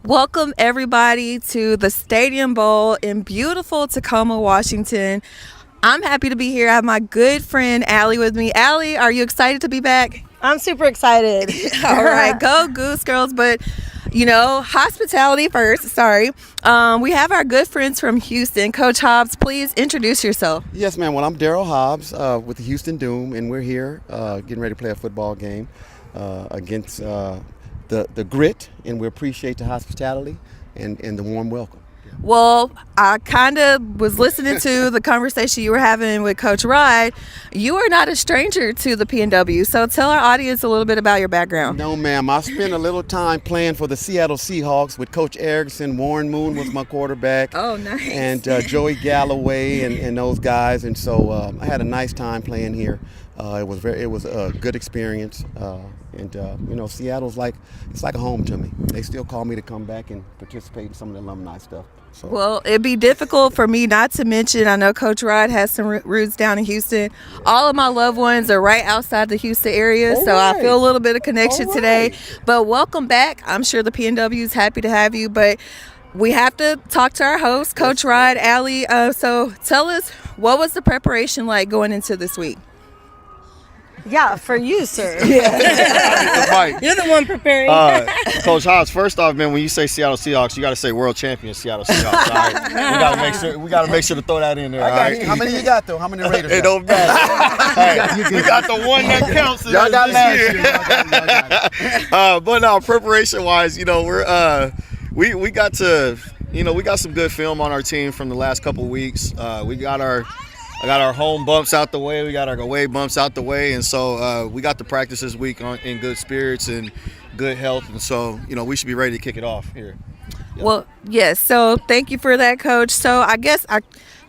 Welcome everybody to the Stadium Bowl in beautiful Tacoma, Washington. I'm happy to be here. I have my good friend Allie with me. Allie, are you excited to be back? I'm super excited. All right, go Goose Girls. But, hospitality first. Sorry. We have our good friends from Houston. Coach Hobbs, please introduce yourself. Yes, ma'am. Well, I'm Daryl Hobbs with the Houston Doom, and we're here getting ready to play a football game against the Grit, and we appreciate the hospitality and the warm welcome. Well, I kind of was listening to the conversation you were having with Coach Rod. You are not a stranger to the PNW, so tell our audience a little bit about your background. No, ma'am. I spent a little time playing for the Seattle Seahawks with Coach Erickson. Warren Moon was my quarterback. Oh, nice. And Joey Galloway and those guys. And so I had a nice time playing here. It was a good experience. Seattle's it's like a home to me. They still call me to come back and participate in some of the alumni stuff. So. Well, it'd be difficult for me not to mention, I know Coach Rod has some roots down in Houston. All of my loved ones are right outside the Houston area, so I feel a little bit of connection today. But welcome back. I'm sure the PNW is happy to have you, but we have to talk to our host, Coach Rod. Allie, so tell us, what was the preparation like going into this week? Yeah, for you, sir. Yeah. You're the one preparing. Coach Hobbs, first off, man, when you say Seattle Seahawks, you got to say world champion Seattle Seahawks. All right? We got to make sure to throw that in there. All right? How many you got though? How many Raiders? It don't matter. Hey, we got the one that counts. Y'all got last year. But no, preparation wise, we got to, we got some good film on our team from the last couple of weeks. I got our home bumps out the way. We got our away bumps out the way. And so we got to practice this week in good spirits and good health. And so, we should be ready to kick it off here. Yeah. Well, yes. So thank you for that, Coach. So I guess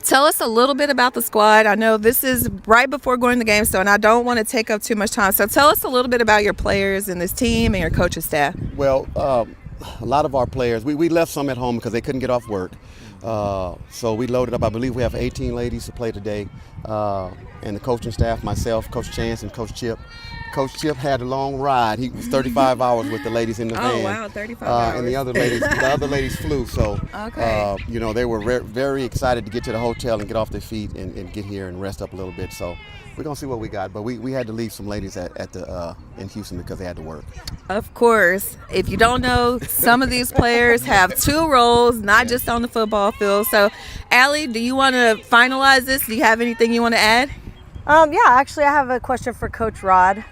tell us a little bit about the squad. I know this is right before going to the game, and I don't want to take up too much time. So tell us a little bit about your players and this team and your coaching staff. Well, a lot of our players, we left some at home because they couldn't get off work. So we loaded up. I believe we have 18 ladies to play today. And the coaching staff, myself, Coach Chance, and Coach Chip. Coach Chip had a long ride. He was 35 hours with the ladies in the van. Oh, wow, 35 hours. And the other ladies flew. So, okay. They were very excited to get to the hotel and get off their feet and get here and rest up a little bit. So we're going to see what we got. But we had to leave some ladies in Houston because they had to work. Of course. If you don't know, some of these players have two roles, not just on the football field. So, Allie, do you want to finalize this? Do you have anything you want to add? Actually, I have a question for Coach Rod.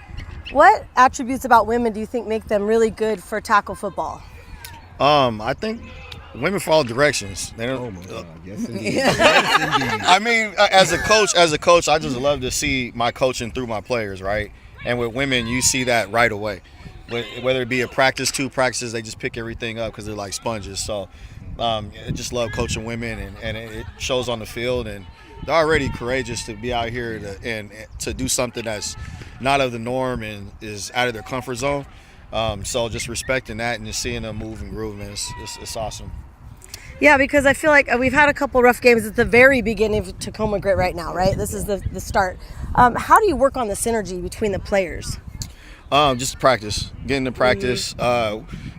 What attributes about women do you think make them really good for tackle football? I think women follow directions. They don't, oh my God! Yes, indeed. Yes, indeed. I mean, as a coach, I just love to see my coaching through my players, right? And with women, you see that right away. Whether it be a practice, two practices, they just pick everything up because they're like sponges. So, I just love coaching women, and it shows on the field. And they're already courageous to be out here to do something that's not of the norm and is out of their comfort zone. So just respecting that and just seeing them move and groove, man, it's awesome. Yeah, because I feel like we've had a couple rough games at the very beginning of Tacoma Grit right now, right? This is the start. How do you work on the synergy between the players? Just practice, getting to practice.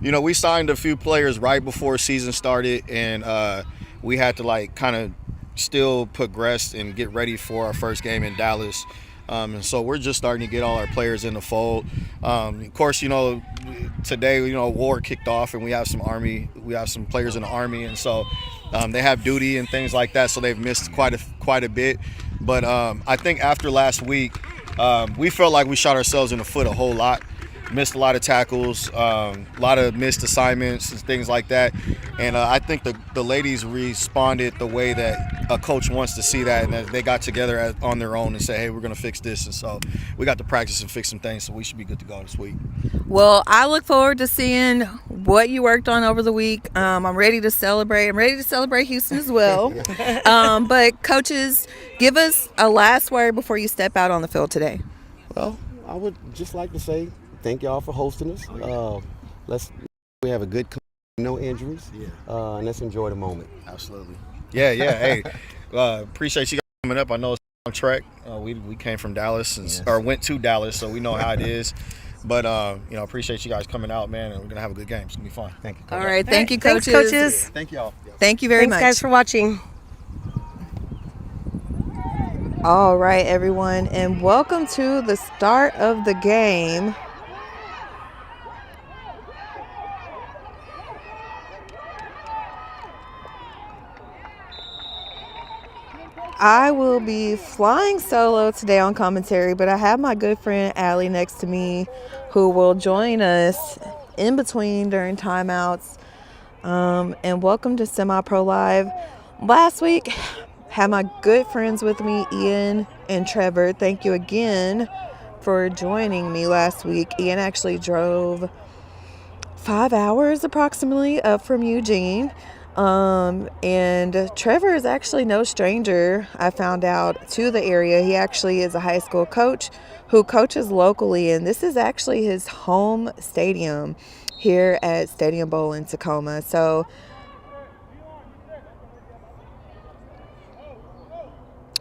We signed a few players right before season started, and we had to kind of still progress and get ready for our first game in Dallas. And so we're just starting to get all our players in the fold. Of course, today, war kicked off, and we have some players in the Army, and so they have duty and things like that. So they've missed quite a bit. But I think after last week, we felt like we shot ourselves in the foot a whole lot. Missed a lot of tackles, a lot of missed assignments and things like that. And I think the ladies responded the way that a coach wants to see that, and that they got together on their own and said, hey, we're going to fix this. And so we got to practice and fix some things, so we should be good to go this week. Well, I look forward to seeing what you worked on over the week. I'm ready to celebrate. I'm ready to celebrate Houston as well. But coaches, give us a last word before you step out on the field today. Well, I would just like to say thank y'all for hosting us. We have a good, no injuries, and let's enjoy the moment. Absolutely. Yeah. Hey, appreciate you guys coming up. I know it's on track. We came from Dallas or went to Dallas, so we know how it is. But appreciate you guys coming out, man, and we're gonna have a good game. It's gonna be fun. Thank you. All right. Thank you, Thanks, coaches. coaches. Thank you all. Thank you very Thanks, much. guys, for watching. All right, everyone, and welcome to the start of the game. I will be flying solo today on commentary, but I have my good friend Allie next to me who will join us in between during timeouts. And welcome to Semi-Pro Live. Last week, had my good friends with me, Ian and Trevor. Thank you again for joining me last week. Ian actually drove 5 hours approximately up from Eugene. And Trevor is actually no stranger, I found out, to the area. He actually is a high school coach who coaches locally, and this is actually his home stadium here at Stadium Bowl in Tacoma. So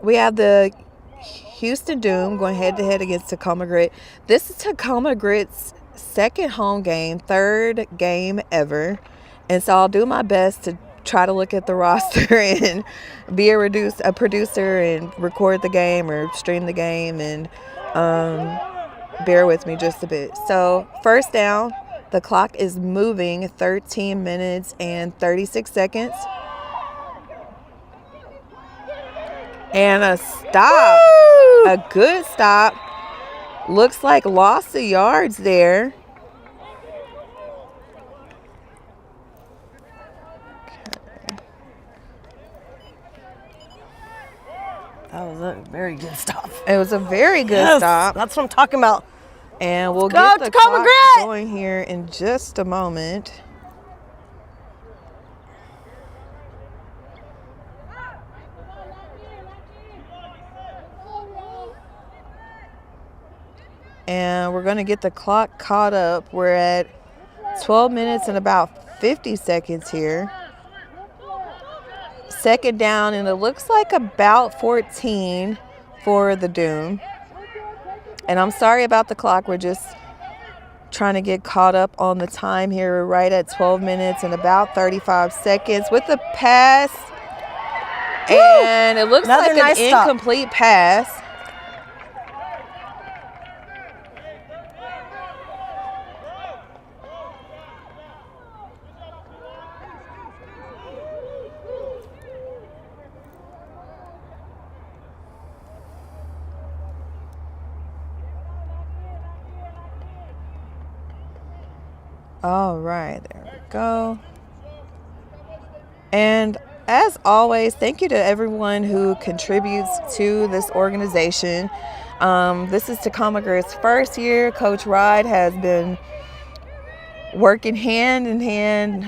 we have the Houston Doom going head-to-head against Tacoma Grit. This is Tacoma Grit's second home game, third game ever. And so I'll do my best to try to look at the roster and be a producer and record the game or stream the game, and bear with me just a bit. So first down, the clock is moving, 13 minutes and 36 seconds. And a stop. Woo! A good stop. Looks like loss of yards there. That was a very good stop. It was a very good stop. That's what I'm talking about. And we'll Go get the Tacoma clock Grit! going here in just a moment. And we're going to get the clock caught up. We're at 12 minutes and about 50 seconds here. Second down, and it looks like about 14 for the Doom. And I'm sorry about the clock. We're just trying to get caught up on the time here. We're right at 12 minutes and about 35 seconds with the pass. Woo! And it looks Another like nice an stop. incomplete pass. All right, there we go. And as always, thank you to everyone who contributes to this organization. This is Tacoma Grit's first year. Coach Rod has been working hand in hand,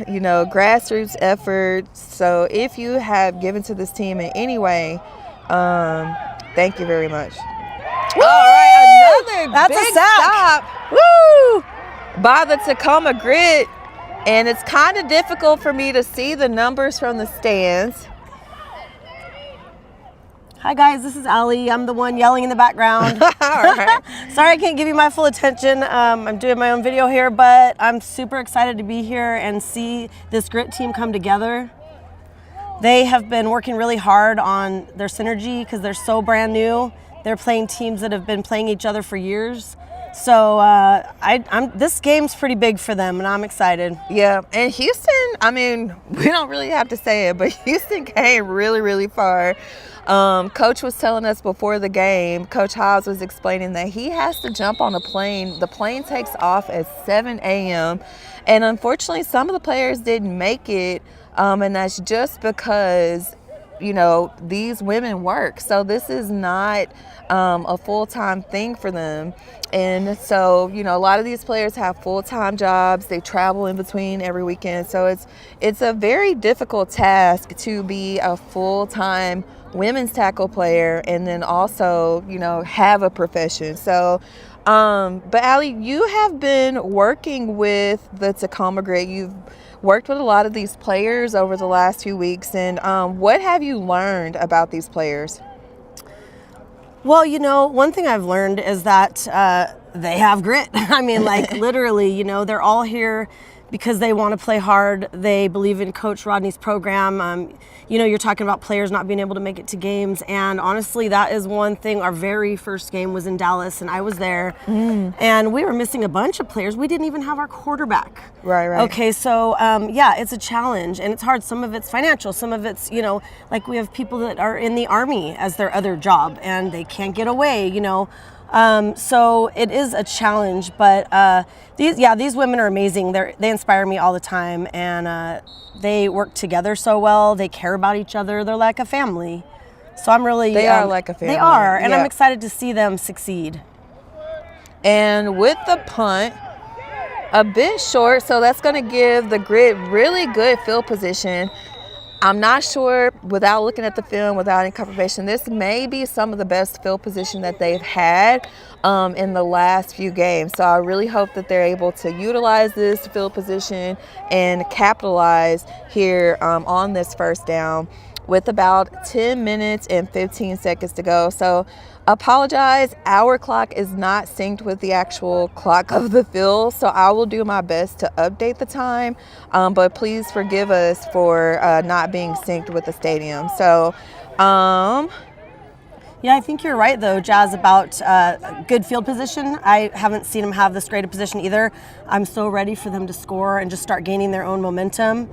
grassroots efforts. So if you have given to this team in any way, thank you very much. Woo! All right, another That's big a sack. stop. Woo! By the Tacoma Grit, and it's kind of difficult for me to see the numbers from the stands. Hi guys, this is Allie. I'm the one yelling in the background. All right. Sorry I can't give you my full attention. I'm doing my own video here, but I'm super excited to be here and see this Grit team come together. They have been working really hard on their synergy because they're so brand new. They're playing teams that have been playing each other for years. So this game's pretty big for them, and I'm excited. Yeah, and Houston, we don't really have to say it, but Houston came really, really far. Coach was telling us before the game, Coach Hobbs was explaining that he has to jump on a plane. The plane takes off at 7 a.m., and unfortunately, some of the players didn't make it, and that's just because these women work. So this is not a full-time thing for them. And so, a lot of these players have full-time jobs. They travel in between every weekend. So it's a very difficult task to be a full-time women's tackle player and then also, have a profession. So, but Allie, you have been working with the Tacoma Grit. You've worked with a lot of these players over the last few weeks. And what have you learned about these players? Well, one thing I've learned is that they have grit. I mean, like literally, you know, they're all here because they want to play hard. They believe in Coach Rodney's program. You know, you're talking about players not being able to make it to games. And honestly, that is one thing. Our very first game was in Dallas, and I was there. And we were missing a bunch of players. We didn't even have our quarterback. Right. Okay, so yeah, it's a challenge, and it's hard. Some of it's financial. Some of it's, you know, like we have people that are in the Army as their other job, and they can't get away, you know. So it is a challenge, but these women are amazing. They inspire me all the time, and they work together so well. They care about each other. They're like a family. So I'm really they are like a family. They are, and I'm excited to see them succeed. And with the punt, a bit short, so that's going to give the Grit really good field position. I'm not sure, without looking at the film, without any confirmation, this may be some of the best field position that they've had in the last few games. So I really hope that they're able to utilize this field position and capitalize here on this first down with about 10 minutes and 15 seconds to go. So apologize, our clock is not synced with the actual clock of the field, so I will do my best to update the time, but please forgive us for not being synced with the stadium. So yeah, I think you're right though, Jazz, about good field position. I haven't seen them have this great a position either. I'm so ready for them to score and just start gaining their own momentum.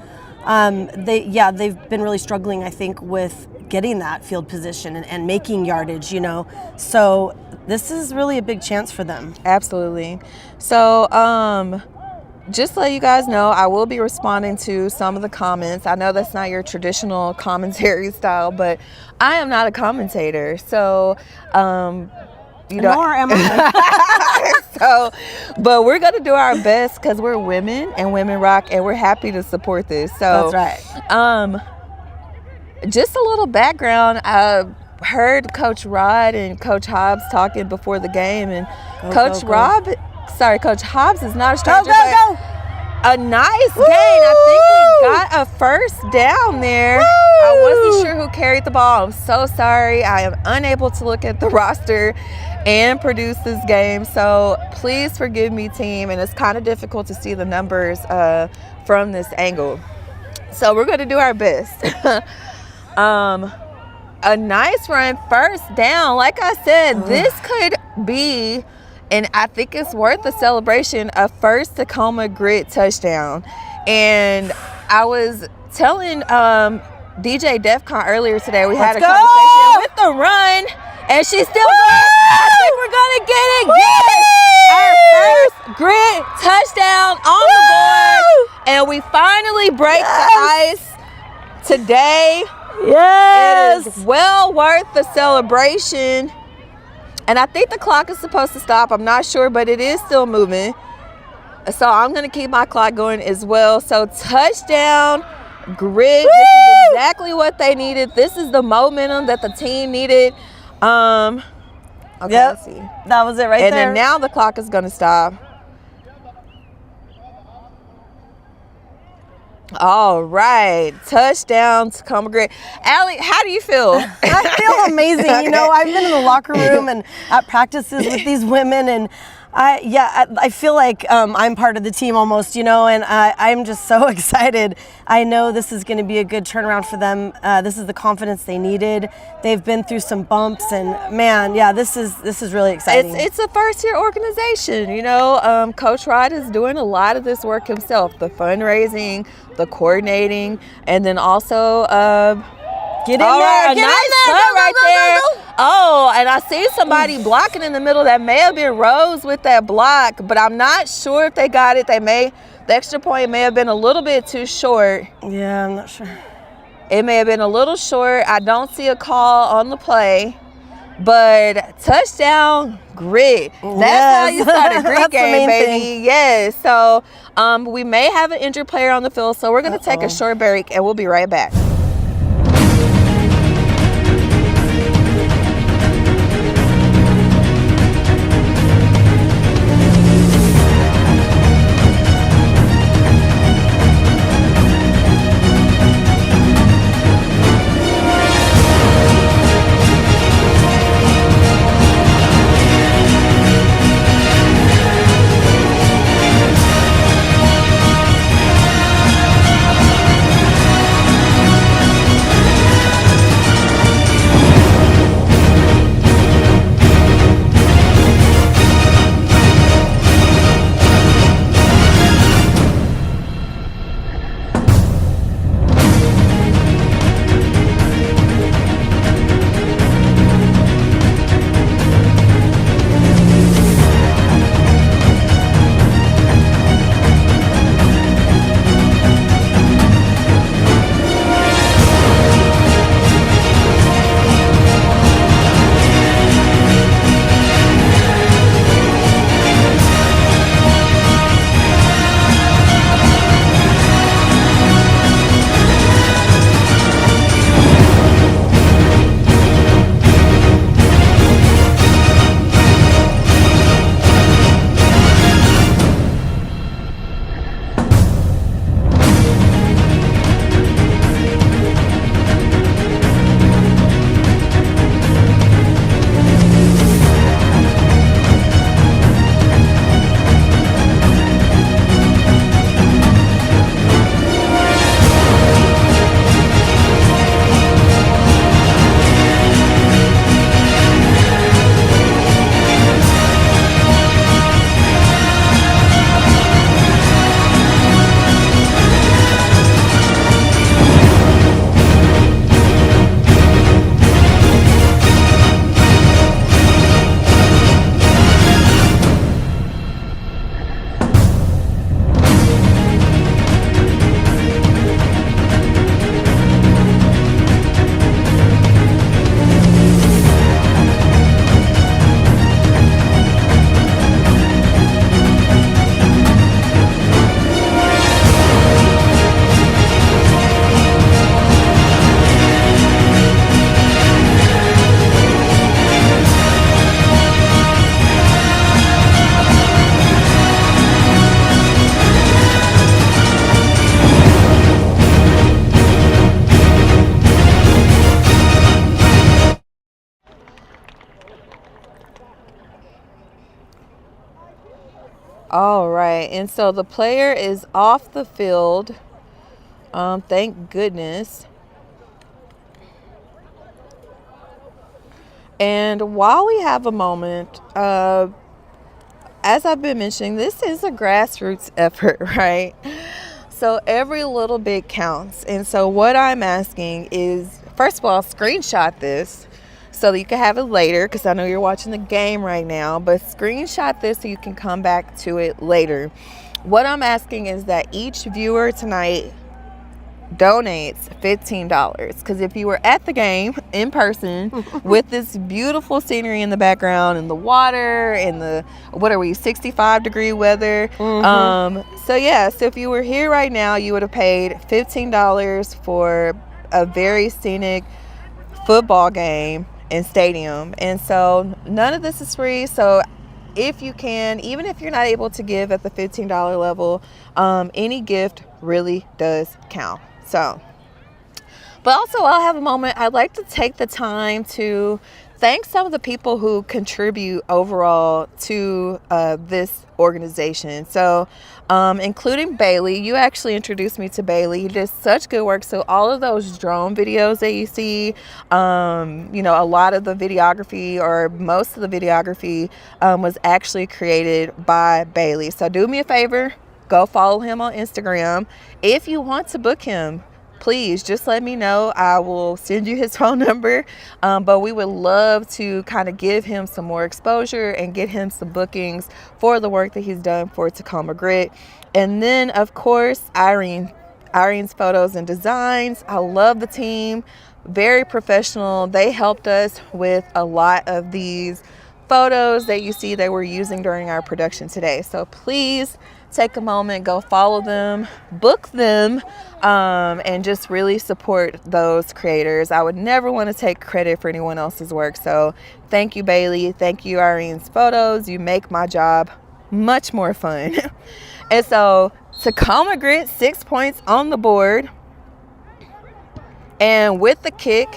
They've been really struggling, I think, with getting that field position and making yardage, you know. So this is really a big chance for them. Absolutely. So just to let you guys know, I will be responding to some of the comments. I know that's not your traditional commentary style, but I am not a commentator. So nor am I. So, but we're going to do our best because we're women and women rock, and we're happy to support this. So that's right. Just a little background. I heard Coach Rod and Coach Hobbs talking before the game, and Coach Hobbs is not a stranger. A nice gain. I think we got a first down there. Woo! I wasn't sure who carried the ball. I'm so sorry. I am unable to look at the roster and produce this game. So please forgive me, team. And it's kind of difficult to see the numbers from this angle. So we're going to do our best. A nice run, first down. Like I said, this could be, and I think it's worth the celebration, a first Tacoma Grit touchdown. And I was telling DJ Defcon earlier today, we had a conversation with the run, and she's still good. I think we're going to get it. Yes! Our first Grit touchdown on the board. And we finally break the ice today. Yes! It is well worth the celebration. And I think the clock is supposed to stop. I'm not sure, but it is still moving. So I'm going to keep my clock going as well. So touchdown, Grit. Woo! This is exactly what they needed. This is the momentum that the team needed. Okay, let's see. That was it right there. And then now the clock is going to stop. All right, touchdown Tacoma Grit. Allie, how do you feel? I feel amazing. You know, I've been in the locker room and at practices with these women, and I feel like I'm part of the team almost, you know, and I'm just so excited. I know this is going to be a good turnaround for them. This is the confidence they needed. They've been through some bumps, and man, yeah, this is really exciting. It's a first-year organization, you know. Coach Rod is doing a lot of this work himself, the fundraising, the coordinating, and then also get in there, get nice in there, right there. Oh, and I see somebody blocking in the middle. That may have been Rose with that block, but I'm not sure if they got it. The extra point may have been a little bit too short. Yeah, I'm not sure. It may have been a little short. I don't see a call on the play, but touchdown Grit. That's how you start a Grit game, baby. Yes. So we may have an injured player on the field, so we're going to take a short break, and we'll be right back. All right, and so the player is off the field. Thank goodness. And while we have a moment, as I've been mentioning, this is a grassroots effort, right? So every little bit counts. And so what I'm asking is, first of all, screenshot this so that you can have it later, because I know you're watching the game right now, but screenshot this so you can come back to it later. What I'm asking is that each viewer tonight donates $15, because if you were at the game in person with this beautiful scenery in the background and the water and the, what are we, 65-degree weather, so if you were here right now, you would have paid $15 for a very scenic football game and stadium. And so none of this is free. So if you can, even if you're not able to give at the $15 level, any gift really does count. So, but also I'll have a moment. I'd like to take the time to thank some of the people who contribute overall to this organization. So, including Bailey. You actually introduced me to Bailey. He did such good work. So all of those drone videos that you see, a lot of the videography, or most of the videography, was actually created by Bailey. So do me a favor. Go follow him on Instagram. If you want to book him, please just let me know. I will send you his phone number. But we would love to kind of give him some more exposure and get him some bookings for the work that he's done for Tacoma Grit. And then, of course, Irene's photos and designs. I love the team. Very professional. They helped us with a lot of these photos that you see they were using during our production today. So please take a moment, go follow them, book them, and just really support those creators. I would never want to take credit for anyone else's work. So thank you, Bailey. Thank you, Irene's photos. You make my job much more fun. And so Tacoma Grit, 6 points on the board. And with the kick,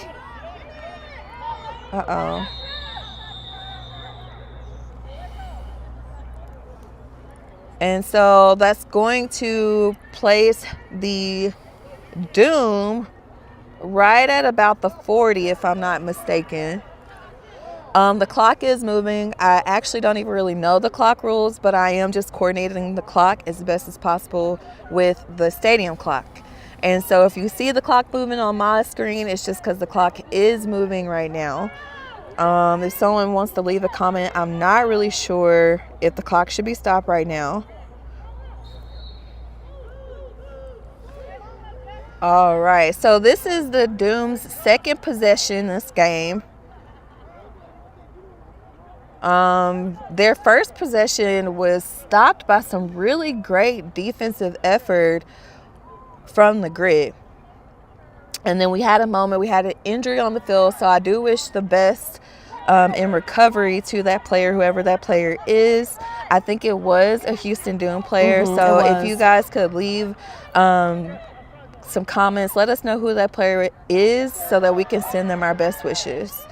and so that's going to place the Doom right at about the 40, if I'm not mistaken. The clock is moving. I actually don't even really know the clock rules, but I am just coordinating the clock as best as possible with the stadium clock. And so if you see the clock moving on my screen, it's just because the clock is moving right now. If someone wants to leave a comment, I'm not really sure if the clock should be stopped right now. All right, so this is the Doom's second possession this game. Their first possession was stopped by some really great defensive effort from the Grit. And then we had a moment, we had an injury on the field, so I do wish the best in recovery to that player, whoever that player is. I think it was a Houston Doom player, so if you guys could leave some comments, let us know who that player is so that we can send them our best wishes.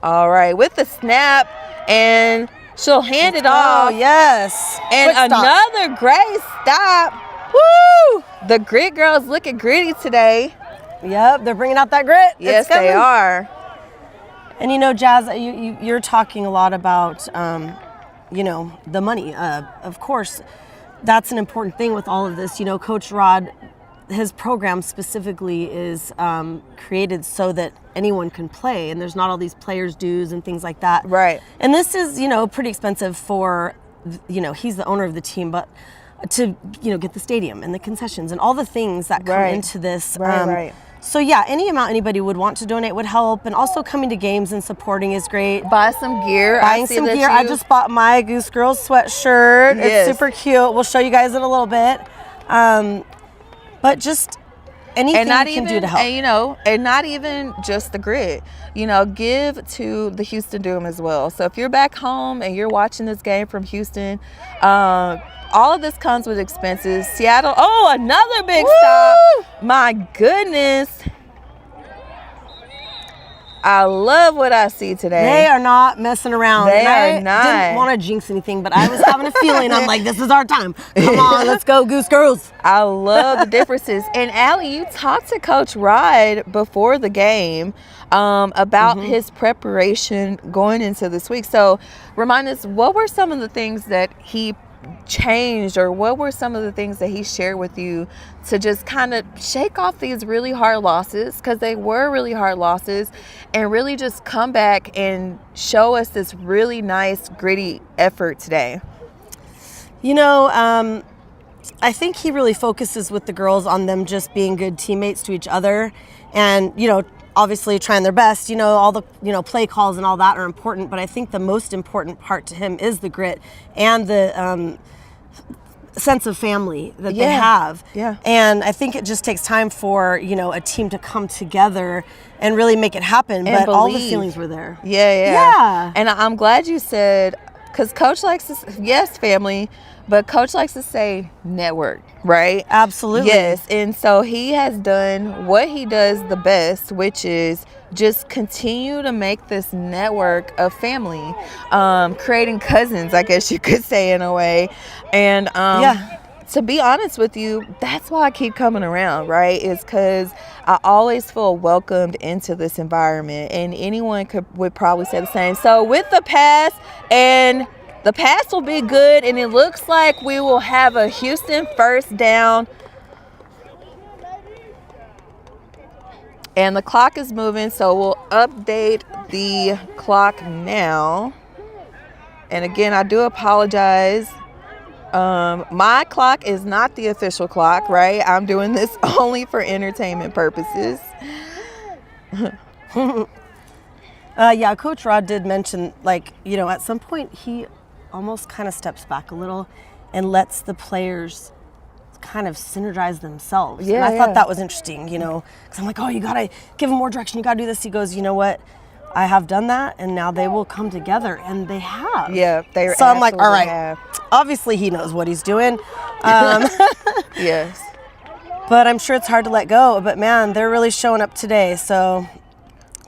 All right, with the snap, and she'll hand it off. Oh, yes. And another great stop. Woo! The Grit girls looking gritty today. Yep, they're bringing out that grit. Yes, they are. And Jazz, you're talking a lot about, the money. Of course, that's an important thing with all of this. Coach Rod, his program specifically is created so that anyone can play, and there's not all these players' dues and things like that. Right. And this is, pretty expensive for, he's the owner of the team, but to, get the stadium and the concessions and all the things that come into this. Right. So yeah, any amount anybody would want to donate would help, and also coming to games and supporting is great. Buy some gear. Buying some gear. I just bought my Goose Girls sweatshirt. Yes. It's super cute. We'll show you guys in a little bit. But just anything you can do to help. And not even just the Grit. Give to the Houston Doom as well. So if you're back home and you're watching this game from Houston, all of this comes with expenses. Seattle, another big stop. My goodness. I love what I see today. They are not messing around. They and are not. I didn't want to jinx anything, but I was having a feeling. I'm like, this is our time. Come on, let's go, Goose Girls. I love the differences. And Allie, you talked to Coach Rod before the game about his preparation going into this week. So remind us, what were some of the things that he changed, or what were some of the things that he shared with you to just kind of shake off these really hard losses, because they were really hard losses, and really just come back and show us this really nice gritty effort today? You know, I think he really focuses with the girls on them just being good teammates to each other, and, you know, obviously trying their best. You know, all the, you know, play calls and all that are important, but I think the most important part to him is the grit and the sense of family that they have. Yeah. And I think it just takes time for, you know, a team to come together and really make it happen. And but all the believe. feelings were there. Yeah. And I'm glad you said, because Coach likes to, yes, family, but Coach likes to say network, right? Absolutely. Yes. And so he has done what he does the best, which is just continue to make this network of family, creating cousins, I guess you could say, in a way. And to be honest with you, that's why I keep coming around, right? Is because I always feel welcomed into this environment, and anyone would probably say the same. So with the pass, and the pass will be good, and it looks like we will have a Houston first down. And the clock is moving, so we'll update the clock now. And again, I do apologize. My clock is not the official clock, right? I'm doing this only for entertainment purposes. Yeah, Coach Rod did mention, like, you know, at some point he almost kind of steps back a little and lets the players kind of synergize themselves. Yeah, and I thought that was interesting, you know, because I'm like, oh, you got to give them more direction. You got to do this. He goes, you know what? I have done that, and now they will come together, and they have. Yeah, they. So I'm like, all right. Have. Obviously, he knows what he's doing. Yes. But I'm sure it's hard to let go. But man, they're really showing up today. So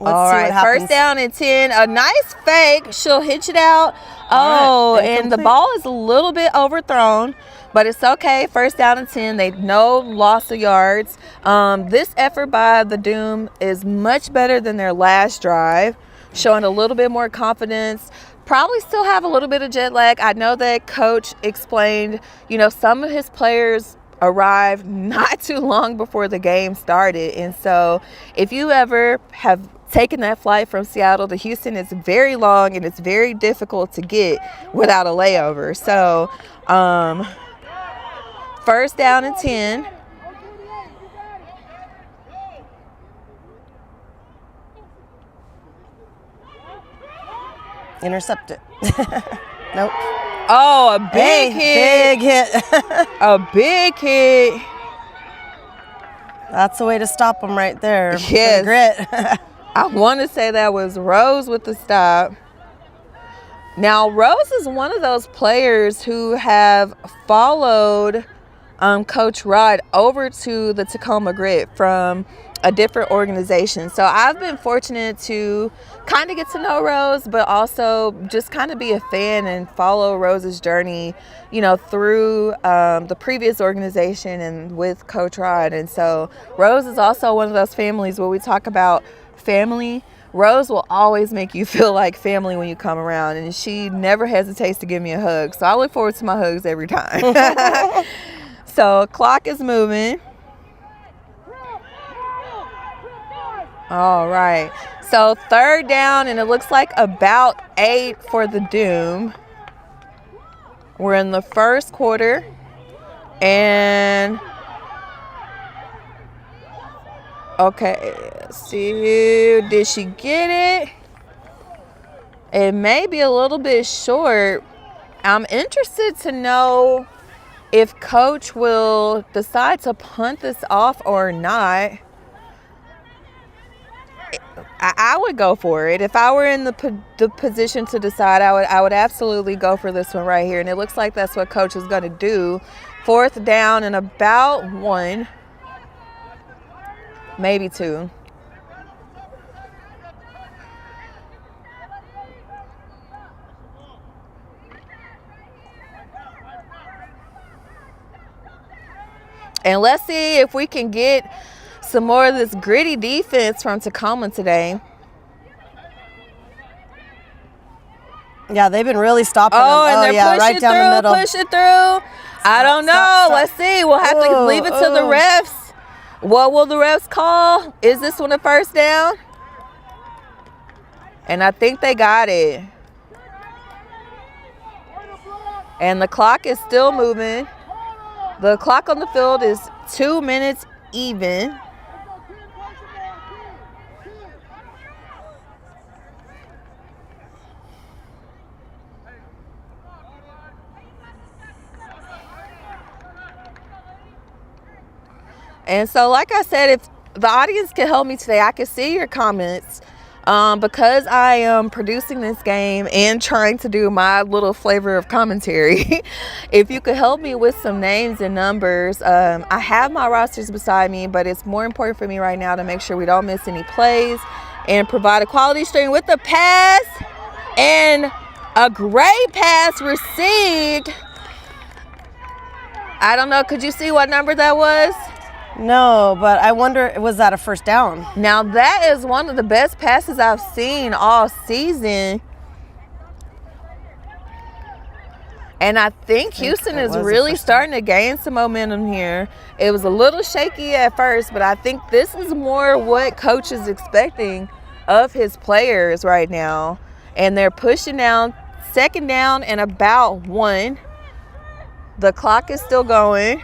let's see what happens. First down and 10. A nice fake. She'll hitch it out. Oh, and the ball is a little bit overthrown, but it's okay. First down and 10. They no loss of yards. This effort by the Doom is much better than their last drive, showing a little bit more confidence. Probably still have a little bit of jet lag. I know that Coach explained, you know, some of his players arrived not too long before the game started. And so if you ever have taken that flight from Seattle to Houston, it's very long and it's very difficult to get without a layover. So first down and 10. Intercept it. Nope. Oh, a big hit. Big hit. A big hit. That's the way to stop them right there. Yes. Grit. I want to say that was Rose with the stop. Now, Rose is one of those players who have followed Coach Rod over to the Tacoma Grit from a different organization. So I've been fortunate to kind of get to know Rose, but also just kind of be a fan and follow Rose's journey, you know, through the previous organization and with Coach Rod. And so Rose is also one of those families where we talk about family. Rose will always make you feel like family when you come around, and she never hesitates to give me a hug. So I look forward to my hugs every time. So clock is moving. All right. So third down, and it looks like about 8 for the Doom. We're in the first quarter, and okay, let's see, did she get it? It may be a little bit short. I'm interested to know if Coach will decide to punt this off or not. I would go for it. If I were in the position to decide, I would absolutely go for this one right here. And it looks like that's what Coach is going to do. Fourth down and about 1, maybe 2. And let's see if we can get some more of this gritty defense from Tacoma today. Yeah, they've been really stopping them. And they're yeah, pushing right down the middle. Pushing through. I don't know. Stop. Let's see. We'll have to leave it to the refs. What will the refs call? Is this one a first down? And I think they got it. And the clock is still moving. The clock on the field is 2 minutes even. And so, like I said, if the audience can help me today, I can see your comments. Because I am producing this game and trying to do my little flavor of commentary, if you could help me with some names and numbers. I have my rosters beside me, but it's more important for me right now to make sure we don't miss any plays and provide a quality stream with the pass. And a great pass received. I don't know. Could you see what number that was? No, but I wonder, was that a first down? Now, that is one of the best passes I've seen all season. And I think Houston is really starting to gain some momentum here. It was a little shaky at first, but I think this is more what coach is expecting of his players right now. And they're pushing down, second down and about 1. The clock is still going.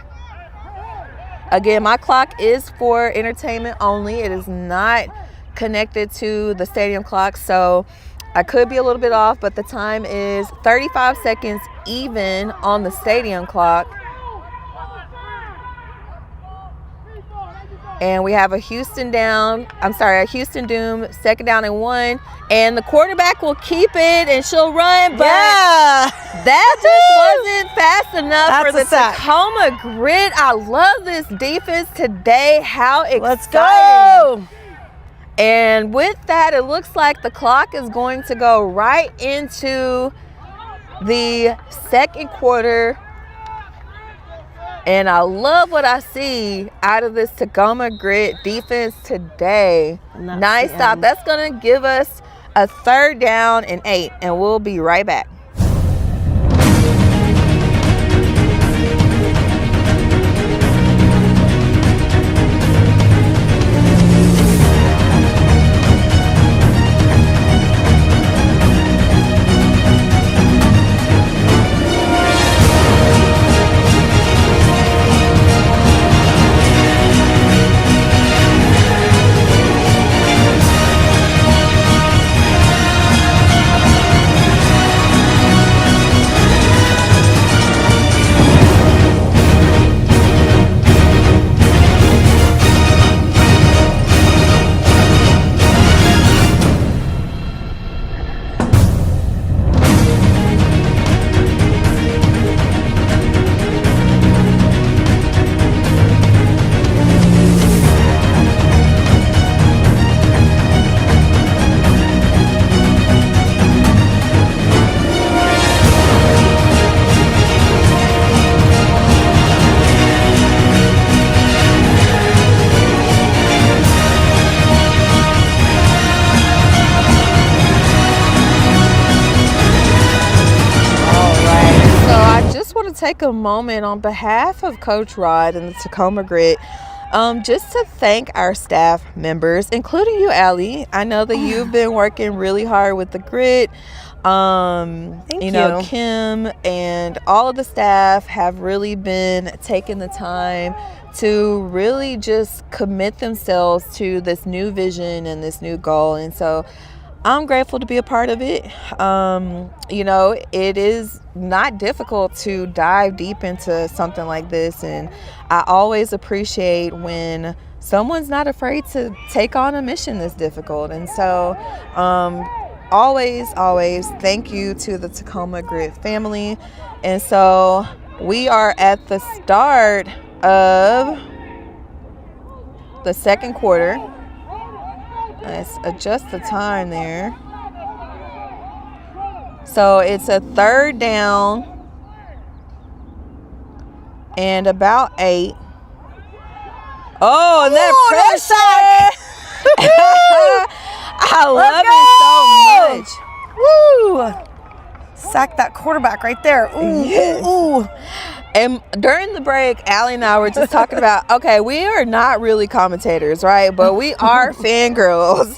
Again, my clock is for entertainment only. It is not connected to the stadium clock, so I could be a little bit off, but the time is 35 seconds even on the stadium clock. And we have a Houston Doom, second down and 1. And the quarterback will keep it and she'll run, but that just wasn't fast enough for the Tacoma Grit. I love this defense today. How exciting. Let's go. And with that, it looks like the clock is going to go right into the second quarter. And I love what I see out of this Tacoma Grit defense today. Nice stop. That's going to give us a third down and 8, and we'll be right back. Take a moment on behalf of Coach Rod and the Tacoma Grit just to thank our staff members, including you, Allie. I know that you've been working really hard with the Grit. Thank you. Kim and all of the staff have really been taking the time to really just commit themselves to this new vision and this new goal. And so I'm grateful to be a part of it. It is not difficult to dive deep into something like this. And I always appreciate when someone's not afraid to take on a mission that's difficult. And so always thank you to the Tacoma Grit family. And so we are at the start of the second quarter. Let's adjust the time there. So it's a third down and about 8. Oh, and that pressure. I love it so much. Woo! Sack that quarterback right there. Ooh, Yes. ooh. And during the break, Allie and I were just talking about, okay, we are not really commentators, right? But we are fangirls.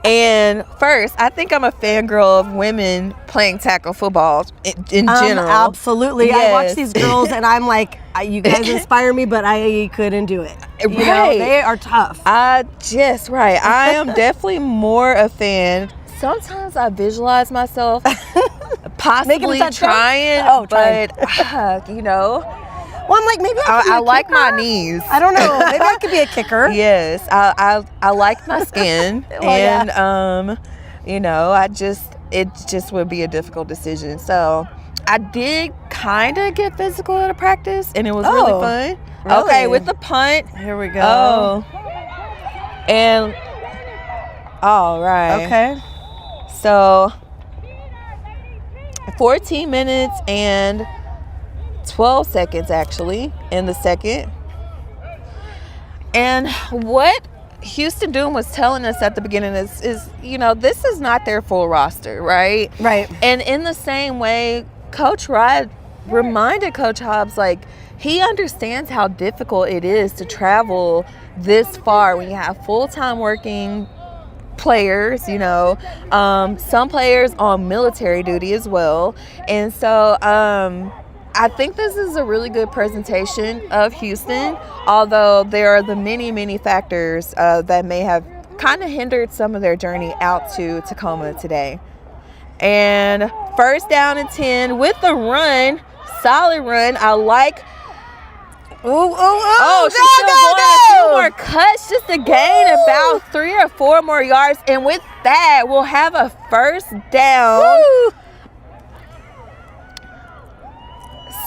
And first, I think I'm a fangirl of women playing tackle football in general. Absolutely. Yes. I watch these girls and I'm like, you guys inspire me, but I couldn't do it. You know, Right. they are tough. I am definitely more a fan. Sometimes I visualize myself possibly trying, but you know, well, I'm like, maybe I like my knees. I don't know. Maybe I could be a kicker. Yes, I like my skin, and you know, it just would be a difficult decision. So I did kind of get physical at a practice, and it was really fun. Really? Okay, with the punt. Here we go. Oh, and all right. Okay. So 14 minutes and 12 seconds actually in the second. And what Houston Doom was telling us at the beginning is, you know, this is not their full roster, right? Right. And in the same way, Coach Rod reminded Coach Hobbs, like, he understands how difficult it is to travel this far when you have full-time working players, you know, some players on military duty as well. And so I think this is a really good presentation of Houston, although there are the many factors that may have kind of hindered some of their journey out to Tacoma today. And first down and 10 with the run, solid run. I like. She's still going a few more cuts just to gain about 3 or 4 more yards. And with that, we'll have a first down. Woo.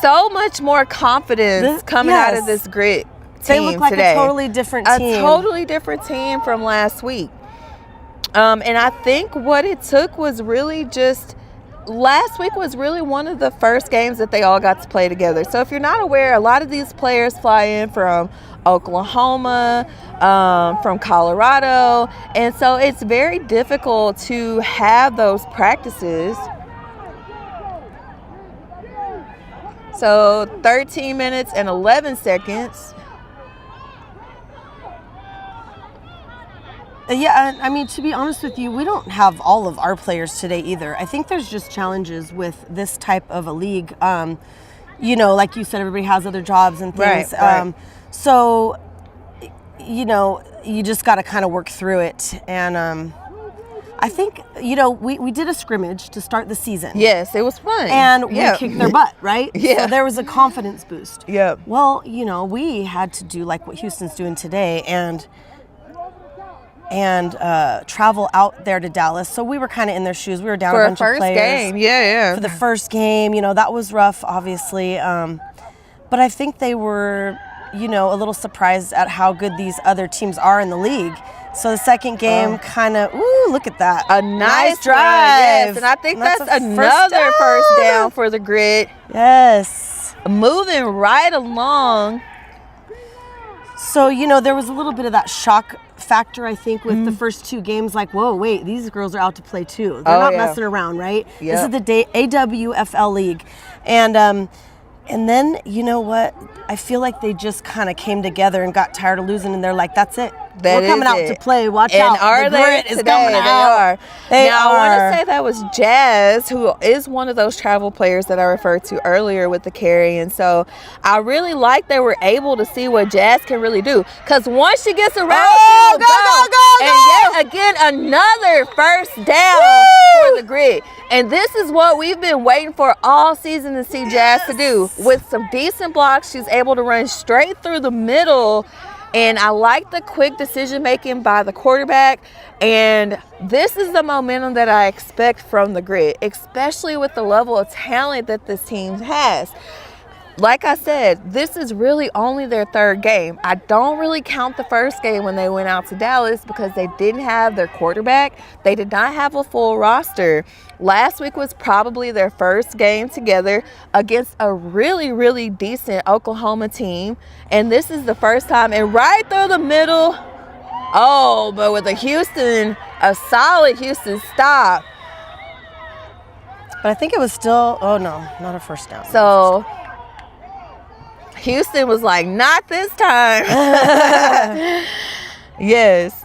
So much more confidence coming out of this Grit team They look like today. a totally different team. A totally different team from last week. And I think what it took was really just, last week was really one of the first games that they all got to play together. So if you're not aware, a lot of these players fly in from Oklahoma, from Colorado. And so it's very difficult to have those practices. So 13 minutes and 11 seconds. Yeah, I mean, to be honest with you, we don't have all of our players today either. I think there's just challenges with this type of a league. You know, like you said, everybody has other jobs and things. Right. So, you know, you just got to kind of work through it. And I think, you know, we did a scrimmage to start the season. Yes, it was fun. And we kicked their butt, right? Yeah. So there was a confidence boost. Yeah. Well, you know, we had to do like what Houston's doing today and travel out there to Dallas. So we were kind of in their shoes. We were down for a bunch of players. Game. Yeah. For the first game, you know, that was rough, obviously. But I think they were, you know, a little surprised at how good these other teams are in the league. So the second game kind of, look at that. A nice drive. Yes, and I think that's another first down for the Grit. Yes. Moving right along. So, you know, there was a little bit of that shock factor, I think, with the first 2 games. Like, whoa, wait, these girls are out to play too. They're not messing around, right? Yep. This is the AWFL league. And then, you know what? I feel like they just kind of came together and got tired of losing, and they're like, that's it. We're coming out to play. Watch out. And are the they Grit is today? coming out. They are. I want to say that was Jazz, who is one of those travel players that I referred to earlier with the carry. And so I really like they were able to see what Jazz can really do. Because once she gets around, she will go. And yet again, another first down for the Grit. And this is what we've been waiting for all season to see Jazz to do. With some decent blocks, she's able to run straight through the middle. And I like the quick decision making by the quarterback. And this is the momentum that I expect from the Grit, especially with the level of talent that this team has. like I said, this is really only their third game. I don't really count the first game when they went out to Dallas because they didn't have their quarterback. They did not have a full roster. Last week was probably their first game together against a really, really decent Oklahoma team. And this is the first time, and right through the middle, oh, but with a solid Houston stop. But I think it was still, oh no, not a first down. So Houston was like, not this time. Yes.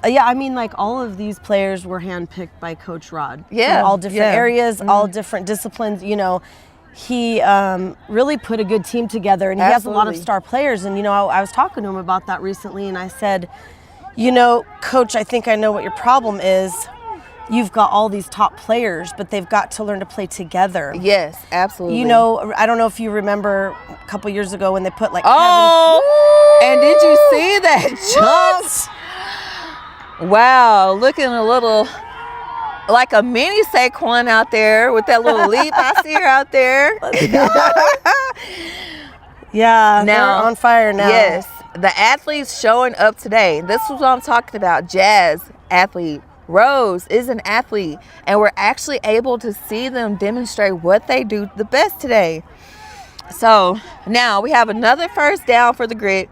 Yeah, I mean, like, all of these players were handpicked by Coach Rod. Yeah. From all different areas, all different disciplines. You know, he really put a good team together, and he has a lot of star players. And, you know, I was talking to him about that recently, and I said, you know, Coach, I think I know what your problem is. You've got all these top players, but they've got to learn to play together. Yes, absolutely. You know, I don't know if you remember a couple years ago when they put like and did you see that jump? Wow, looking a little like a mini Saquon out there with that little leap. I see her out there. Yeah, now they're on fire now. Yes, the athletes showing up today. This is what I'm talking about. Jazz athlete. Rose is an athlete, and we're actually able to see them demonstrate what they do the best today. So now we have another first down for the Grit,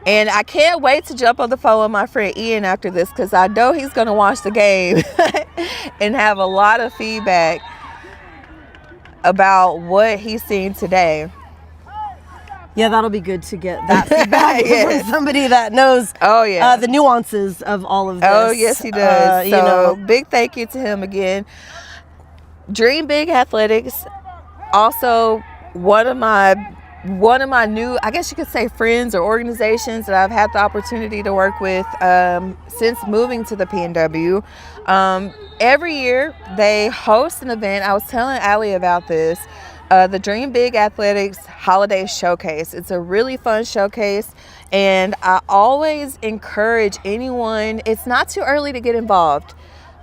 and I can't wait to jump on the phone with my friend Ian after this because I know he's going to watch the game and have a lot of feedback about what he's seen today. Yeah, that'll be good to get that feedback from somebody that knows the nuances of all of this. Oh, yes, he does. So, you know, big thank you to him again. Dream Big Athletics, also one of my new, I guess you could say, friends or organizations that I've had the opportunity to work with since moving to the PNW. Every year they host an event. I was telling Allie about this. The Dream Big Athletics Holiday Showcase. It's a really fun showcase, and I always encourage anyone, it's not too early to get involved.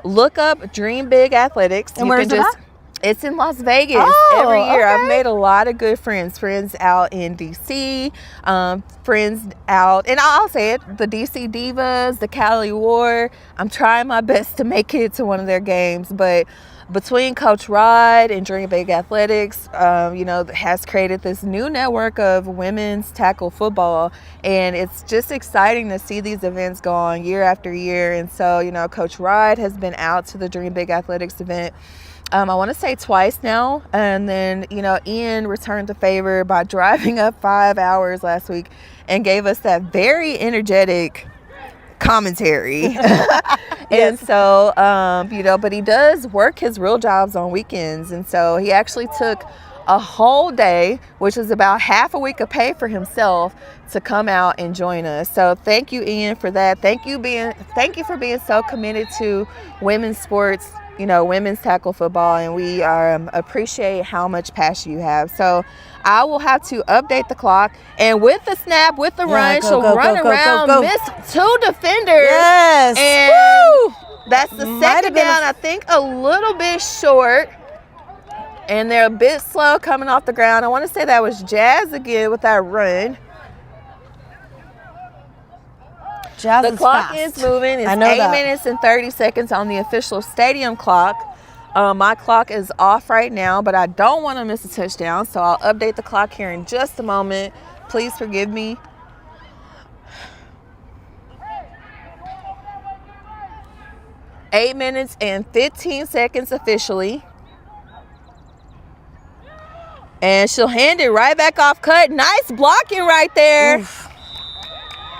Look up Dream Big Athletics. And where is it at? It's in Las Vegas every year. I've made a lot of good friends out in DC, friends out, and I'll say it, the DC Divas, the Cali War. I'm trying my best to make it to one of their games, but between Coach Rod and Dream Big Athletics, you know, has created this new network of women's tackle football, and it's just exciting to see these events go on year after year. And so, you know, Coach Rod has been out to the Dream Big Athletics event, I want to say twice now, and then, you know, Ian returned the favor by driving up 5 hours last week and gave us that very energetic commentary. And so you know, but he does work his real jobs on weekends, and so he actually took a whole day, which is about half a week of pay for himself, to come out and join us. So thank you, Ian, for that. Thank you for being so committed to women's sports, you know, women's tackle football, and we appreciate how much passion you have. So I will have to update the clock, and with the snap, with the run, she'll run around, miss 2 defenders. Yes. And that's the second down, I think a little bit short, and they're a bit slow coming off the ground. I want to say that was Jazz again with that run. Jazz the clock is moving. It's 8 minutes and 30 seconds on the official stadium clock. My clock is off right now, but I don't want to miss a touchdown, so I'll update the clock here in just a moment. Please forgive me. Eight minutes and 15 seconds officially. And she'll hand it right back off cut. Nice blocking right there. Oof.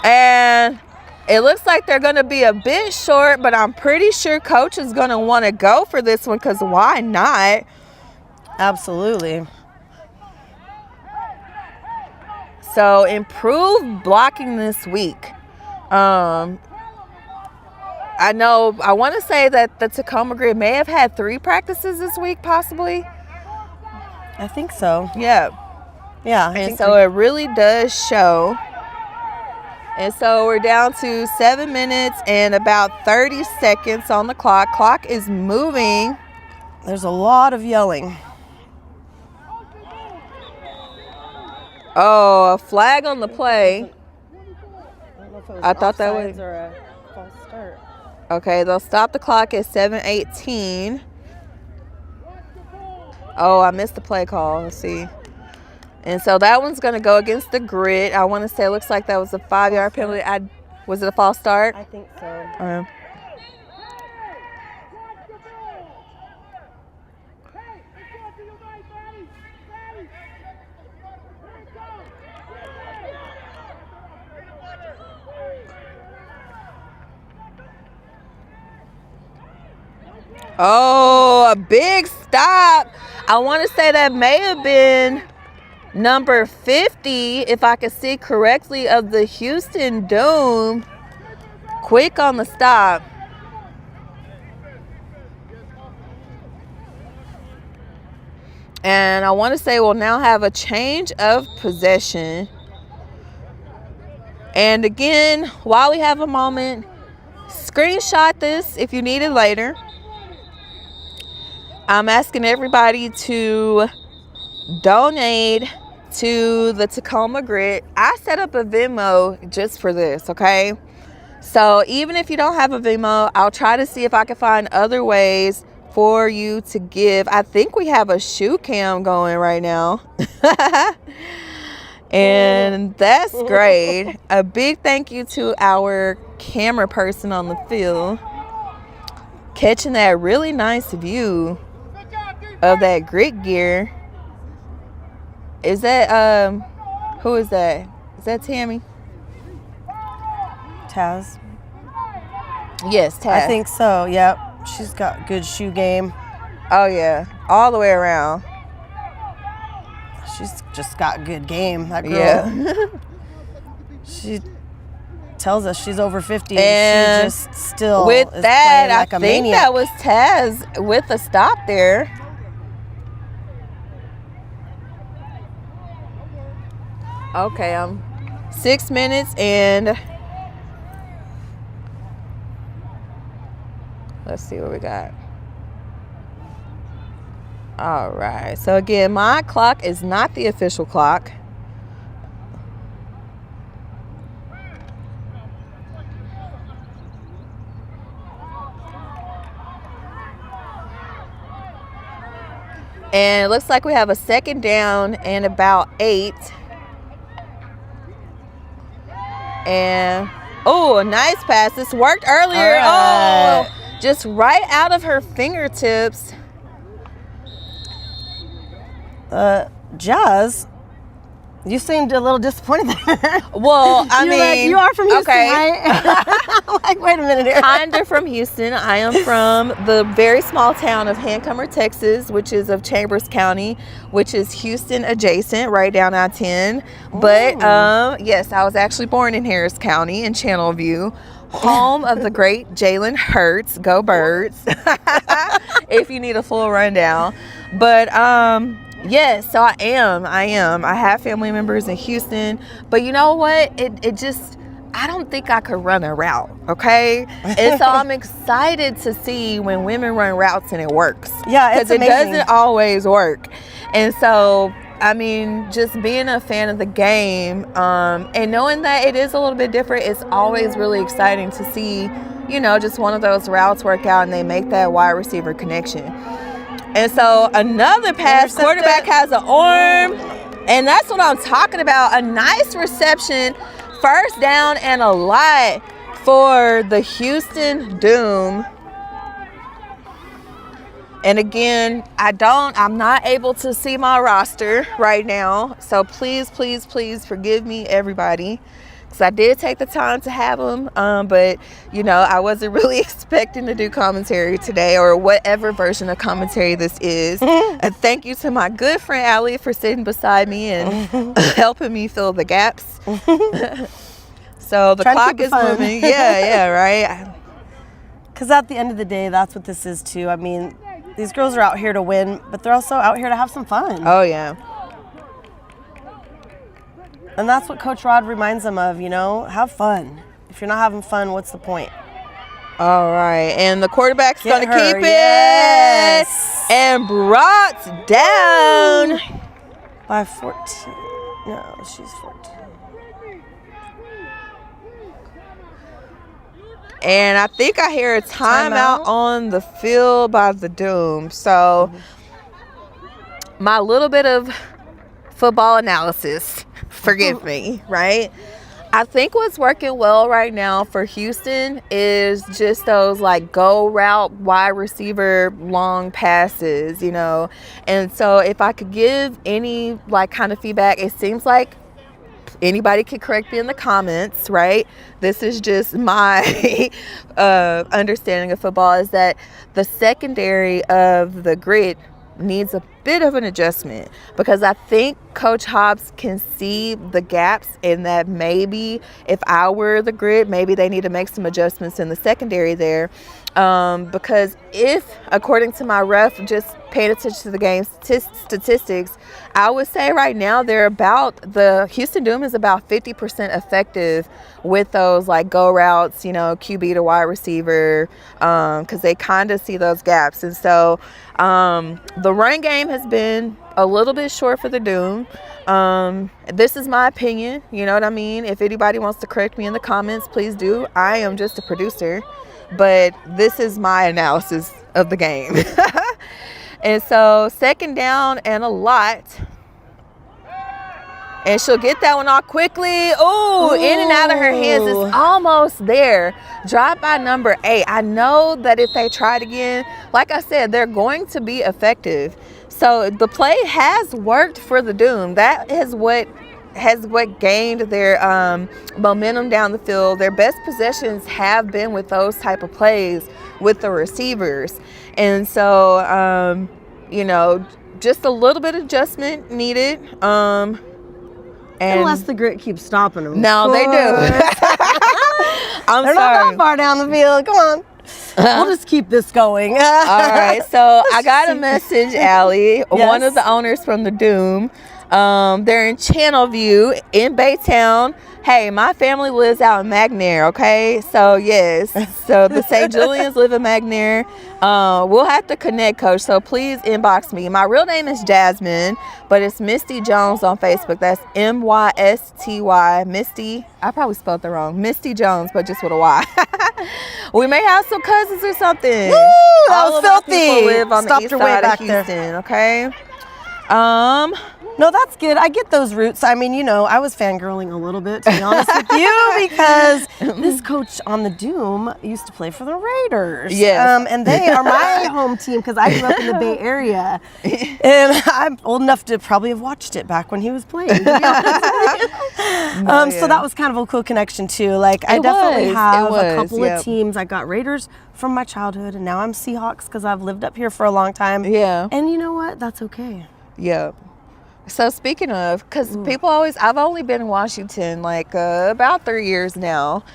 And it looks like they're going to be a bit short, but I'm pretty sure Coach is going to want to go for this one, because why not? Absolutely. So improved blocking this week. I want to say that the Tacoma Grit may have had 3 practices this week, possibly. I think so. Yeah. And so it really does show. And so we're down to 7 minutes and about 30 seconds on the clock. Clock is moving. There's a lot of yelling. Oh, a flag on the play. I thought that was. Or a false start. Okay, they'll stop the clock at 7:18. Oh, I missed the play call. Let's see. And so that one's going to go against the Grit. I want to say it looks like that was a 5-yard penalty. Was it a false start? I think so. Oh, a big stop. I want to say that may have been number 50, if I could see correctly, of the Houston Doom. Quick on the stop. And I want to say we'll now have a change of possession. And again, while we have a moment, screenshot this if you need it later. I'm asking everybody to donate to the Tacoma Grit. I set up a Venmo just for this, okay? So even if you don't have a Venmo, I'll try to see if I can find other ways for you to give. I think we have a shoe cam going right now. And that's great. A big thank you to our camera person on the field, catching that really nice view of that Grit gear. Is that who is that? Is that Tammy? Taz. Yes, Taz. I think so. Yep. She's got good shoe game. Oh yeah, all the way around. She's just got good game. That girl. Yeah. She tells us she's over 50. And she just still with is that, playing like I a think maniac. that was Taz with a stop there. Okay, 6 minutes and let's see what we got. All right. So again, my clock is not the official clock. And it looks like we have a second down and about 8. And oh, a nice pass. This worked earlier. Right. Oh, just right out of her fingertips. Jazz, you seemed a little disappointed there. Well, I mean, like, you are from Houston, okay. right? Like, wait a minute here. Kinda from Houston. I am from the very small town of Hancomer, Texas, which is of Chambers County, which is Houston adjacent, right down I-10. But yes, I was actually born in Harris County in Channelview, home of the great Jalen Hurts. Go Birds! If you need a full rundown, but yes, so I am. I have family members in Houston, but you know what? It just, I don't think I could run a route, okay? And so I'm excited to see when women run routes and it works. Yeah, it's amazing. Because it doesn't always work. And so, I mean, just being a fan of the game and knowing that it is a little bit different, it's always really exciting to see, you know, just one of those routes work out and they make that wide receiver connection. And so another pass, quarterback has an arm, and that's what I'm talking about. A nice reception, first down and a lot for the Houston Doom. And again, I'm not able to see my roster right now. So please, please, please forgive me, everybody. Because I did take the time to have them, but, you know, I wasn't really expecting to do commentary today or whatever version of commentary this is. Thank you to my good friend, Allie, for sitting beside me and helping me fill the gaps. So the clock is moving. Yeah, right. Because at the end of the day, that's what this is, too. I mean, these girls are out here to win, but they're also out here to have some fun. Oh, yeah. And that's what Coach Rod reminds them of, you know, have fun. If you're not having fun, what's the point? All right, and the quarterback's going to keep it. Yes. And brought down by 14. No, she's 14. And I think I hear a timeout on the field by the Doom. So my little bit of football analysis, forgive me, right? I think what's working well right now for Houston is just those like go route wide receiver long passes, you know. And so if I could give any like kind of feedback, it seems like anybody could correct me in the comments, right? This is just my understanding of football, is that the secondary of the Grit needs a bit of an adjustment, because I think Coach Hobbs can see the gaps in that. Maybe if I were the Grit, maybe they need to make some adjustments in the secondary there, because if, according to my ref, just paying attention to the game statistics, I would say right now the Houston Doom is about 50% effective with those like go routes, you know, QB to wide receiver, because they kind of see those gaps. And so the run game has been a little bit short for the Doom. This is my opinion, you know what I mean? If anybody wants to correct me in the comments, please do. I am just a producer, but this is my analysis of the game. And so second down and a lot. And she'll get that one off quickly. Ooh, in and out of her hands. It's almost there. Drop by number 8. I know that if they try it again, like I said, they're going to be effective. So the play has worked for the Doom. That is what gained their momentum down the field. Their best possessions have been with those type of plays with the receivers. And so, you know, just a little bit of adjustment needed. Unless the Grit keeps stopping them. No, they do. They're not that far down the field. Come on. We'll just keep this going. All right. So I got a message, Allie, one of the owners from the Doom. They're in Channelview in Baytown. Hey, my family lives out in McNair, okay? So, yes. So, the St. Julians live in McNair. We'll have to connect, Coach, so please inbox me. My real name is Jasmine, but it's Misty Jones on Facebook. That's M-Y-S-T-Y, Misty. I probably spelled that wrong. Misty Jones, but just with a Y. We may have some cousins or something. Woo, that was filthy. People live on the east Stopped her way side back of there. Houston, okay? No, that's good. I get those roots. I mean, you know, I was fangirling a little bit, to be honest with you, because this coach on the Doom used to play for the Raiders. Yes. And they are my home team because I grew up in the Bay Area. And I'm old enough to probably have watched it back when he was playing, to be honest with you. So that was kind of a cool connection, too. Like, I definitely have a couple of teams. I got Raiders from my childhood, and now I'm Seahawks because I've lived up here for a long time. Yeah. And you know what? That's okay. Yep. So speaking of, because people always, I've only been in Washington like about 3 years now.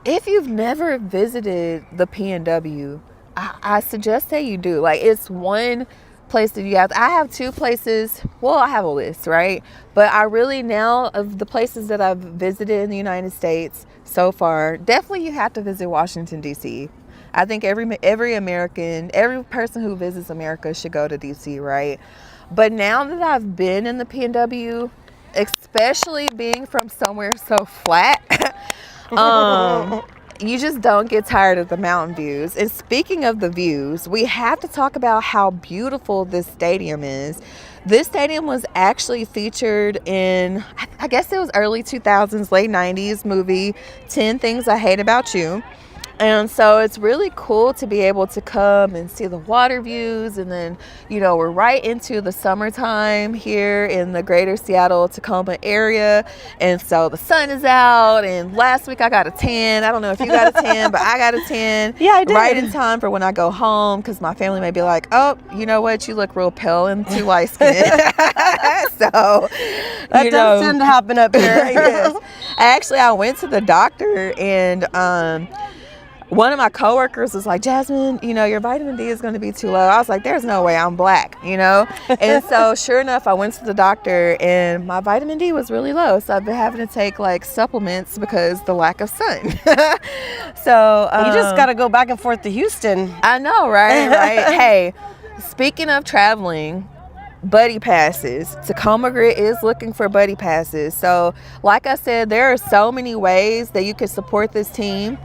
If you've never visited the PNW, I suggest that you do. Like, it's one place that you have. I have 2 places. Well, I have a list, right? But I really, now, of the places that I've visited in the United States so far, definitely you have to visit Washington, D.C. I think every American, every person who visits America should go to D.C., right? But now that I've been in the PNW, especially being from somewhere so flat, you just don't get tired of the mountain views. And speaking of the views, we have to talk about how beautiful this stadium is. This stadium was actually featured in, I guess it was early 2000s, late 90s movie, 10 Things I Hate About You. And so it's really cool to be able to come and see the water views. And then, you know, we're right into the summertime here in the greater Seattle, Tacoma area. And so the sun is out. And last week I got a tan. I don't know if you got a tan, but I got a tan. Yeah, I did. Right in time for when I go home, because my family may be like, oh, you know what? You look real pale and too light skinned. So that does tend to happen up here. Yes. Actually, I went to the doctor, and one of my coworkers was like, Jasmine, you know, your vitamin D is going to be too low. I was like, there's no way, I'm black, you know? And so sure enough, I went to the doctor and my vitamin D was really low. So I've been having to take like supplements because the lack of sun. So you just got to go back and forth to Houston. I know, right? Hey, speaking of traveling, buddy passes. Tacoma Grit is looking for buddy passes. So like I said, there are so many ways that you can support this team,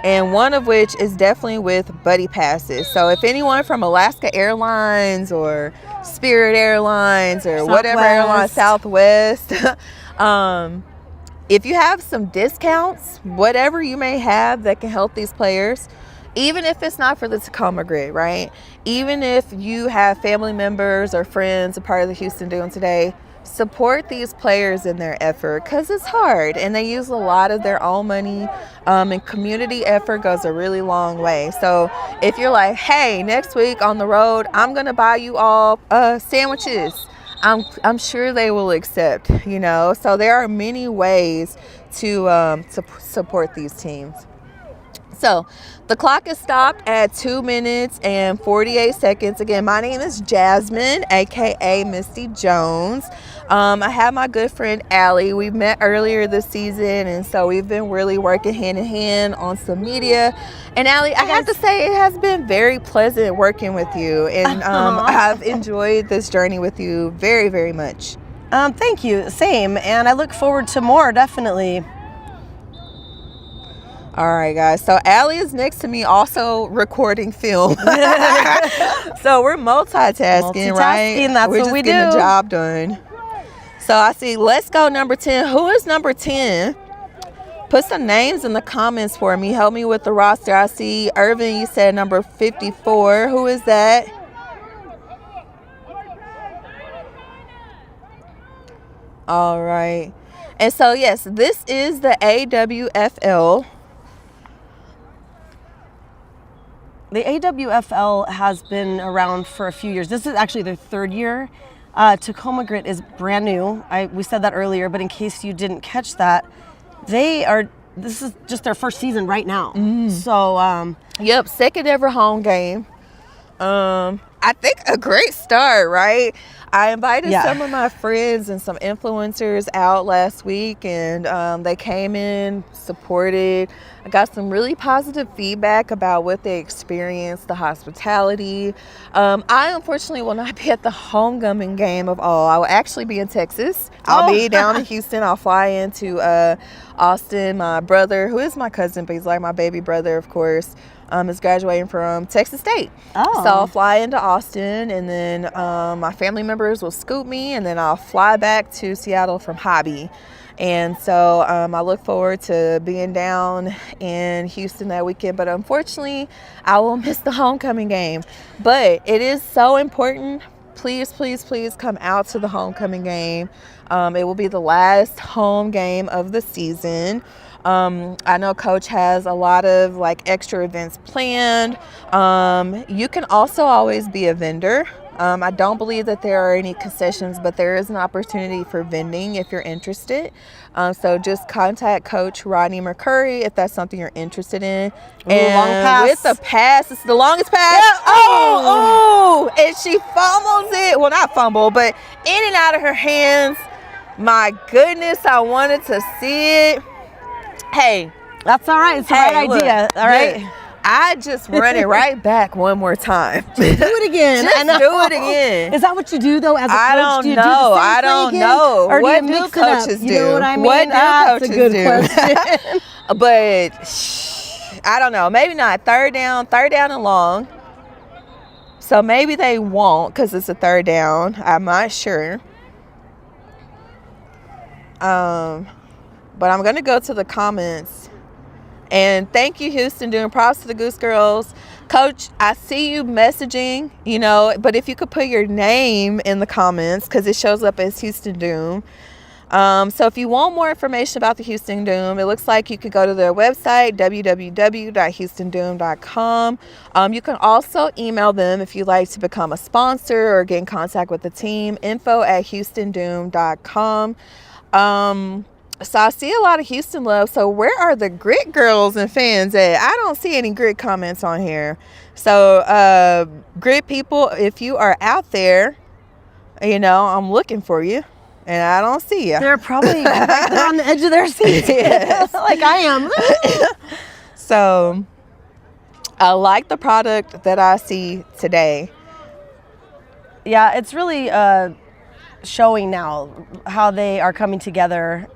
and one of which is definitely with buddy passes. So if anyone from Alaska Airlines or Spirit Airlines or whatever airline, Southwest, if you have some discounts, whatever you may have that can help these players, even if it's not for the Tacoma Grit, right? Even if you have family members or friends a part of the Houston Doom today, support these players in their effort, because it's hard and they use a lot of their own money, and community effort goes a really long way. So if you're like, hey, next week on the road, I'm gonna buy you all sandwiches, I'm sure they will accept, you know. So there are many ways to support these teams. So the clock is stopped at 2 minutes and 48 seconds. Again, my name is Jasmine, aka Misty Jones. I have my good friend Allie. We met earlier this season, and so we've been really working hand in hand on some media. And Allie, I have to say, it has been very pleasant working with you, and I've enjoyed this journey with you very, very much. Thank you. Same, and I look forward to more, definitely. All right, guys. So Allie is next to me, also recording film. So we're multitasking, right? That's we're what just we getting do. the job done. So I see, let's go number 10. Who is number 10? Put some names in the comments for me. Help me with the roster. I see Irvin, you said number 54. Who is that? All right. And so, yes, this is the AWFL. The AWFL has been around for a few years. This is actually their third year. Tacoma Grit is brand new. We said that earlier, but in case you didn't catch that, this is just their first season right now. So, yep, second ever home game. I think a great start, right? I invited some of my friends and some influencers out last week, and they came in, supported. I got some really positive feedback about what they experienced, the hospitality. I unfortunately will not be at the homecoming game of all. I will actually be in Texas. I'll be down in Houston. I'll fly into Austin. My brother, who is my cousin, but he's like my baby brother, of course, is graduating from Texas State. So I'll fly into Austin, and then my family members will scoop me, and then I'll fly back to Seattle from Hobby. And so I look forward to being down in Houston that weekend. But unfortunately, I will miss the homecoming game. But it is so important. Please, please, please come out to the homecoming game. It will be the last home game of the season. I know Coach has a lot of like extra events planned. You can also always be a vendor. I don't believe that there are any concessions, but there is an opportunity for vending if you're interested. So just contact Coach Rodney McCurry if that's something you're interested in. And long pass. With the pass, it's the longest pass. Yeah. Oh, and she fumbles it. Well, not fumble, but in and out of her hands. My goodness, I wanted to see it. Hey, that's all right. It's the right idea. All right. I just run it right back one more time. Do it again. Just do it again. Is that what you do though as a coach? I don't know. I don't know. Or what do you mix coaches do? You know what I mean? What do That's coaches a good do? question. But I don't know. Maybe not. Third down and long. So maybe they won't because it's a third down. I'm not sure. But I'm going to go to the comments. And thank you, Houston Doom. Props to the Goose Girls. Coach, I see you messaging, you know, but if you could put your name in the comments because it shows up as Houston Doom. So if you want more information about the Houston Doom, it looks like you could go to their website, www.houstondoom.com. You can also email them if you'd like to become a sponsor or get in contact with the team, info@houstondoom.com. So I see a lot of Houston love. So where are the Grit girls and fans at? I don't see any Grit comments on here. So Grit people, if you are out there, you know, I'm looking for you. And I don't see you. They're probably they're on the edge of their seats. Yes. Like I am. So I like the product that I see today. Yeah, it's really showing now how they are coming together.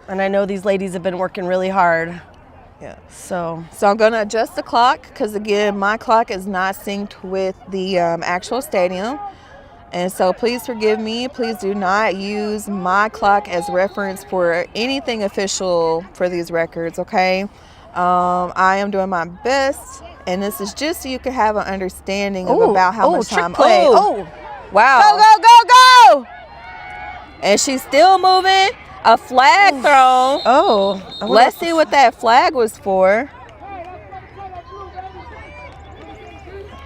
And I know these ladies have been working really hard. Yeah. So I'm going to adjust the clock because, again, my clock is not synced with the actual stadium. And so please forgive me. Please do not use my clock as reference for anything official for these records, okay? I am doing my best, and this is just so you can have an understanding of about how much time. Play. Wow. Go, go, go, go! And she's still moving. A flag thrown. Oh. Let's see what that flag was for.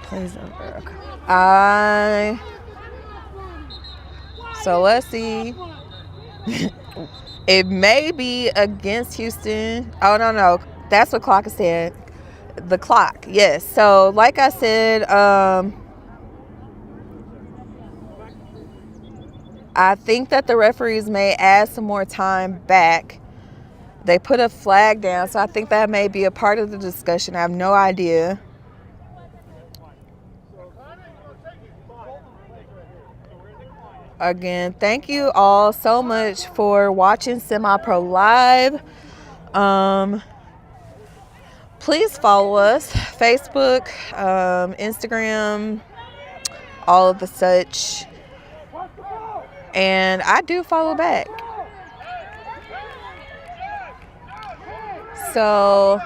Plays over. Okay. So let's see. It may be against Houston. Oh, no. That's what clock is saying. The clock, yes. So like I said, I think that the referees may add some more time back. They put a flag down, so I think that may be a part of the discussion. I have no idea. Again, thank you all so much for watching Semi-Pro Live. Please follow us, Facebook, Instagram, all of the such. And I do follow back. So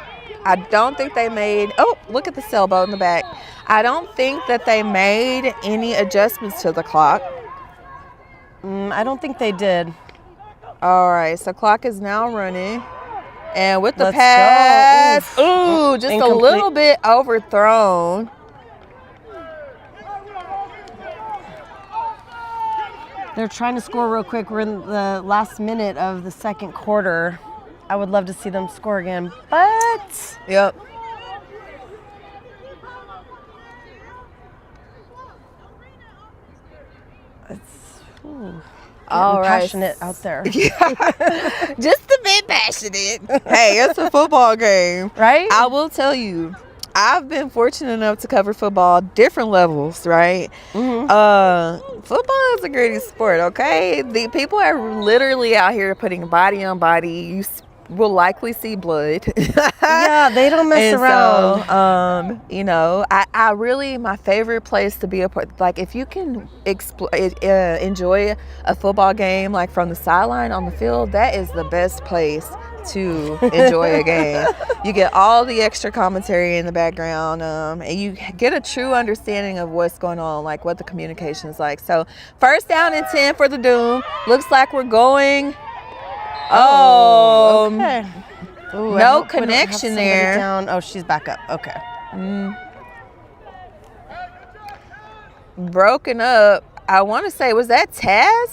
I don't think they made, oh, look at the sailboat in the back. I don't think that they made any adjustments to the clock. I don't think they did. All right, so clock is now running. And with the pass, ooh, just incomplete. A little bit overthrown. They're trying to score real quick. We're in the last minute of the second quarter. I would love to see them score again, but... Yep. All right. Passionate out there. Yeah. Just a bit passionate. Hey, it's a football game. Right? I will tell you, I've been fortunate enough to cover football, different levels, right? Mm-hmm. Football is a great sport, okay? The people are literally out here putting body on body. You will likely see blood. Yeah, they don't mess around. So, you know, I really, my favorite place to be a part, like if you can enjoy a football game, like from the sideline on the field, that is the best place to enjoy a game. You get all the extra commentary in the background, and you get a true understanding of what's going on, like what the communication is like. So 1st down and 10 for the Doom. Looks like we're going. Okay. Ooh, no connection there. Down. Oh, she's back up. Okay. Broken up. I want to say, was that Taz?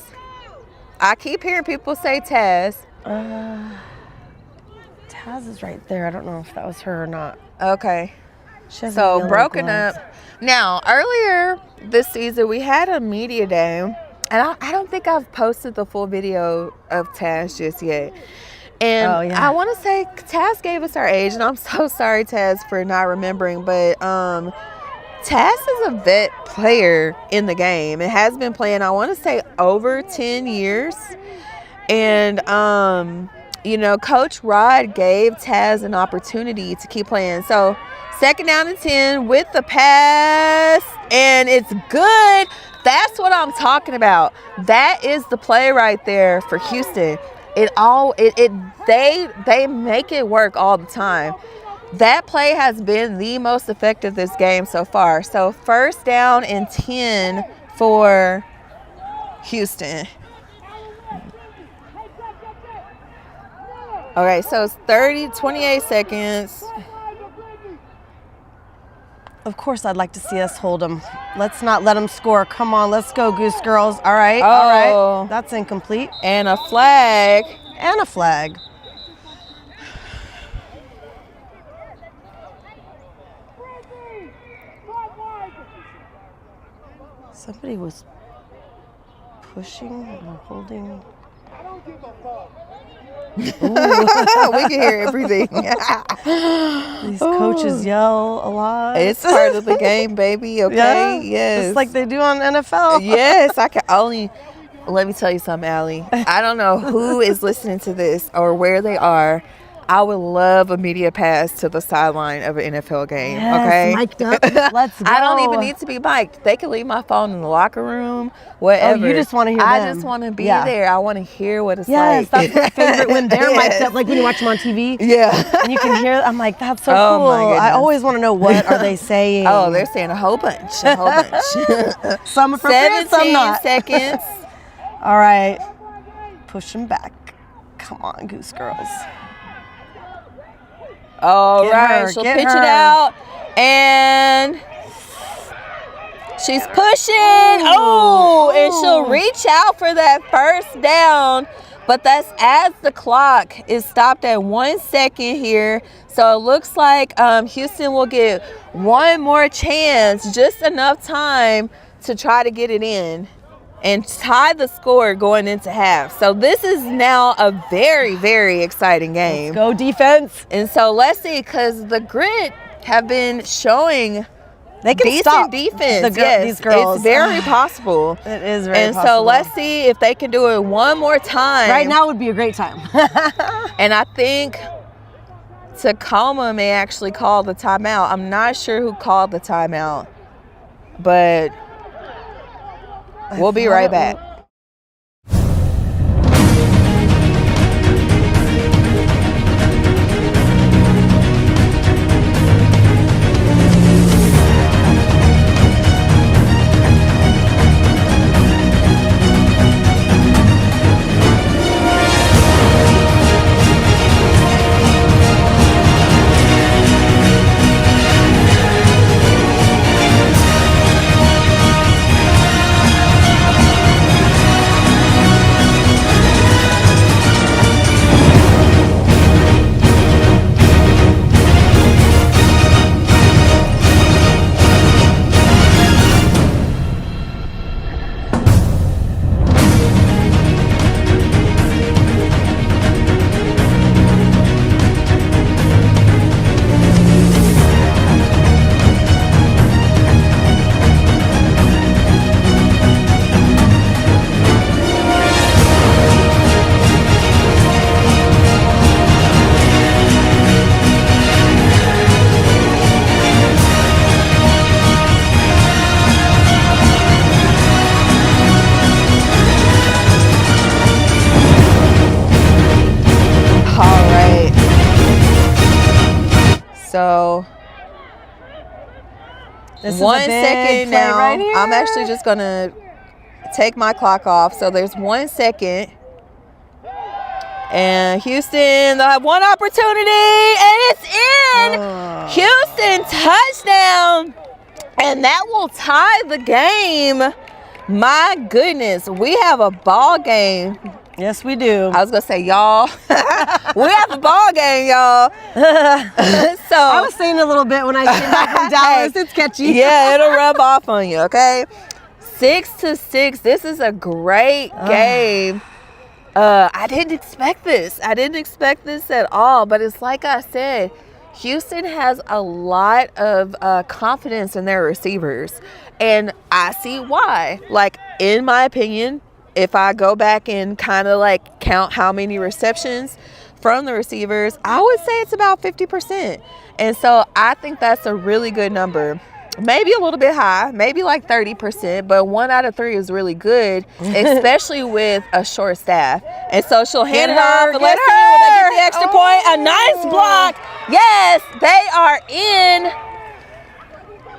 I keep hearing people say Taz. Taz is right there. I don't know if that was her or not. Okay. So broken up. Now, earlier this season, we had a media day. And I don't think I've posted the full video of Taz just yet. And I want to say Taz gave us our age. And I'm so sorry, Taz, for not remembering. But Taz is a vet player in the game. It has been playing, I want to say, over 10 years. And, you know, Coach Rod gave Taz an opportunity to keep playing. So 2nd down and 10 with the pass. And it's good. That's what I'm talking about. That is the play right there for Houston. They make it work all the time. That play has been the most effective this game so far. So 1st down and 10 for Houston. Okay, so it's 28 seconds. Of course, I'd like to see us hold them. Let's not let them score. Come on, let's go, Goose Girls. All right, all right. That's incomplete. And a flag. And a flag. Somebody was pushing or holding. We can hear everything. These coaches yell a lot. It's part of the game, baby. Okay. Yeah, Yes. just like they do on NFL. Yes, I can only. Let me tell you something, Allie. I don't know who is listening to this or where they are. I would love a media pass to the sideline of an NFL game. Yes, okay, mic'd up. Let's go. I don't even need to be mic'd. They can leave my phone in the locker room, whatever. Oh, you just want to hear I them. just want to be Yeah. there. I want to hear what it's Yes, like. that's my favorite when they're Yes. mic'd up, like when you watch them on TV. Yeah. And you can hear, I'm like, that's so Oh, cool. my goodness. I always want to know, what are they saying? Oh, they're saying a whole bunch. A whole bunch. Some appropriate, 17 some not. seconds. All right. Push them back. Come on, Goose Girls. All Get right, her, she'll get pitch her. it out, and she's pushing. Oh, and she'll reach out for that first down, but that's as the clock is stopped at 1 second here. So it looks like Houston will get one more chance, just enough time to try to get it in and tie the score going into half. So this is now a very, very exciting game. Let's go defense. And so let's see, because the Grit have been showing They can decent stop defense. these girls. It's very possible. It is very And possible. so let's see if they can do it one more time. Right now would be a great time. And I think Tacoma may actually call the timeout. I'm not sure who called the timeout, but we'll be right back. So This is 1 a big second play now. right here. I'm actually just gonna take my clock off. So there's 1 second. And Houston, they'll have one opportunity, and it's in. Houston touchdown, and that will tie the game. My goodness, we have a ball game. Yes, we do. I was gonna say y'all. We have a ball game, y'all. So I was saying a little bit when I came back from Dallas. It's catchy. Yeah, it'll rub off on you, okay? 6-6. This is a great game. I didn't expect this. I didn't expect this at all. But it's like I said, Houston has a lot of confidence in their receivers. And I see why. Like, in my opinion, if I go back and kind of like count how many receptions from the receivers, I would say it's about 50%. And so I think that's a really good number. Maybe a little bit high, maybe like 30%, but 1 out of 3 is really good, especially with a short staff. And so she'll hand it off, and let's see, will they get the extra point? A nice block. Yes, they are in.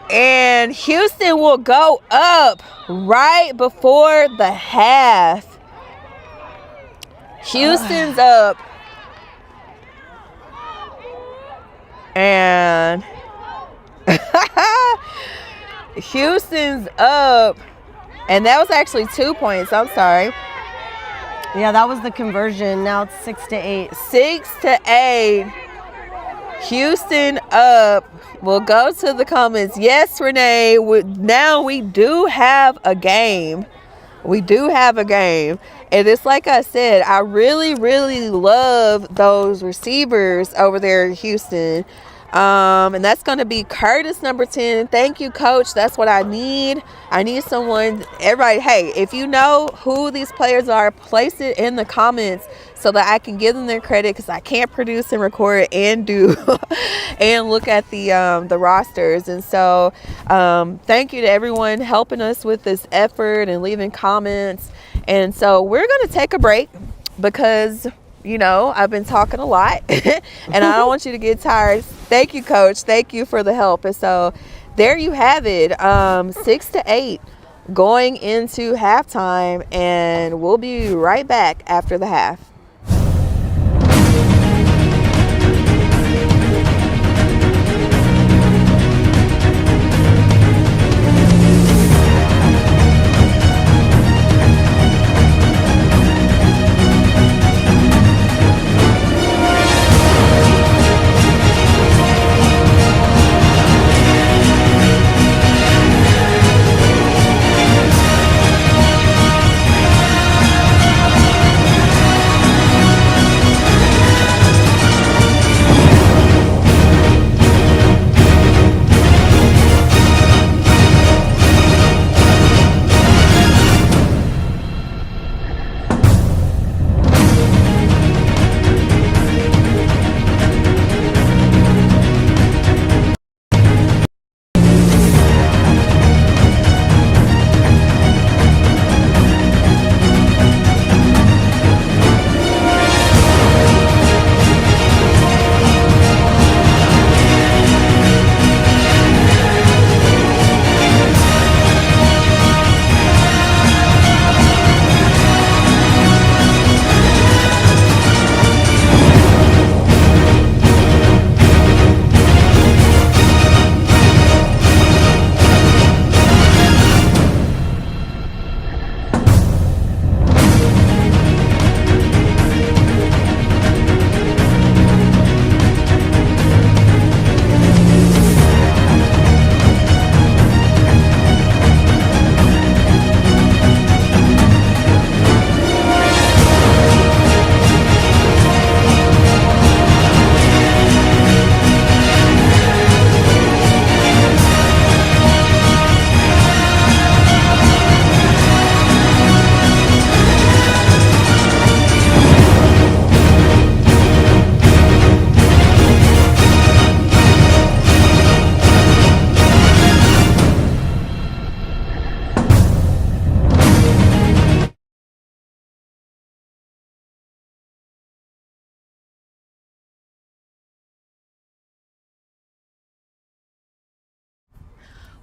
And Houston will go up right before the half. Houston's up. And Houston's up. And that was actually 2 points. I'm sorry. Yeah, that was the conversion. Now it's 6-8. 6-8. Houston up. We'll go to the comments. Yes, Renee. Now we do have a game. We do have a game. And it's like I said, I really, really love those receivers over there in Houston. And that's going to be Curtis, number 10. Thank you, Coach. That's what I need. I need someone. Everybody, hey, if you know who these players are, place it in the comments so that I can give them their credit, because I can't produce and record and do and look at the rosters. And so thank you to everyone helping us with this effort and leaving comments. And so we're going to take a break because, you know, I've been talking a lot and I don't want you to get tired. Thank you, Coach. Thank you for the help. And so there you have it, 6-8 going into halftime, and we'll be right back after the half.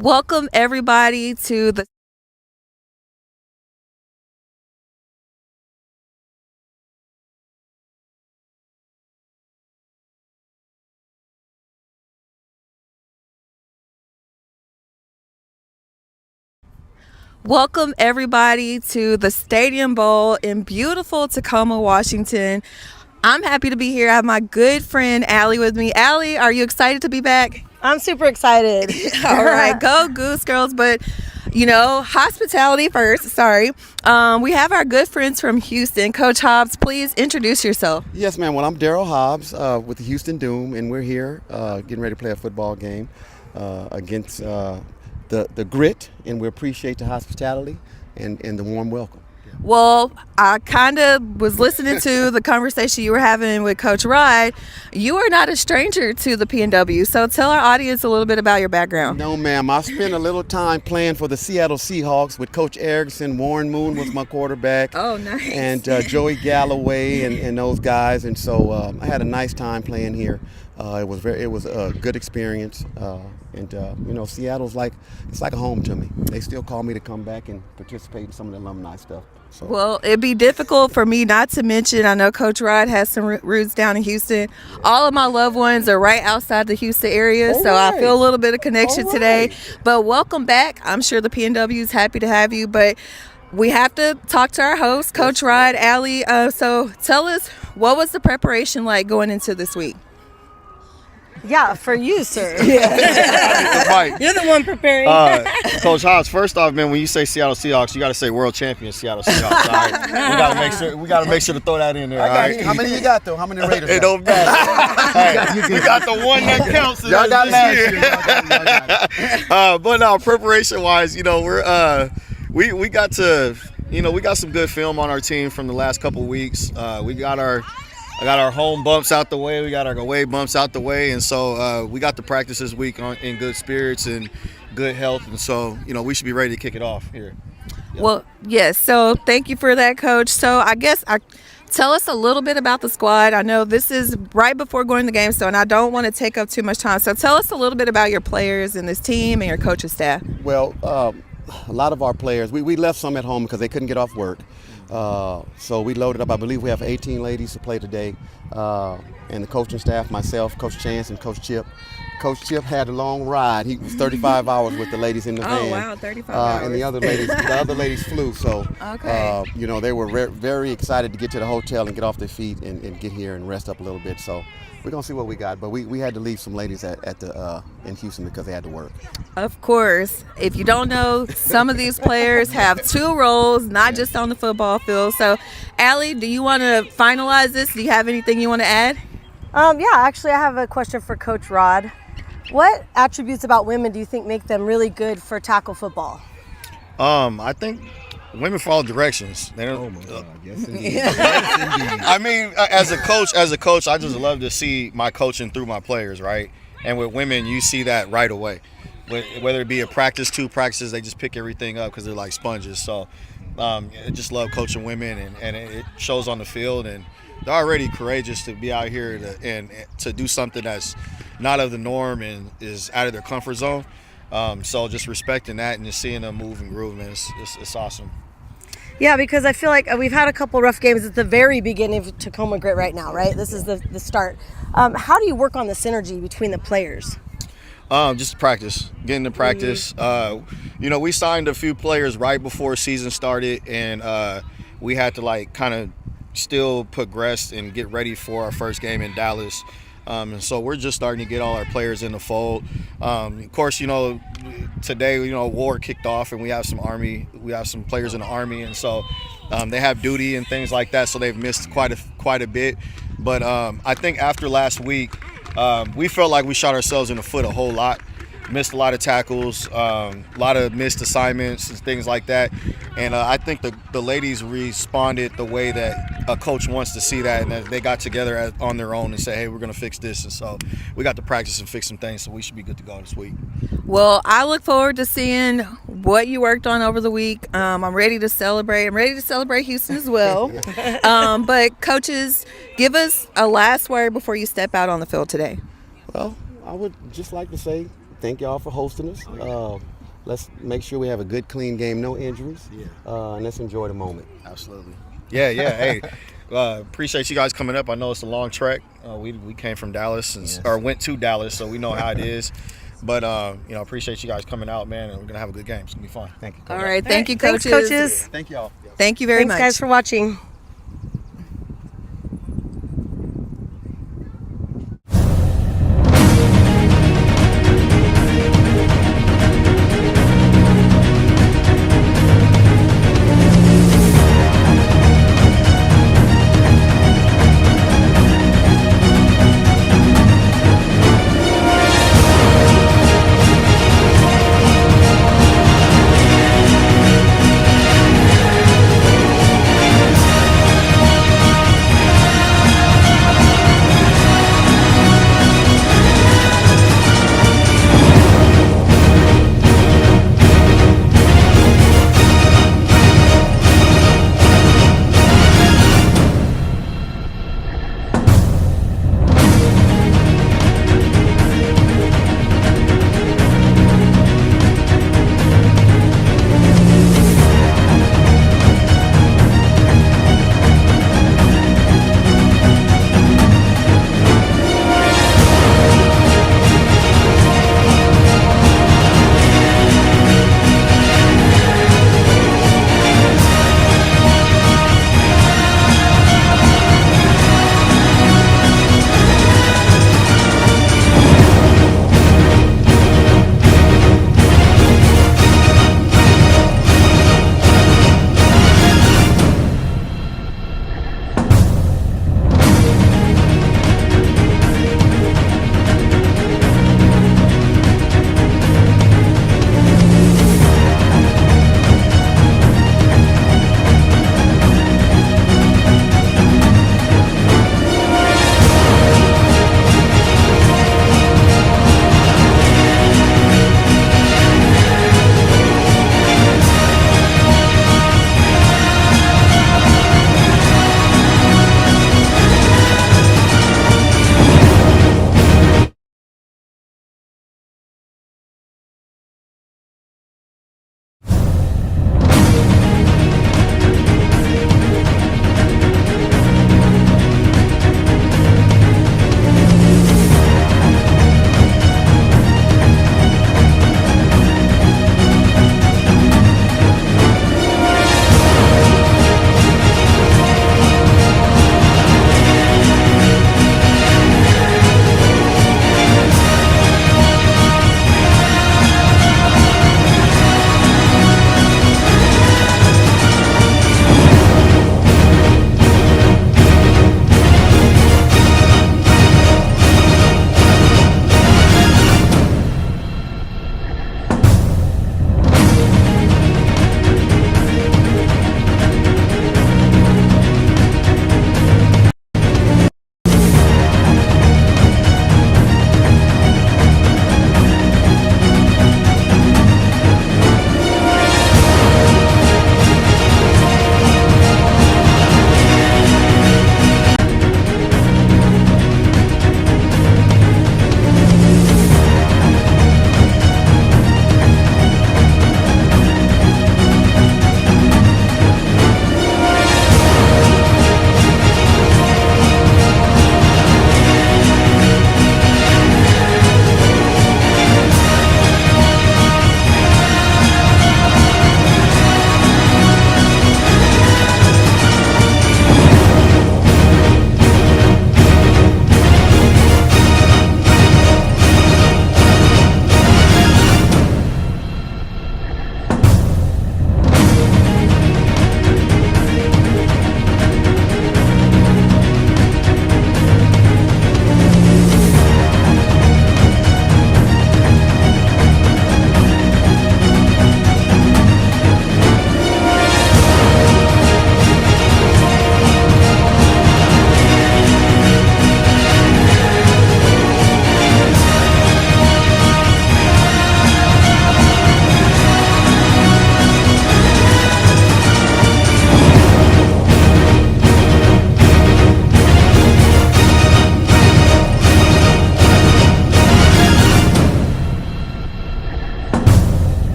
Welcome everybody to the Welcome everybody to the Stadium Bowl in beautiful Tacoma, Washington. I'm happy to be here. I have my good friend Allie with me. Allie, are you excited to be back? I'm super excited. All right, go Goose Girls. But, you know, hospitality first. Sorry. We have our good friends from Houston. Coach Hobbs, please introduce yourself. Yes, ma'am. Well, I'm Daryl Hobbs with the Houston Doom, and we're here getting ready to play a football game against the Grit, and we appreciate the hospitality and the warm welcome. Well, I kind of was listening to the conversation you were having with Coach Rod. You are not a stranger to the PNW, so tell our audience a little bit about your background. No, ma'am. I spent a little time playing for the Seattle Seahawks with Coach Erickson. Warren Moon was my quarterback. Oh, nice. And Joey Galloway and those guys. And so I had a nice time playing here. It was a good experience. You know, Seattle's it's like a home to me. They still call me to come back and participate in some of the alumni stuff. So. Well, it'd be difficult for me not to mention, I know Coach Rod has some roots down in Houston. All of my loved ones are right outside the Houston area, so I feel a little bit of connection today. But welcome back. I'm sure the PNW is happy to have you, but we have to talk to our host, Coach Rod. Allie, so tell us, what was the preparation like going into this week? Yeah, for you, sir. Mike. You're the one preparing. Coach Hobbs, first off, man, when you say Seattle Seahawks, you got to say world champion Seattle Seahawks. All right? We got to make sure to throw that in there. All right? How many you got though? How many Raiders? It don't matter. Hey, we got the one that counts. Y'all got last year. But no, preparation wise, we're we got to, we got some good film on our team from the last couple weeks. I got our home bumps out the way. We got our away bumps out the way. And so we got to practice this week in good spirits and good health. And so, we should be ready to kick it off here. Yep. Well, yes. So thank you for that, Coach. So I guess tell us a little bit about the squad. I know this is right before going to the game, and I don't want to take up too much time. So tell us a little bit about your players and this team and your coaching staff. Well, a lot of our players, we left some at home because they couldn't get off work. So we loaded up. I believe we have 18 ladies to play today, and the coaching staff, myself, Coach Chance, and Coach Chip. Coach Chip had a long ride. He was 35 hours with the ladies in the van. Oh wow, 35 hours. And the other ladies flew. So okay. They were very excited to get to the hotel and get off their feet and get here and rest up a little bit. So we're gonna see what we got. But we had to leave some ladies in Houston because they had to work. Of course. If you don't know, some of these players have two roles, not just on the football field. So, Allie, do you want to finalize this? Do you have anything you want to add? Yeah, actually, I have a question for Coach Rod. What attributes about women do you think make them really good for tackle football? I think women follow directions. They don't. Oh my God! Yes, indeed. Yes, indeed. I mean, as a coach, I just love to see my coaching through my players, right? And with women, you see that right away. Whether it be a practice, two practices, they just pick everything up because they're like sponges. So, I just love coaching women, and it shows on the field. And they're already courageous to be out here to do something that's not of the norm and is out of their comfort zone. So just respecting that and just seeing them move and groove, man, it's awesome. Yeah, because I feel like we've had a couple rough games at the very beginning of Tacoma Grit right now, right? This is the start. How do you work on the synergy between the players? Just practice, getting to practice. We signed a few players right before season started, and we had to kind of still progress and get ready for our first game in Dallas. And so we're just starting to get all our players in the fold. Of course, today, war kicked off, and we have some players in the Army, and so they have duty and things like that. So they've missed quite a bit. But I think after last week, we felt like we shot ourselves in the foot a whole lot. Missed a lot of tackles, a lot of missed assignments and things like that. And I think the ladies responded the way that a coach wants to see that, and that they got together on their own and said, hey, we're going to fix this. And so we got to practice and fix some things, so we should be good to go this week. Well, I look forward to seeing what you worked on over the week. I'm ready to celebrate. I'm ready to celebrate Houston as well. But coaches, give us a last word before you step out on the field today. Well, I would just like to say thank y'all for hosting us. Let's make sure we have a good, clean game, no injuries, and let's enjoy the moment. Absolutely. Yeah. Hey, appreciate you guys coming up. I know it's a long trek. We came from Dallas or went to Dallas, so we know how it is. But appreciate you guys coming out, man, and we're gonna have a good game. It's gonna be fun. Thank you, All right, thank you, Thanks, coaches. coaches. Thank y'all. Thank you very much. Thanks, guys, for watching.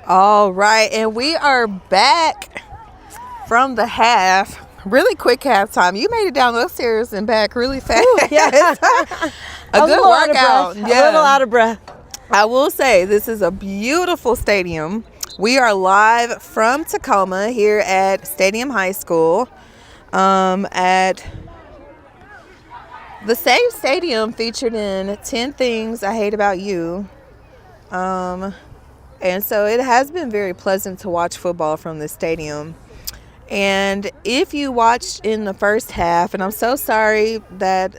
All right, and we are back from the half. Really quick halftime. You made it down those stairs and back really fast. Ooh, yeah. A good workout. A little out of breath. I will say this is a beautiful stadium. We are live from Tacoma here at Stadium High School. At the same stadium featured in 10 Things I Hate About You. And so it has been very pleasant to watch football from this stadium. And if you watched in the first half, and I'm so sorry that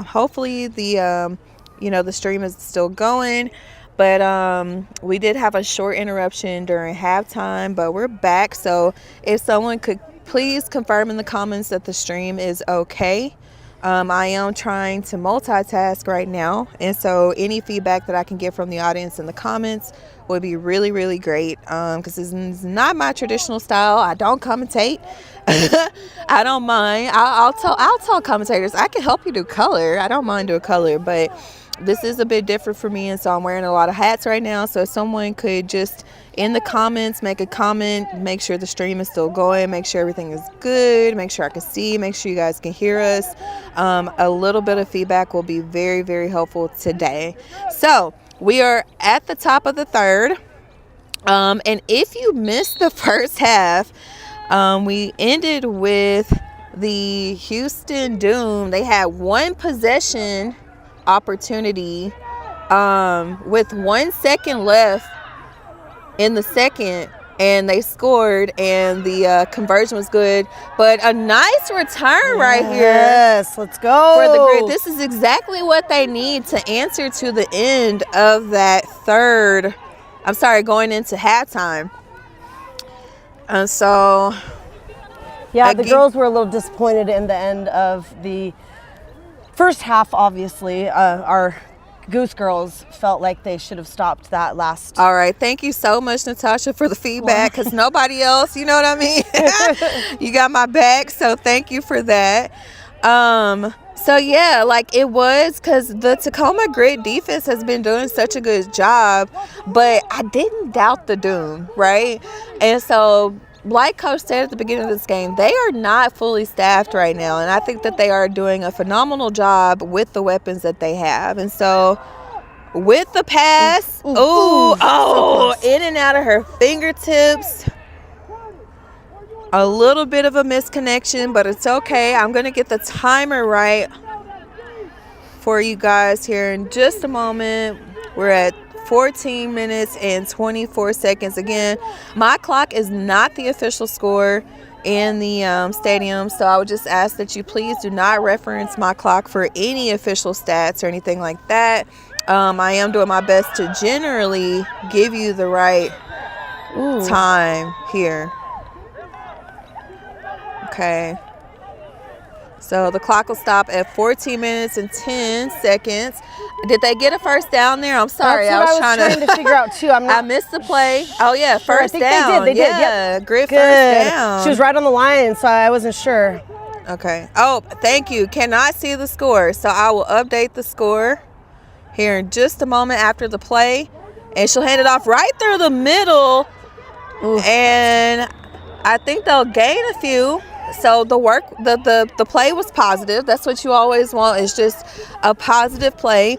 hopefully the the stream is still going, but we did have a short interruption during halftime, but we're back. So if someone could please confirm in the comments that the stream is okay. I am trying to multitask right now, and so any feedback that I can get from the audience in the comments would be really, really great, because this is not my traditional style. I don't commentate. I don't mind. I'll tell commentators I can help you do color. I don't mind doing color, but this is a bit different for me, and so I'm wearing a lot of hats right now. So if someone could just in the comments make a comment, make sure the stream is still going, make sure everything is good, make sure I can see, make sure you guys can hear us. A little bit of feedback will be very, very helpful today. So we are at the top of the third, and if you missed the first half, we ended with the Houston Doom. They had one possession opportunity with 1 second left in the second, and they scored, and the conversion was good, but a nice return right here. Yes, let's go for the Grit. This is exactly what they need to answer to the end of that going into halftime. And so yeah, the girls were a little disappointed in the end of the first half. Obviously, our Goose Girls felt like they should have stopped that last. All right. Thank you so much, Natasha, for the feedback, because nobody else, you know what I mean? You got my back, so thank you for that. So, yeah, like it was, because the Tacoma Grit defense has been doing such a good job, but I didn't doubt the Doom, right? And so, like Coach said at the beginning of this game, they are not fully staffed right now, and I think that they are doing a phenomenal job with the weapons that they have. And so with the pass, in and out of her fingertips, a little bit of a misconnection, but it's okay. I'm going to get the timer right for you guys here in just a moment. We're at 14 minutes and 24 seconds. Again, my clock is not the official score in the stadium, so I would just ask that you please do not reference my clock for any official stats or anything like that. I am doing my best to generally give you the right time here. Okay. So the clock will stop at 14 minutes and 10 seconds. Did they get a first down there? I'm sorry. That's what I was trying to figure out too. I missed the play. Oh, yeah. First down. They did. Yeah. Yep. Grit Good. first down. She was right on the line, so I wasn't sure. Okay. Oh, thank you. Cannot see the score. So I will update the score here in just a moment after the play. And she'll hand it off right through the middle. Ooh. And I think they'll gain a few. So the play was positive. That's what you always want, is just a positive play.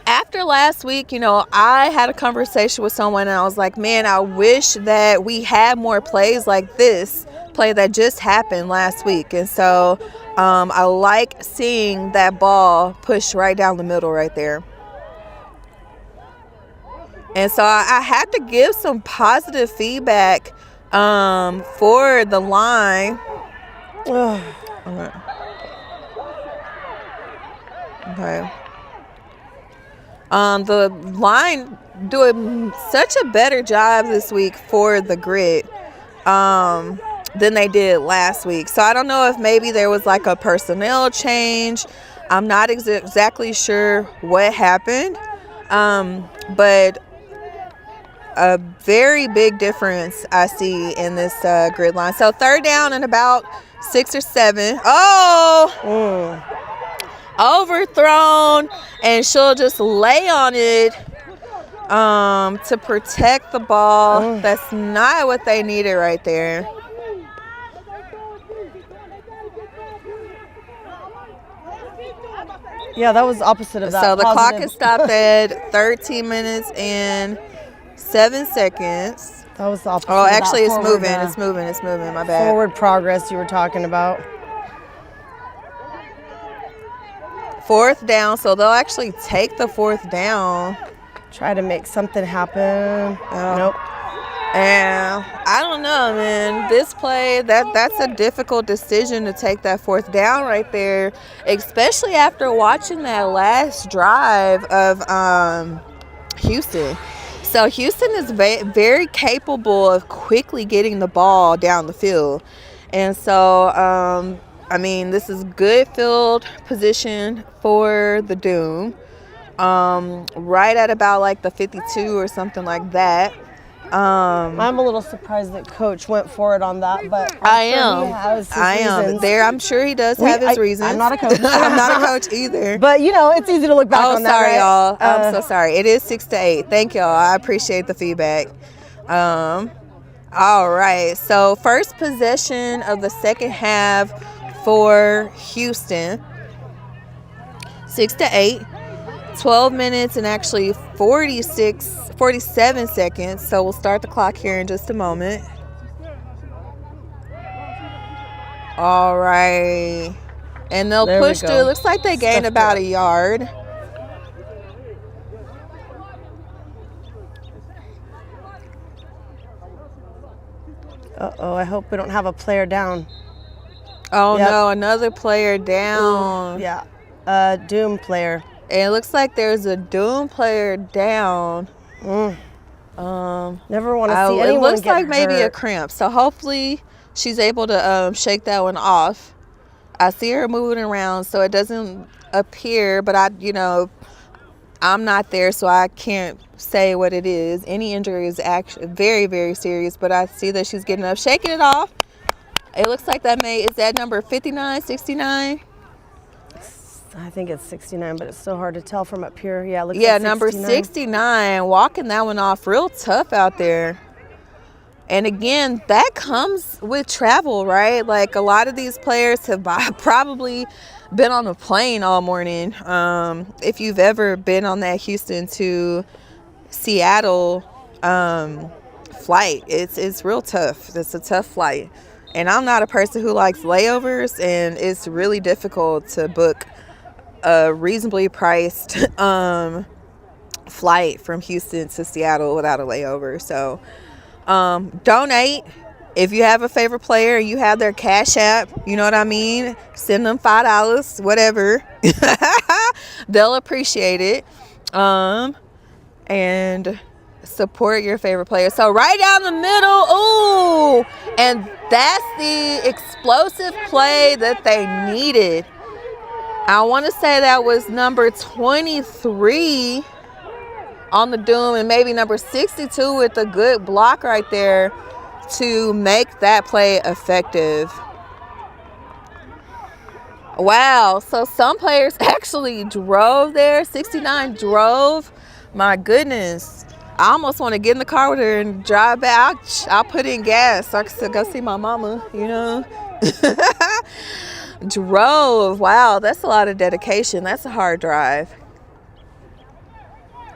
After last week, I had a conversation with someone, and I was like, man, I wish that we had more plays like this play that just happened last week. And so I like seeing that ball push right down the middle right there. And so I had to give some positive feedback for the line. Okay. The line doing such a better job this week for the Grit than they did last week. So I don't know if maybe there was like a personnel change. I'm not exactly sure what happened, but a very big difference I see in this Grit line. So third down and about 6 or 7. Overthrown, and she'll just lay on it to protect the ball. That's not what they needed right there. Yeah, that was opposite of that. So the Positive. clock is stopped at 13 minutes and 7 seconds. That was the opposite. Oh, of that actually, it's forward, moving. It's moving. It's moving. My bad. Forward progress you were talking about. 4th down. So they'll actually take the 4th down. Try to make something happen. Nope. And I don't know, man. This play, that's a difficult decision to take that 4th down right there, especially after watching that last drive of Houston. So Houston is very capable of quickly getting the ball down the field. And so, I mean, this is good field position for the Doom. Right at about like the 52 or something like that. I'm a little surprised that Coach went for it on that, but I am. There, I'm sure he does have his reasons. I'm not a coach. I'm not a coach either. But you know, it's easy to look back on that. Sorry, right? y'all. I'm so sorry. It is 6-8. Thank y'all. I appreciate the feedback. All right. So first possession of the second half for Houston. 6-8. 12 minutes and actually 47 seconds. So we'll start the clock here in just a moment. All right. And they'll push through. It looks like they gained about a yard. Uh-oh, I hope we don't have a player down. Oh, no, another player down. Ooh, yeah, Doom player. And it looks like there's a Doom player down. Never want to see anyone it looks get like maybe hurt. a cramp. So hopefully she's able to shake that one off. I see her moving around, so it doesn't appear, but I'm not there, so I can't say what it is. Any injury is actually very, very serious, but I see that she's getting up, shaking it off. It looks like is that number 59, 69? I think it's 69, but it's so hard to tell from up here. Yeah, it looks like number 69, walking that one off real tough out there. And again, that comes with travel, right? Like a lot of these players have probably been on a plane all morning. If you've ever been on that Houston to Seattle flight, it's real tough. It's a tough flight. And I'm not a person who likes layovers, and it's really difficult to book a reasonably priced flight from Houston to Seattle without a layover. So donate. If you have a favorite player and you have their Cash App, you know what I mean? Send them $5, whatever. They'll appreciate it. And support your favorite player. So right down the middle. Ooh. And that's the explosive play that they needed. I want to say that was number 23 on the Doom and maybe number 62 with a good block right there to make that play effective. Wow. So some players actually drove there. 69 drove. My goodness. I almost want to get in the car with her and drive back. I'll put in gas so I can go see my mama, Drove. Wow, that's a lot of dedication. That's a hard drive.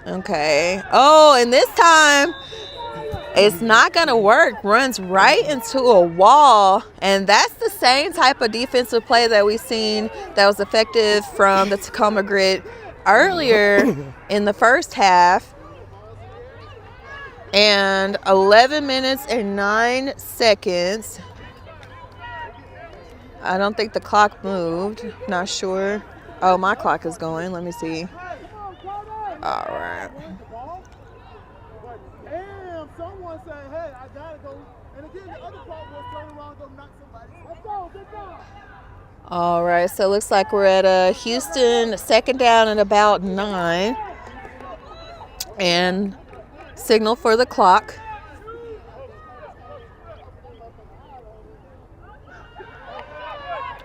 Okay. Oh, and this time it's not going to work. Runs right into a wall. And that's the same type of defensive play that we've seen that was effective from the Tacoma Grit earlier in the first half. And 11 minutes and 9 seconds. I don't think the clock moved. Not sure. Oh, my clock is going. Let me see. All right. Damn, someone said, hey, I gotta go. And again, the other part was turn around, go knock somebody. Let's go, get down. All right, so it looks like we're at Houston, second down and about 9. And signal for the clock.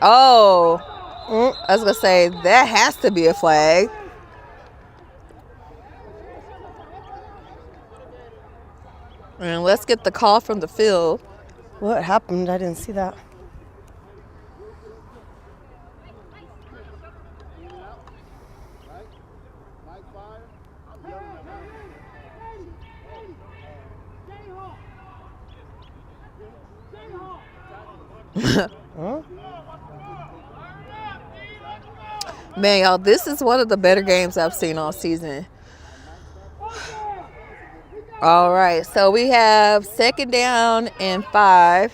Oh, I was going to say, that has to be a flag. And let's get the call from the field. What happened? I didn't see that. Man, y'all, this is one of the better games I've seen all season. All right, so we have 2nd down and 5.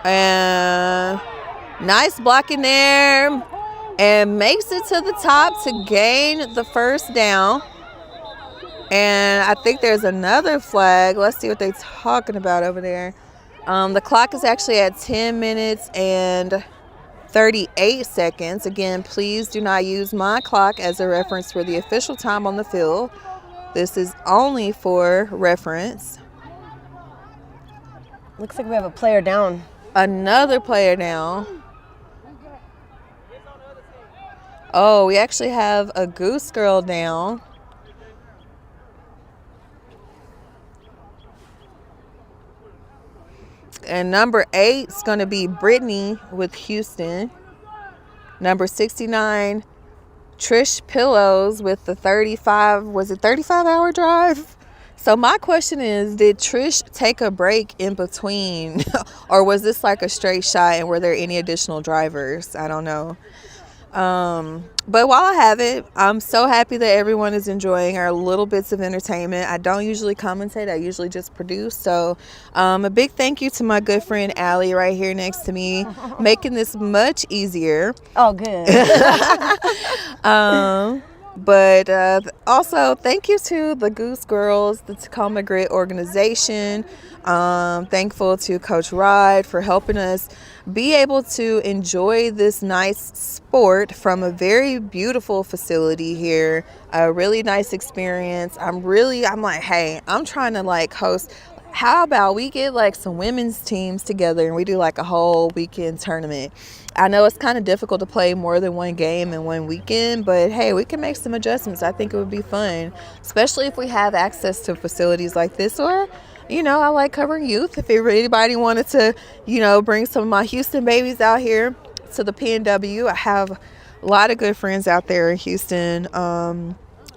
And nice blocking there. And makes it to the top to gain the 1st down. And I think there's another flag. Let's see what they're talking about over there. The clock is actually at 10 minutes and 38 seconds. Again, please do not use my clock as a reference for the official time on the field. This is only for reference. Looks like we have a player down. Another player down. Oh, we actually have a Goose Girl down. And number 8 is going to be Brittany with Houston. Number 69, Trish Pillows with the 35-hour drive? So my question is, did Trish take a break in between? Or was this like a straight shot, and were there any additional drivers? I don't know. But while I have it, I'm so happy that everyone is enjoying our little bits of entertainment. I don't usually commentate. I usually just produce. So a big thank you to my good friend Allie right here next to me, making this much easier. Oh, good. But also thank you to the Goose Girls, the Tacoma Grit organization. Thankful to Coach Rod for helping us be able to enjoy this nice sport from a very beautiful facility here. A really nice experience. I'm like, hey, I'm trying to like host. How about we get like some women's teams together and we do like a whole weekend tournament? I know it's kind of difficult to play more than one game in one weekend, but hey, we can make some adjustments. I think it would be fun, especially if we have access to facilities like this. Or, you know, I like covering youth. If anybody wanted to, you know, bring some of my Houston babies out here to the PNW, I have a lot of good friends out there in Houston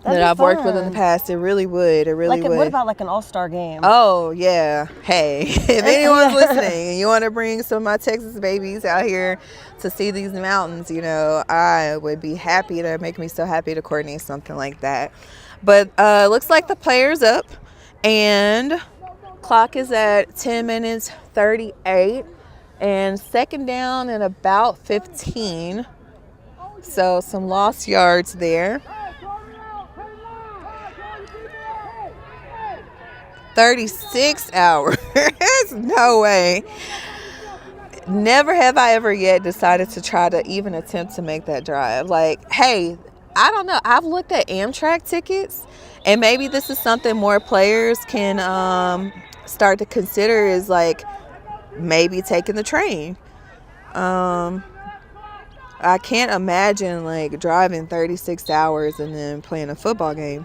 that I've worked with in the past. It really would. It really would. What about like an all-star game? Oh, yeah. Hey, if anyone's listening and you want to bring some of my Texas babies out here to see these mountains, you know, I would be happy. To make me so happy to coordinate something like that. But looks like the player's up, and clock is at 10 minutes 38, and 2nd down and about 15. So some lost yards there. 36 hours. No way. Never have I ever yet decided to try to even attempt to make that drive. Like, hey, I don't know. I've looked at Amtrak tickets, and maybe this is something more players can start to consider, is like maybe taking the train. I can't imagine like driving 36 hours and then playing a football game.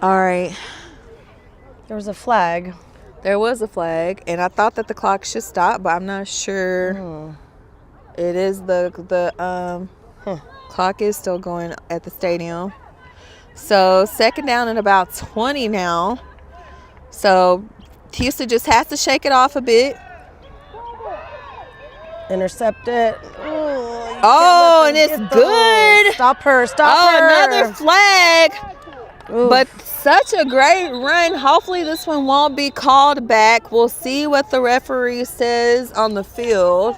All right. There was a flag. There was a flag, and I thought that the clock should stop, but I'm not sure. It is the clock is still going at the stadium. So 2nd down and about 20 now. So Houston just has to shake it off a bit. Intercept it. Oh, and it's good. Stop her. Oh, another flag. Oof. But such a great run. Hopefully this one won't be called back. We'll see what the referee says on the field.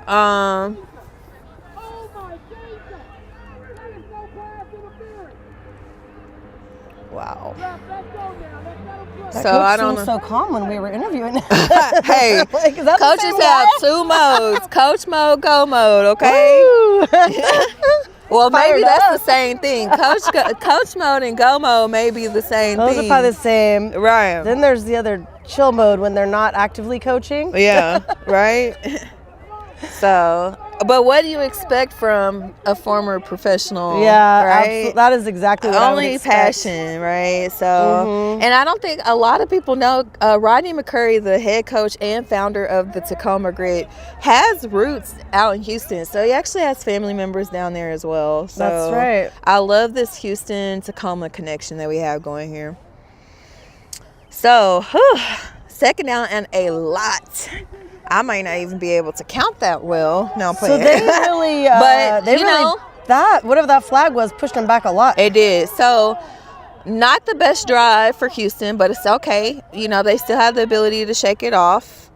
Wow. So I don't know. So calm when we were interviewing. Hey, like, coaches have 2 modes: coach mode, go mode. Okay. Well, maybe that's the same thing. Coach mode and go mode may be the same thing. Those are probably the same. Right. Then there's the other chill mode when they're not actively coaching. Yeah, right? So, But what do you expect from a former professional? Yeah, right? that is exactly what I would Only expect. passion, right? So, and I don't think a lot of people know Rodney McCurry, the head coach and founder of the Tacoma Grit, has roots out in Houston. So he actually has family members down there as well. So That's right. I love this Houston-Tacoma connection that we have going here. So, second down and a lot. I might not even be able to count that well. No, I'm playing. So they really, but they really, whatever that flag was, pushed them back a lot. It did. So, not the best drive for Houston, but it's okay. You know, they still have the ability to shake it off.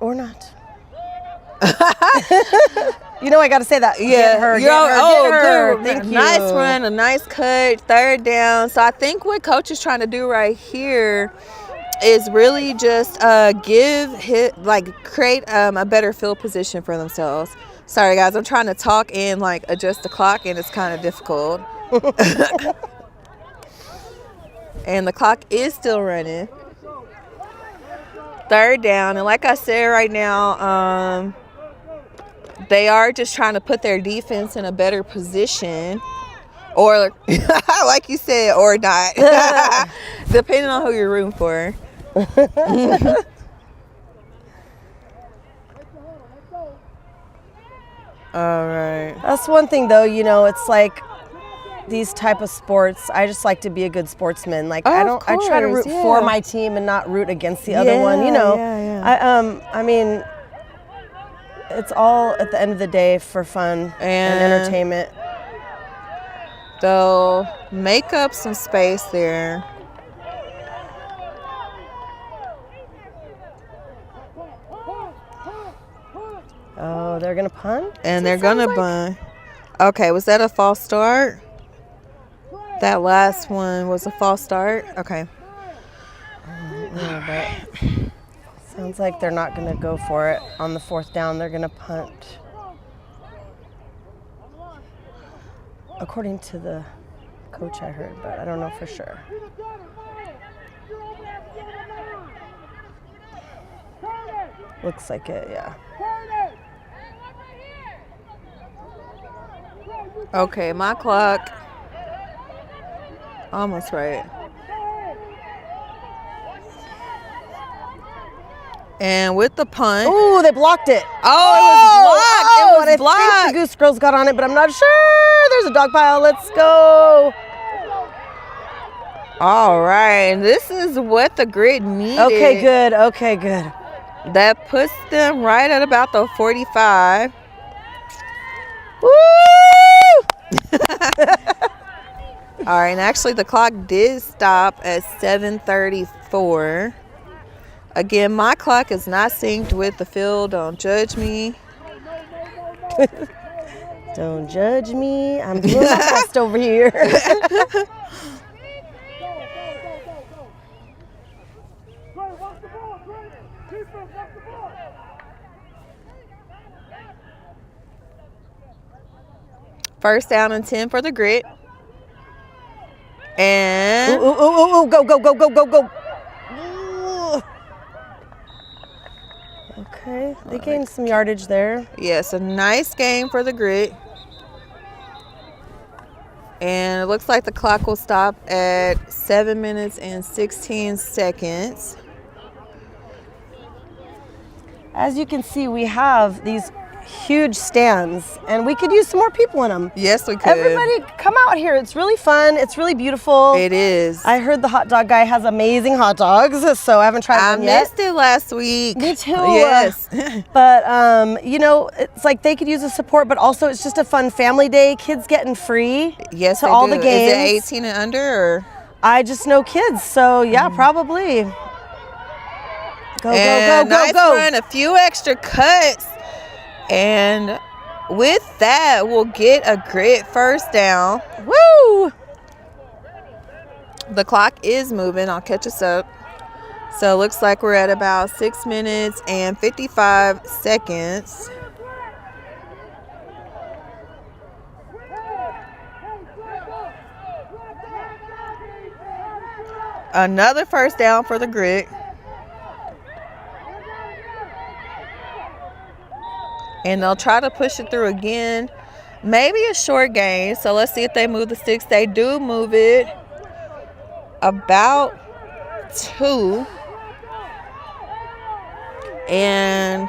Or not. You know, I got to say that. Yeah. Get her. Good. Thank you. Nice run, a nice cut, third down. So, I think what coach is trying to do right here is really just create a better field position for themselves. Sorry guys, I'm trying to talk and like adjust the clock, and it's kind of difficult. And the clock is still running. Third down, and like I said, right now they are just trying to put their defense in a better position, or like you said, or not, depending on who you're rooting for. All right. That's one thing, though. You know, it's like these type of sports. I just like to be a good sportsman. Like I try to root for my team and not root against the other one. You know. I mean, it's all at the end of the day for fun and entertainment. They'll make up some space there. Oh, they're going to punt? And they're going to punt. Okay, was that a false start? That last one was a false start? Okay. Yeah, but sounds like they're not going to go for it on the fourth down. They're going to punt. According to the coach I heard, but I don't know for sure. Looks like it, yeah. Okay, my clock. Almost right. And with the punt. Ooh, they blocked it. Oh, it was blocked. It was blocked. I think the Goose Girls got on it, but I'm not sure. There's a dog pile. Let's go. All right. This is what the Grit needed. Okay, good. Okay, good. That puts them right at about the 45. Woo! All right, and actually the clock did stop at 7:34. Again, my clock is not synced with the field. Don't judge me. Don't judge me. I'm doing my best over here. First down and 10 for the Grit. And ooh, go. Ooh. Okay, they gained some yardage there. yes, a nice game for the Grit. And it looks like the clock will stop at 7 minutes and 16 seconds. As you can see, we have these huge stands, and we could use some more people in them. Yes, we could. Everybody come out here. It's really fun. It's really beautiful. It is. I heard the hot dog guy has amazing hot dogs, so I haven't tried one yet. I missed it last week. Me too. Yes. But, you know, it's like they could use the support, but also it's just a fun family day. Kids getting free Yes, to they all do. the games. Is it 18 and under? Or? I just know kids, so yeah, probably. Go, Nice go. run, a few extra cuts. And with that, we'll get a Grit first down. Woo! The clock is moving. I'll catch us up. So it looks like we're at about 6 minutes and 55 seconds. Another first down for the Grit. And they'll try to push it through again. Maybe a short game. So let's see if they move the sticks. They do move it about 2. And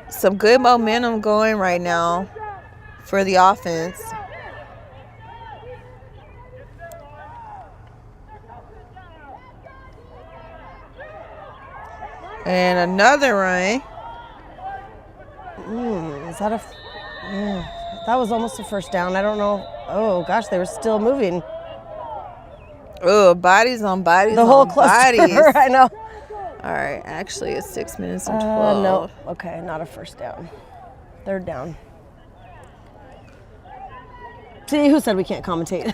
some good momentum going right now for the offense. And another run. Is that that was almost a first down. I don't know. Oh gosh, they were still moving. Oh, bodies on bodies. The whole cluster. Bodies. I know. All right, actually it's 6 minutes and 12. No, okay, not a first down. 3rd down. See, who said we can't commentate?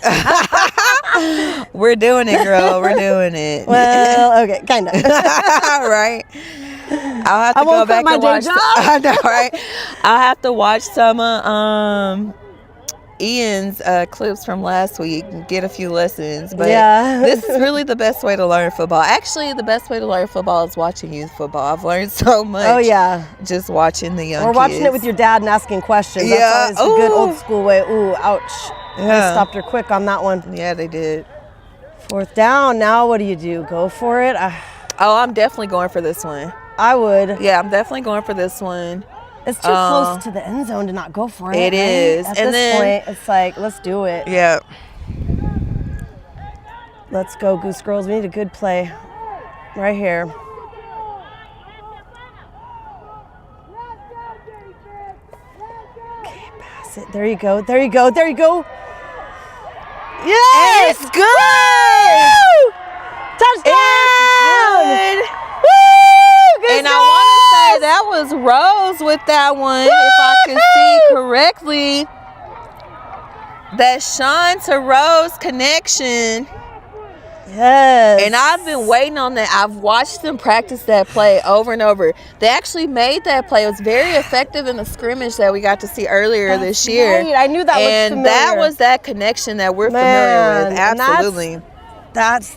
We're doing it, girl. We're doing it. Well, okay, kind of. Right. I'll have to go back and watch. I know, right? I'll have to watch some of Ian's clips from last week and get a few lessons. But this is really the best way to learn football. Actually, the best way to learn football is watching youth football. I've learned so much. Oh, yeah. Just watching the young kids. Watching it with your dad and asking questions. That's always a good old school way. Ooh, ouch. Yeah. They stopped her quick on that one. Yeah, they did. 4th down. Now what do? Go for it? Oh, I'm definitely going for this one. I would. Yeah, I'm definitely going for this one. It's too close to the end zone to not go for it. It is. At this point, it's like, let's do it. Yeah. Let's go, Goose Girls. We need a good play right here. Okay, pass it. There you go. There you go. There you go. Yes! It's good! Touchdown! It's good! Woo! And I want to say that was Rose with that one, if I can see correctly. That Sean to Rose connection. Yes. And I've been waiting on that. I've watched them practice that play over and over. They actually made that play. It was very effective in the scrimmage that we got to see earlier this year. Right. I knew that was familiar. And that was that connection that we're familiar with. Absolutely. That's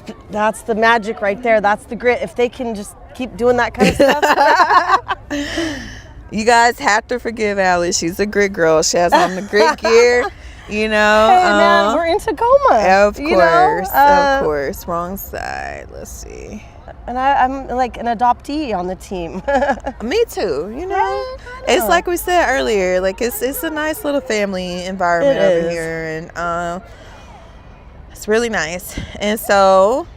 the magic right there. That's the grit. If they can just keep doing that kind of stuff. You guys have to forgive Allie. She's a grit girl. She has on the grit gear. You know, hey man, we're in Tacoma. Of course. Wrong side. Let's see. And I'm like an adoptee on the team. Me too. You know, it's like we said earlier. Like it's a nice little family environment over here, and it's really nice. And so,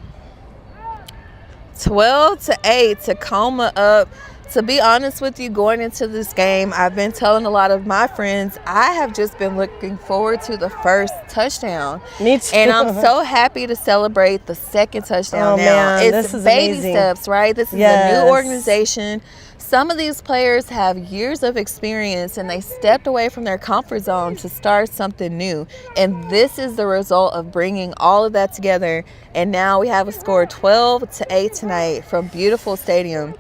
12-8, Tacoma up. To be honest with you, going into this game, I've been telling a lot of my friends, I have just been looking forward to the first touchdown. Me too. And I'm so happy to celebrate the second touchdown now. Man, it's this is baby amazing. steps, right? This is a new organization. Some of these players have years of experience and they stepped away from their comfort zone to start something new. And this is the result of bringing all of that together. And now we have a score 12-8 tonight from beautiful Stadium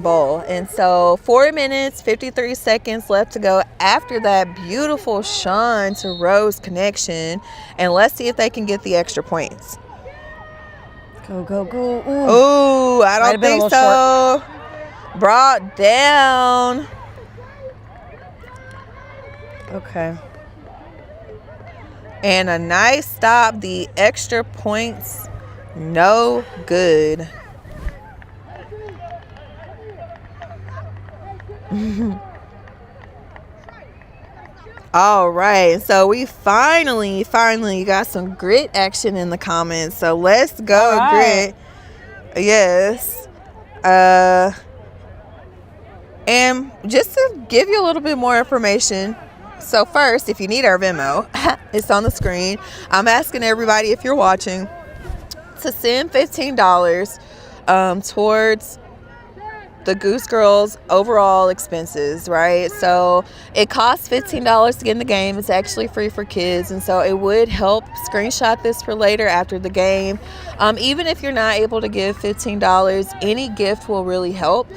Bowl. And so 4 minutes, 53 seconds left to go after that beautiful Sean to Rose connection. And let's see if they can get the extra points. Go, go, go. Ooh, I don't think so. Short. Brought down. Okay. And a nice stop. The extra points, no good. All right, so we finally got some grit action in the comments. So let's go, Grit. Yes. And just to give you a little bit more information. So first, if you need our Venmo, it's on the screen. I'm asking everybody, if you're watching, to send $15 towards the Goose Girls overall expenses, right? So it costs $15 to get in the game. It's actually free for kids, and so it would help. Screenshot this for later after the game. Even if you're not able to give $15, any gift will really help.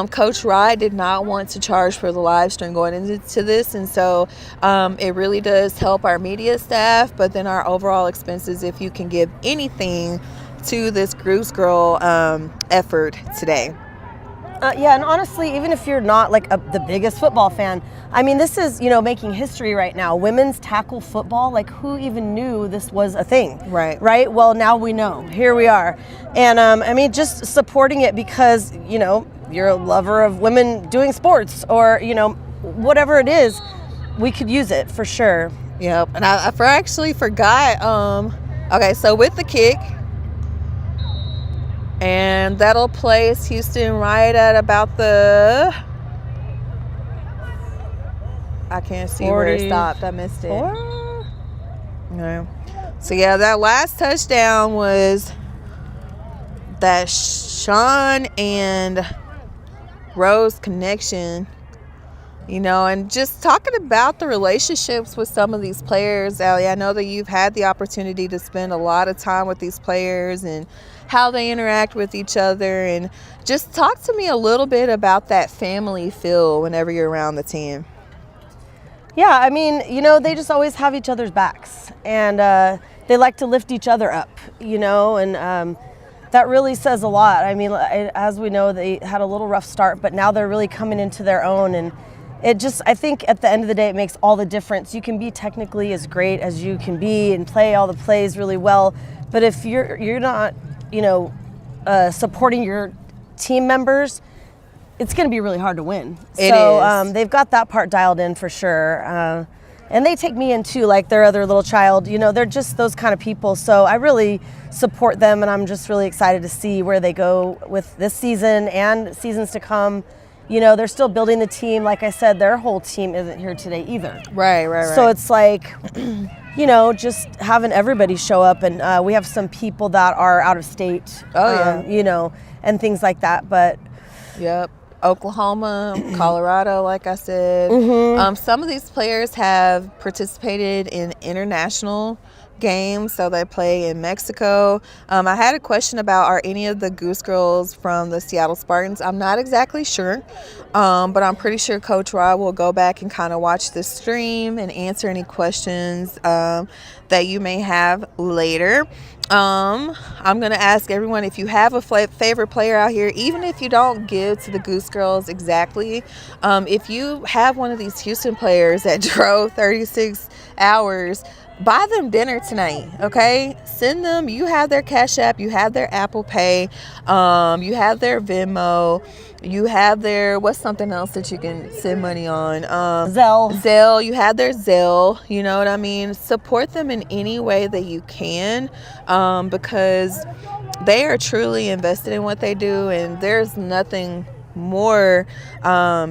Coach Rye did not want to charge for the live stream going into this, and so it really does help our media staff, but then our overall expenses, if you can give anything to this Goose Girl effort today. Yeah, and honestly, even if you're not like the biggest football fan, I mean, this is, you know, making history right now. Women's tackle football, like who even knew this was a thing? Right. Right? Well, now we know. Here we are. And I mean, just supporting it because, you know, you're a lover of women doing sports or, you know, whatever it is, we could use it for sure. Yep. And I actually forgot. Okay, so with the kick, and that'll place Houston right at about the, I can't see where it stopped. I missed it. No. So yeah, that last touchdown was that Sean and Rose connection, you know, and just talking about the relationships with some of these players. Allie, I know that you've had the opportunity to spend a lot of time with these players and how they interact with each other, and just talk to me a little bit about that family feel whenever you're around the team. Yeah, I mean, you know, they just always have each other's backs, and they like to lift each other up, you know, and that really says a lot. I mean, as we know, they had a little rough start, but now they're really coming into their own, and it just, I think at the end of the day, it makes all the difference. You can be technically as great as you can be and play all the plays really well, but if you're not, you know, supporting your team members, it's going to be really hard to win. So they've got that part dialed in for sure. And they take me in too, like their other little child. You know, they're just those kind of people. So I really support them, and I'm just really excited to see where they go with this season and seasons to come. You know, they're still building the team. Like I said, their whole team isn't here today either. Right. So it's like, you know, just having everybody show up, and we have some people that are out of state. You know, and things like that. But yep. Oklahoma, Colorado, like I said. Some of these players have participated in international games, so they play in Mexico. I had a question about, are any of the Goose Girls from the Seattle Spartans? I'm not exactly sure, but I'm pretty sure Coach Rod will go back and kind of watch the stream and answer any questions that you may have later. I'm going to ask everyone, if you have a favorite player out here, even if you don't give to the Goose Girls exactly, if you have one of these Houston players that drove 36 hours, buy them dinner tonight, okay? Send them, you have their Cash App, you have their Apple Pay, you have their Venmo, you have their, what's something else that you can send money on? Zelle, you have their Zelle, you know what I mean? Support them in any way that you can, because they are truly invested in what they do, and there's nothing more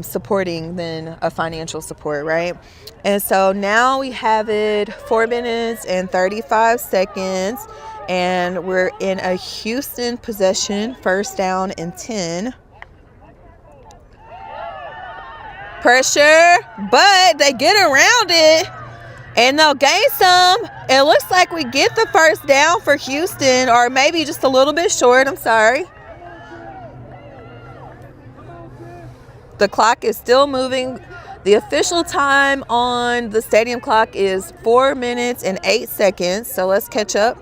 supporting than a financial support, right? And so now we have it 4 minutes and 35 seconds, and we're in a Houston possession, first down and 10. Pressure, but they get around it and they'll gain some. It looks like we get the first down for Houston, or maybe just a little bit short. I'm sorry. The clock is still moving. The official time on the stadium clock is 4 minutes and 8 seconds. So let's catch up.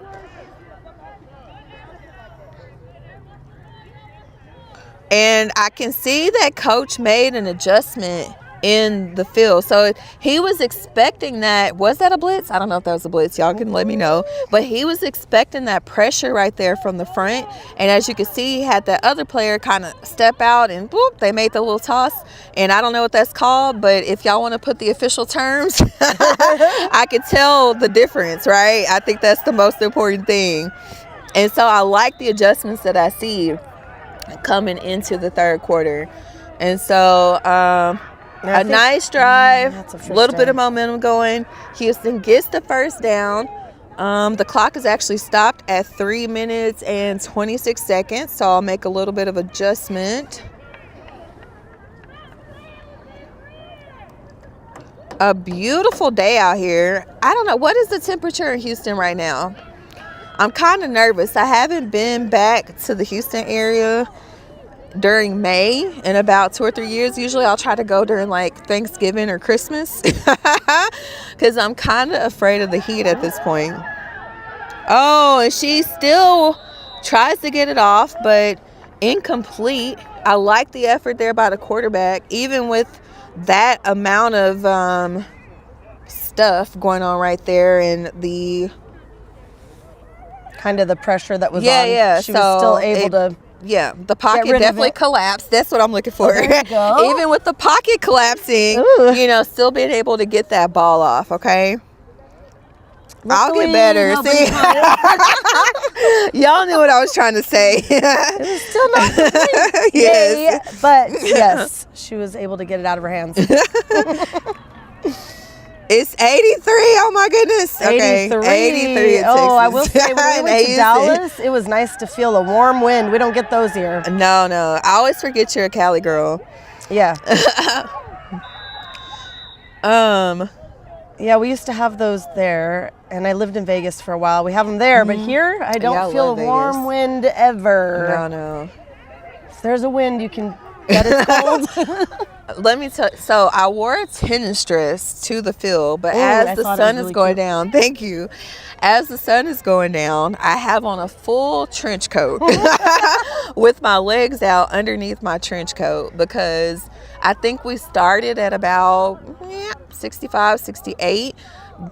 And I can see that Coach made an adjustment in the field. So he was expecting that. Was that a blitz? I don't know if that was a blitz. Y'all can let me know. But he was expecting that pressure right there from the front. And as you can see, he had that other player kind of step out, and boop, they made the little toss. And I don't know what that's called, but if y'all want to put the official terms, I could tell the difference, right? I think that's the most important thing. And so I like the adjustments that I see coming into the third quarter. And so a nice drive, a little bit of momentum going. Houston gets the first down. The clock is actually stopped at 3 minutes and 26 seconds, so I'll make a little bit of adjustment. A beautiful day out here. I don't know, what is the temperature in Houston right now? I'm kind of nervous. I haven't been back to the Houston area during May in about 2 or 3 years. Usually I'll try to go during like Thanksgiving or Christmas because I'm kind of afraid of the heat at this point. Oh, and she still tries to get it off, but incomplete. I like the effort there by the quarterback, even with that amount of stuff going on right there, and the kind of the pressure that was on. Yeah. She was still able to. Yeah, the pocket rid of definitely it. collapsed. That's what I'm looking for. There you go. Even with the pocket collapsing, Ooh. still being able to get that ball off. Okay. I'll Luckily, get better. nobody See, y'all knew what I was trying to say. It was still not complete. Yes. Yay. But yes, she was able to get it out of her hands. It's 83. Oh my goodness. Okay. 83. Oh, I will say when we went to Dallas, it was nice to feel a warm wind. We don't get those here. No. I always forget you're a Cali girl. Yeah. Yeah, we used to have those there, and I lived in Vegas for a while. We have them there, but here I don't feel a warm wind ever. No. If there's a wind, you can bet it's cold. Let me tell you, so I wore a tennis dress to the field, but Ooh, as I the thought it sun was is really going cute. down, thank you. As the sun is going down, I have on a full trench coat with my legs out underneath my trench coat, because I think we started at about 65, 68,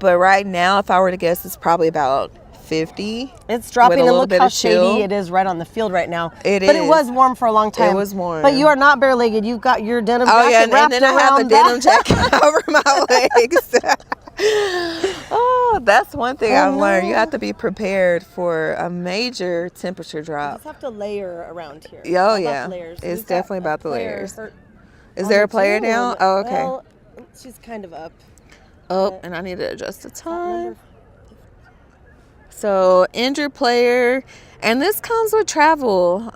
but right now, if I were to guess, it's probably about 50. It's dropping, with a and little look bit how of chill. shady it is right on the field right now. It but it is. was warm for a long time. It was warm. But you are not bare-legged. You've got your denim Oh jacket yeah, and wrapped then I have a around denim that. jacket over my legs. Oh, that's one thing I've learned. You have to be prepared for a major temperature You drop. just have to layer around here. Oh All about yeah, the layers. it's We've got definitely a about the player layers. hurt Is on there her a player too, now? and- Oh, okay. Well, she's kind of up. Oh, and I need to adjust the time. So, injured player, and this comes with travel.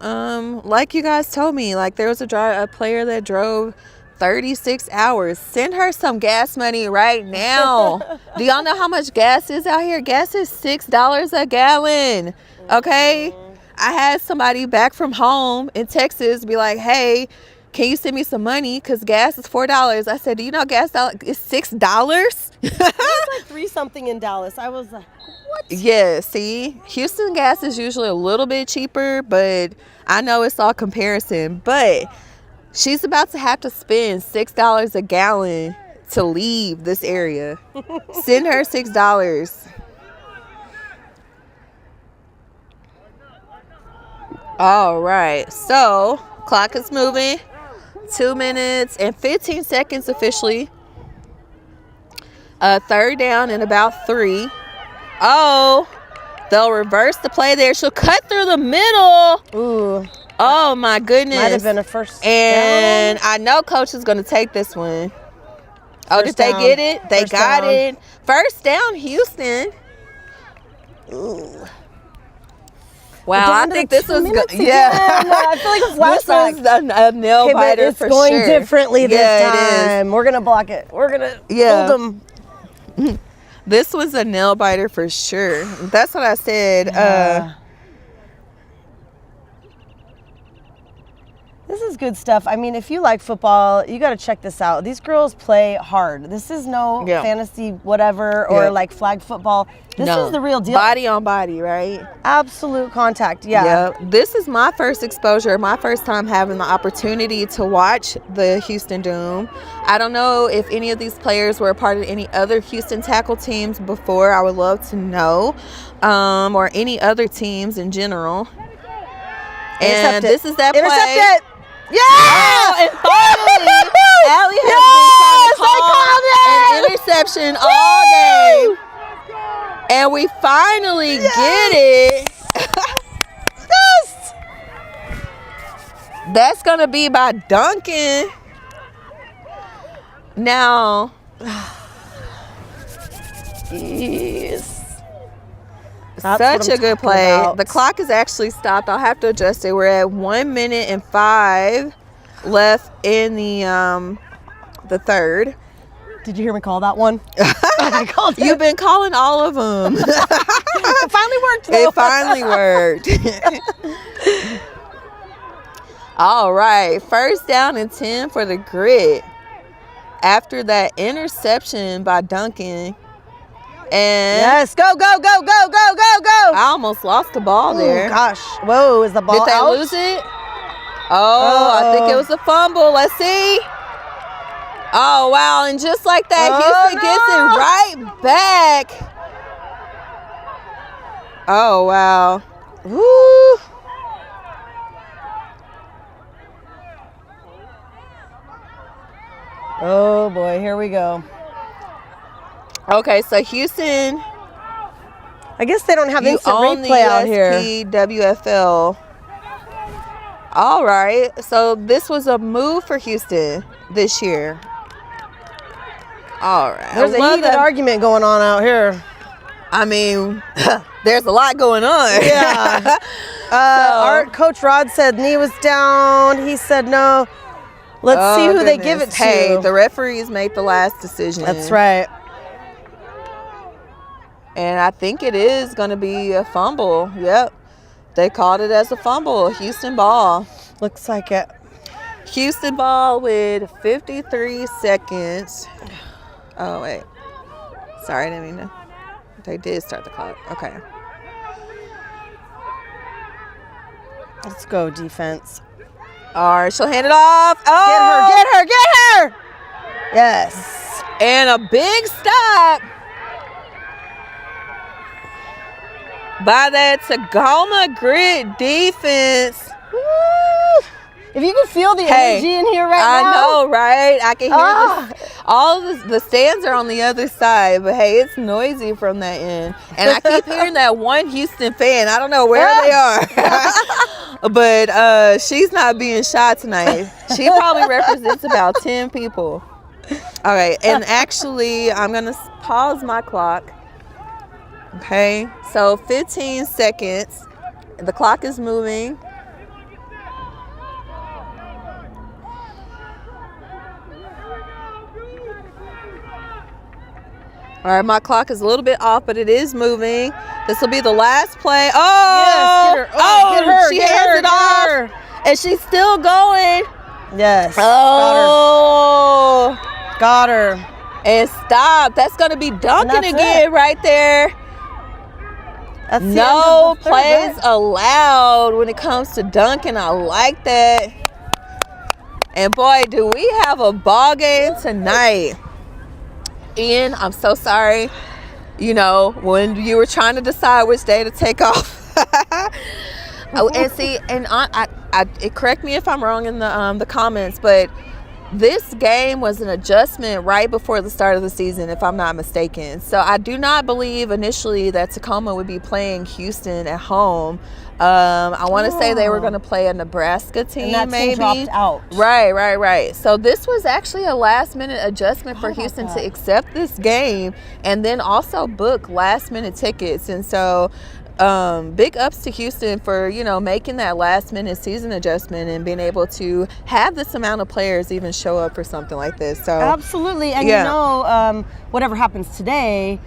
Like you guys told me, like there was a player that drove 36 hours. Send her some gas money right now. Do y'all know how much gas is out here? Gas is $6 a gallon. Okay? I had somebody back from home in Texas be like, hey, can you send me some money? Because gas is $4. I said, do you know gas is $6? It was like 3 something in Dallas. I was like, what? Yeah, see, Houston gas is usually a little bit cheaper, but I know it's all comparison. But she's about to have to spend $6 a gallon to leave this area. Send her $6. All right, so clock is moving. 2 minutes and 15 seconds officially. Third down and about 3. Oh, they'll reverse the play there. She'll cut through the middle. Ooh. Oh my goodness. Might have been a first And down. I know coach is going to take this one. Oh, First did they down. get it? They First got down. it. First down, Houston. Ooh. Wow, I Down to think the this 2 was minutes good. again. Yeah. I feel like a This flashback. was a nail Okay, but biter it's for going sure. differently this Yeah, it is. time. We're going to block it. We're going to Yeah. hold them. This was a nail biter for sure. That's what I said. This is good stuff. I mean, if you like football, you got to check this out. These girls play hard. This is no Yeah. fantasy whatever or Yeah. like flag football. This No. is the real deal. Body on body, right? Absolute contact. Yeah. Yeah. This is my first exposure, my first time having the opportunity to watch the Houston Doom. I don't know if any of these players were a part of any other Houston tackle teams before. I would love to know. Or any other teams in general. And Intercept it. this is that play. Intercept it. Yeah! Oh, and finally, Allie has been trying to call an interception all game. And we finally get it. Yes! That's going to be by Duncan. Now, Yes. such a good play. The clock is actually stopped. I'll have to adjust it. We're at 1 minute and 5 left in the third. Did you hear me call that one? I called it. You've been calling all of them. It finally worked, though. It finally worked. All right, first down and 10 for the Grit. After that interception by Duncan. And Yes, go, go, go, go, go, go, go. I almost lost the ball there. Oh, gosh. Whoa, is the ball Did they out? lose it? Oh, I think it was a fumble. Let's see. Oh, wow. And just like that, Houston gets it right back. Oh, wow. Woo. Oh, boy. Here we go. Okay, so Houston. I guess they don't have instant replay out here. WFL. All right. So this was a move for Houston this year. All right. There's a heated argument going on out here. I mean, there's a lot going on. Yeah. Coach Rod said knee was down. He said no. Let's see who they give it to. Hey, the referees make the last decision. That's right. And I think it is going to be a fumble. Yep. They called it as a fumble. Houston ball. Looks like it. Houston ball with 53 seconds. Oh, wait. Sorry, I didn't mean to. They did start the clock. Okay. Let's go, defense. All right, she'll hand it off. Oh! Get her, get her, get her! Yes. And a big stop by that Tacoma Grit defense. Woo. If you can feel the energy in here right now. I know, right? I can hear this. All of the stands are on the other side, but hey, it's noisy from that end. And I keep hearing that one Houston fan. I don't know where they are. But she's not being shot tonight. She probably represents about 10 people. All right, and actually, I'm going to pause my clock. Okay, so 15 seconds. The clock is moving. All right, my clock is a little bit off, but it is moving. This will be the last play. Oh, yes, get her. She hands it off, and she's still going. Yes. Oh, got her. And stop. That's going to be dunking again right there. That's no plays allowed when it comes to dunking. I like that. And boy, do we have a ball game tonight. Ian, I'm so sorry. You know, when you were trying to decide which day to take off. And see, and correct me if I'm wrong in the comments, but this game was an adjustment right before the start of the season, if I'm not mistaken. So I do not believe initially that Tacoma would be playing Houston at home. I want to say they were going to play a Nebraska team, and that maybe. Team dropped out. Right. So this was actually a last-minute adjustment for Houston to accept this game and then also book last-minute tickets. And so big ups to Houston for, you know, making that last-minute season adjustment and being able to have this amount of players even show up for something like this. So absolutely. And you know, whatever happens today,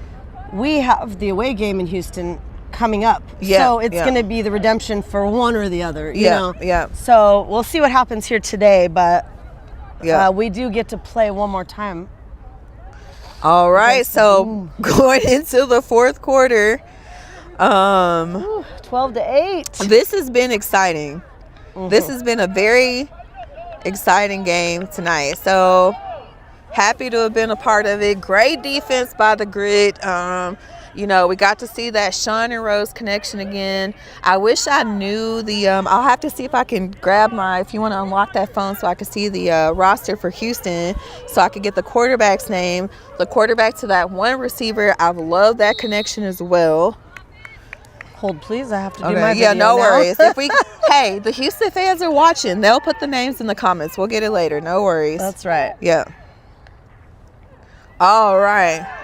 we have the away game in Houston coming up. So it's going to be the redemption for one or the other, you know? So we'll see what happens here today, but we do get to play one more time. All right, so going into the fourth quarter, 12-8. This has been exciting. This has been a very exciting game tonight. So happy to have been a part of it. Great defense by the Grit. You know, we got to see that Sean and Rose connection again. I wish I knew the I'll have to see if I can grab if you want to unlock that phone so I can see the roster for Houston so I could get the quarterback's name. The quarterback to that one receiver. I've loved that connection as well. Hold, please. I have to do my video. Yeah, no now. worries. Hey, the Houston fans are watching. They'll put the names in the comments. We'll get it later. No worries. That's right. Yeah. All right.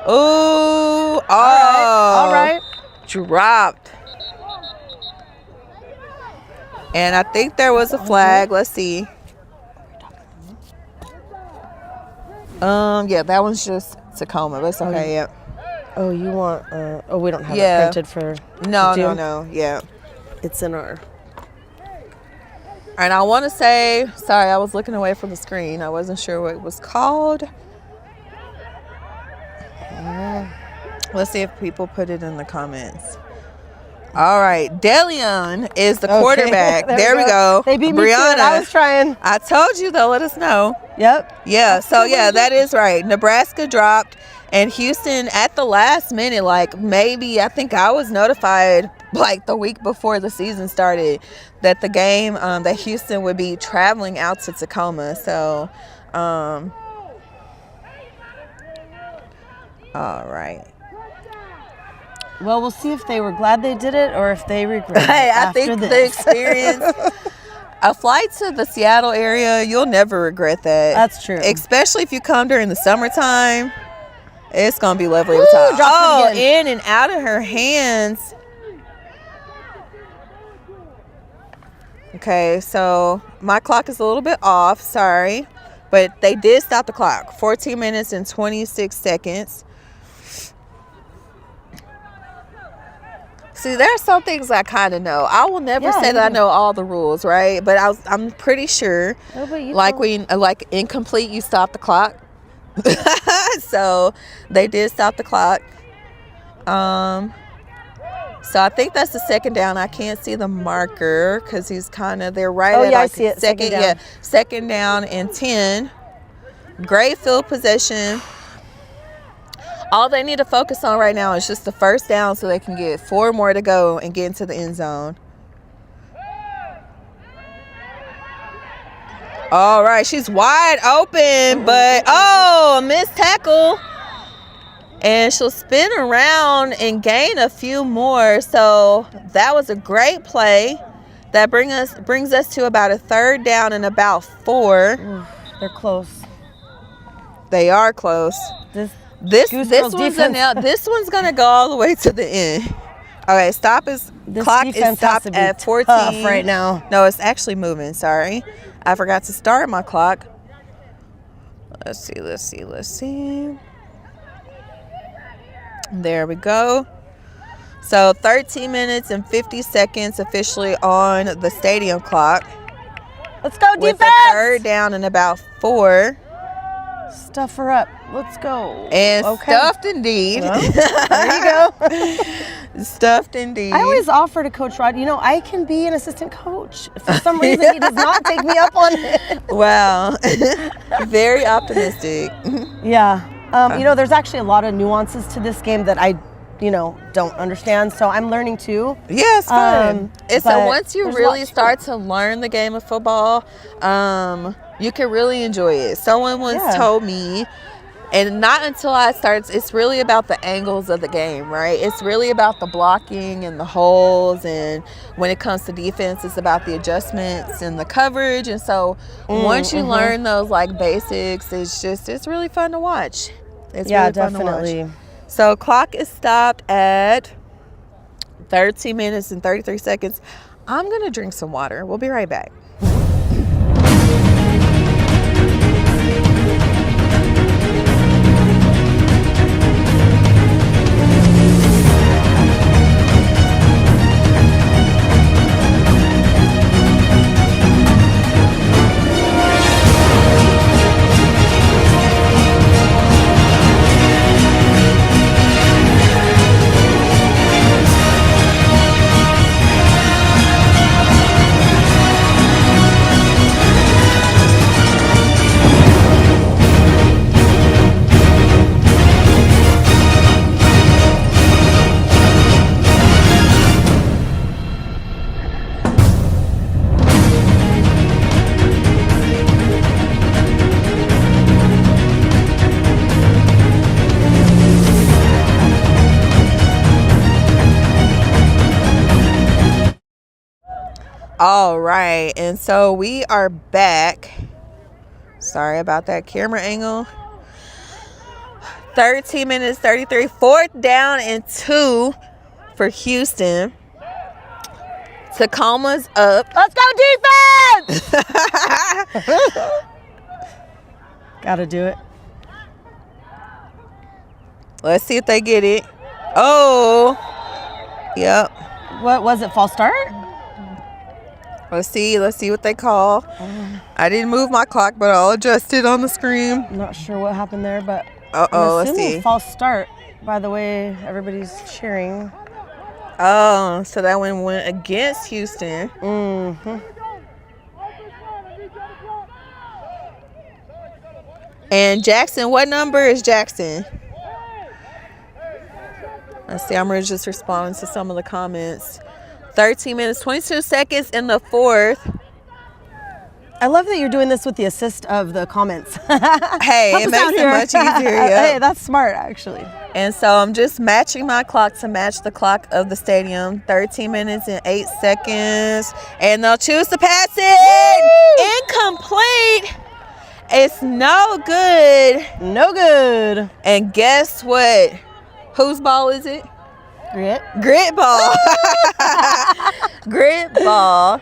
Ooh. All right. Dropped. And I think there was a flag. Let's see. Yeah, that one's just Tacoma, but it's okay. Yeah. Oh, you want? We don't have it printed for. No. Yeah. It's in our. And I want to say, sorry, I was looking away from the screen. I wasn't sure what it was called. Let's see if people put it in the comments. All right, Delion is the quarterback. Okay, there we go. They beat me Brianna. to it. I was trying. I told you they'll let us know. Yep. Yeah, so yeah, that is right. Nebraska dropped, and Houston at the last minute, like maybe I think I was notified like the week before the season started that the game that Houston would be traveling out to Tacoma. So, all right. Well, we'll see if they were glad they did it or if they regret it. Hey, I after think this. the experience, a flight to the Seattle area, you'll never regret that. That's true. Especially if you come during the summertime. It's going to be lovely. Ooh, Oh, dropped it again. in and out of her hands. Okay, so my clock is a little bit off. Sorry. But they did stop the clock. 14 minutes and 26 seconds. See, there are some things I kind of know. I will never say that I know all the rules, right? But I'm pretty sure. No, but you like don't. when incomplete, you stop the clock. So they did stop the clock. So I think that's the second down. I can't see the marker because he's kind of there right at I like see it. second down. Yeah, second down and 10. Great field possession. All they need to focus on right now is just the first down so they can get 4 more to go and get into the end zone. All right, she's wide open, but a missed tackle. And she'll spin around and gain a few more. So that was a great play. That brings us to about a third down and about 4. They're close. They are close. This one's gonna go all the way to the end. Okay, clock is stopped at 14 right now. No, it's actually moving. Sorry, I forgot to start my clock. Let's see. There we go. So 13 minutes and 50 seconds officially on the stadium clock. Let's go, with defense! a third down and about 4. Stuff her up. Let's go. And stuffed indeed. Well, there you go. Stuffed indeed. I always offer to Coach Rod, I can be an assistant coach. For some reason, he does not take me up on it. Wow. Very optimistic. Yeah. There's actually a lot of nuances to this game that I, don't understand. So I'm learning too. Yeah, it's fun. So once you really start to to learn the game of football, you can really enjoy it. Someone once told me, and not until I started, it's really about the angles of the game, right? It's really about the blocking and the holes. And when it comes to defense, it's about the adjustments and the coverage. And so once you learn those basics, it's really fun to watch. It's really fun definitely. to watch. So clock is stopped at 13 minutes and 33 seconds. I'm going to drink some water. We'll be right back. All right, and so we are back. Sorry about that camera angle. 13 minutes, 33, 4th down and 2 for Houston. Tacoma's up. Let's go, defense! Gotta do it. Let's see if they get it. Oh, yep. What was it, false start? Let's see what they call. I didn't move my clock, but I'll adjust it on the screen. I'm not sure what happened there, but let's see. false start by the way everybody's cheering. Oh, so that one went against Houston. Mm-hmm. And Jackson, what number is Jackson? Let's see, I'm just responding to some of the comments. 13 minutes, 22 seconds in the fourth. I love that you're doing this with the assist of the comments. Hey, it makes it much easier. Yep. Hey, that's smart, actually. And so I'm just matching my clock to match the clock of the stadium. 13 minutes and 8 seconds. And they'll choose to pass it. Incomplete. It's no good. No good. And guess what? Whose ball is it? Grit ball. Grit ball.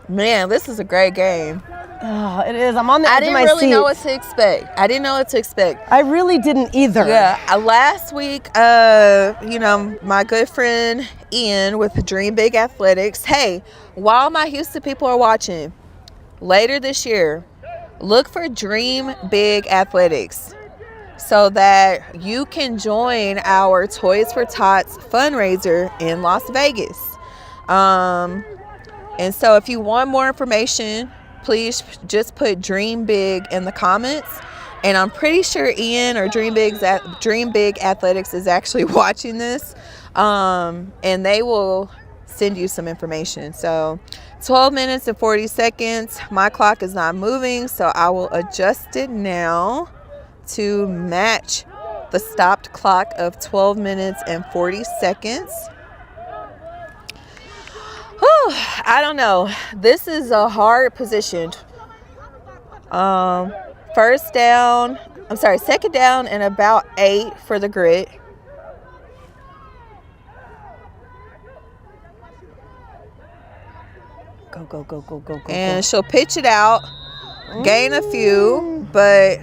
Man, this is a great game. Oh, it is. I'm on the edge of my I didn't really seat. know what to expect. I didn't know what to expect. I really didn't either. Yeah. Last week, my good friend Ian with Dream Big Athletics. Hey, while my Houston people are watching, later this year, look for Dream Big Athletics so that you can join our Toys for Tots fundraiser in Las Vegas. And so if you want more information, please just put Dream Big in the comments. And I'm pretty sure Ian or Dream Big Athletics is actually watching this. And they will send you some information. So 12 minutes and 40 seconds. My clock is not moving, so I will adjust it now to match the stopped clock of 12 minutes and 40 seconds. Whew, I don't know. This is a hard position. Second down and about 8 for the Grit. Go. And she'll pitch it out, gain a few, but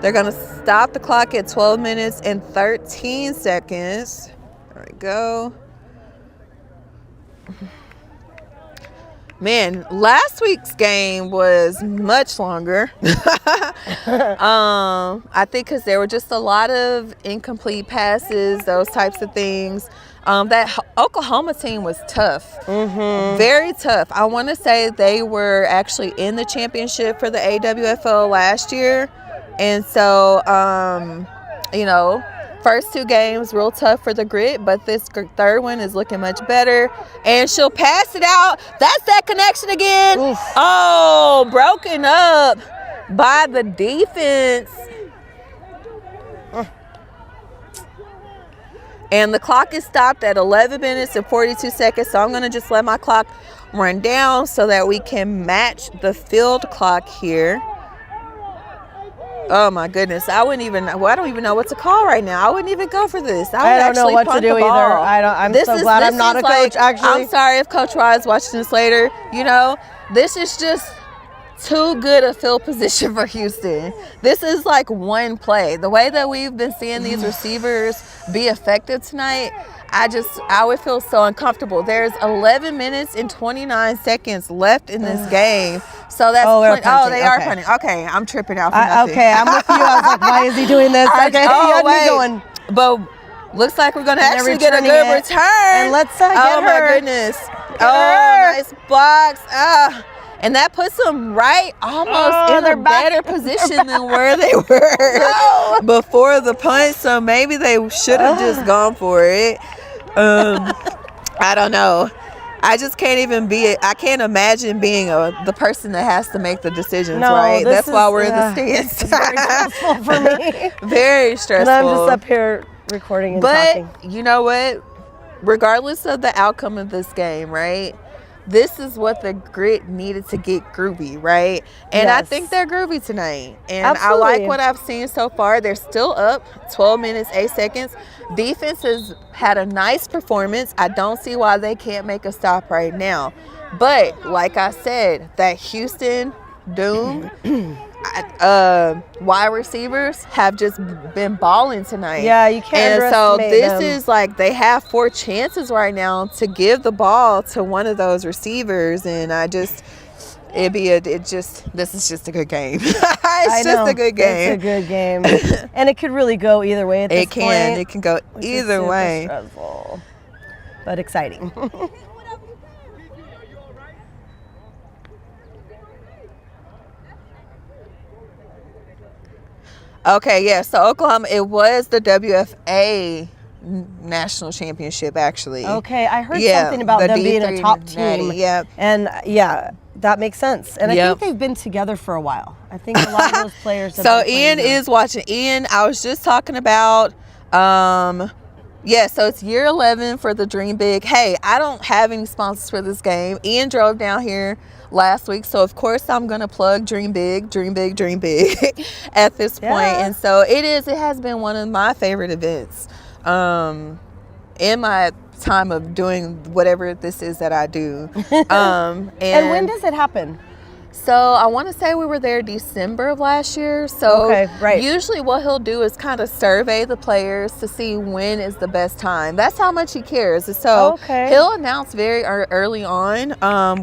they're going to stop the clock at 12 minutes and 13 seconds. There we go. Man, last week's game was much longer. I think because there were just a lot of incomplete passes, those types of things. That Oklahoma team was tough. Mm-hmm. Very tough. I want to say they were actually in the championship for the AWFL last year. And so, first 2 games real tough for the Grit, but this third one is looking much better. And she'll pass it out. That's that connection again. Oof. Oh, broken up by the defense. And the clock is stopped at 11 minutes and 42 seconds. So I'm going to just let my clock run down so that we can match the field clock here. Oh my goodness. I don't even know what to call right now. I wouldn't even go for this. I don't know what to do either. I'm so glad I'm not a coach, actually. I'm sorry if Coach Rod is watching this later. This is just too good a field position for Houston. This is like one play. The way that we've been seeing these receivers be effective tonight, I would feel so uncomfortable. There's 11 minutes and 29 seconds left in this game. So that's they are punting. Okay, I'm tripping out for nothing. Okay, I'm with you. I was like, why is he doing this? Okay, you me going. But looks like we're going to actually get a good return. And let's get her. Oh, my goodness. Nice blocks. And that puts them right almost in a better position than where they were before the punt. So maybe they should have just gone for it. I don't know. I just can't imagine being the person that has to make the decisions, right? That's why we're in the stands. It's very stressful for me. Very stressful. And I'm just up here recording and talking. But you know what? Regardless of the outcome of this game, right? This is what the Grit needed to get groovy, right? And I think they're groovy tonight. And I like what I've seen so far. They're still up 12 minutes, 8 seconds. Defense has had a nice performance. I don't see why they can't make a stop right now. But like I said, that Houston Doom wide receivers have just been balling tonight. Yeah, you can't underestimate them. Is like they have 4 chances right now to give the ball to one of those receivers, and this is just a good game. It's just a good game. It's a good game. And it could really go either way at this point. It can go either way. Stressful. but exciting. Okay, yeah. So Oklahoma, it was the WFA national championship, actually. Okay, I heard something about them being a top team. Yeah. And yeah, that makes sense. And I think they've been together for a while. I think a lot of those players have So Ian is watching. Ian, I was just talking about, yeah, so it's year 11 for the Dream Big. Hey, I don't have any sponsors for this game. Ian drove down here last week, so of course I'm gonna plug Dream Big at this point. And so it has been one of my favorite events in my time of doing whatever this is that I do. And when does it happen? So I want to say we were there December of last year. So usually what he'll do is kind of survey the players to see when is the best time. That's how much he cares. So he'll announce very early on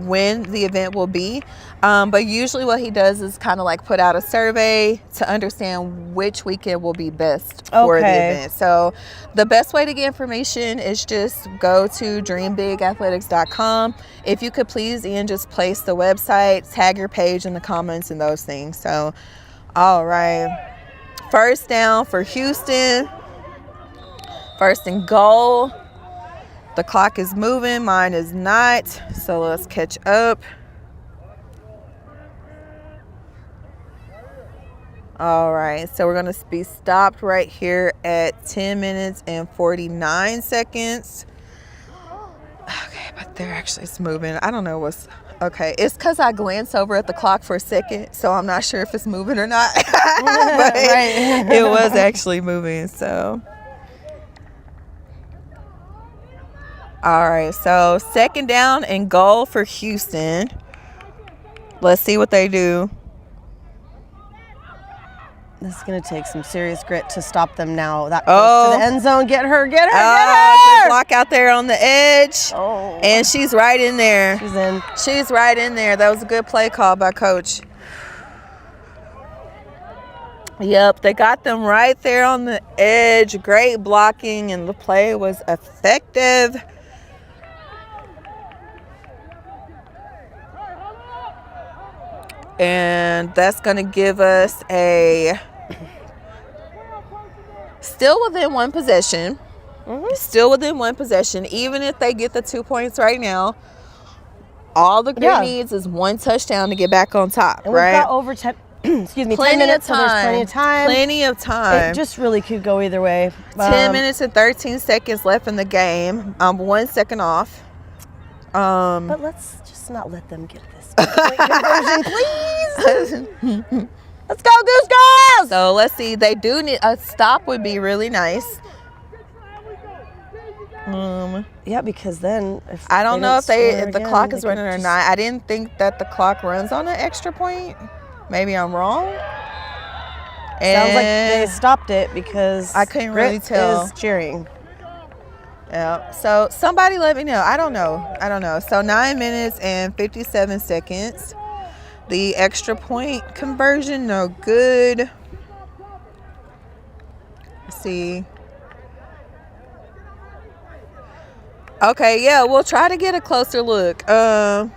when the event will be. But usually what he does is kind of like put out a survey to understand which weekend will be best for the event. So the best way to get information is just go to dreambigathletics.com. If you could please, Ian, just place the website, tag your page in the comments and those things. So, all right. First down for Houston. First and goal. The clock is moving. Mine is not. So let's catch up. All right, so we're going to be stopped right here at 10 minutes and 49 seconds. Okay, but it's moving. I don't know what's... Okay, it's because I glanced over at the clock for a second, so I'm not sure if it's moving or not. But it was actually moving, so... All right, so second down and goal for Houston. Let's see what they do. This is going to take some serious grit to stop them now. That goes to the end zone. Get her. Good block out there on the edge. And she's right in there. She's in. She's right in there. That was a good play call by Coach. Yep, they got them right there on the edge. Great blocking, and the play was effective. And that's going to give us still within one possession. Still within one possession. Even if they get the 2 points right now, all the Grit needs is one touchdown to get back on top, and we've got over 10, 10 minutes, so there's plenty of time. Plenty of time. It just really could go either way. 10 minutes and 13 seconds left in the game. 1 second off. But let's just not let them get this point conversion, please. Let's go, Goose Girls! So let's see. They do need a stop. Would be really nice. Yeah, because then if I don't know if the clock is running or not. I didn't think that the clock runs on an extra point. Maybe I'm wrong. Sounds like they stopped it because I couldn't really tell. Is cheering. Yeah. So somebody let me know. I don't know. So 9 minutes and 57 seconds. The extra point conversion, no good. Let's see. Okay, yeah, we'll try to get a closer look. And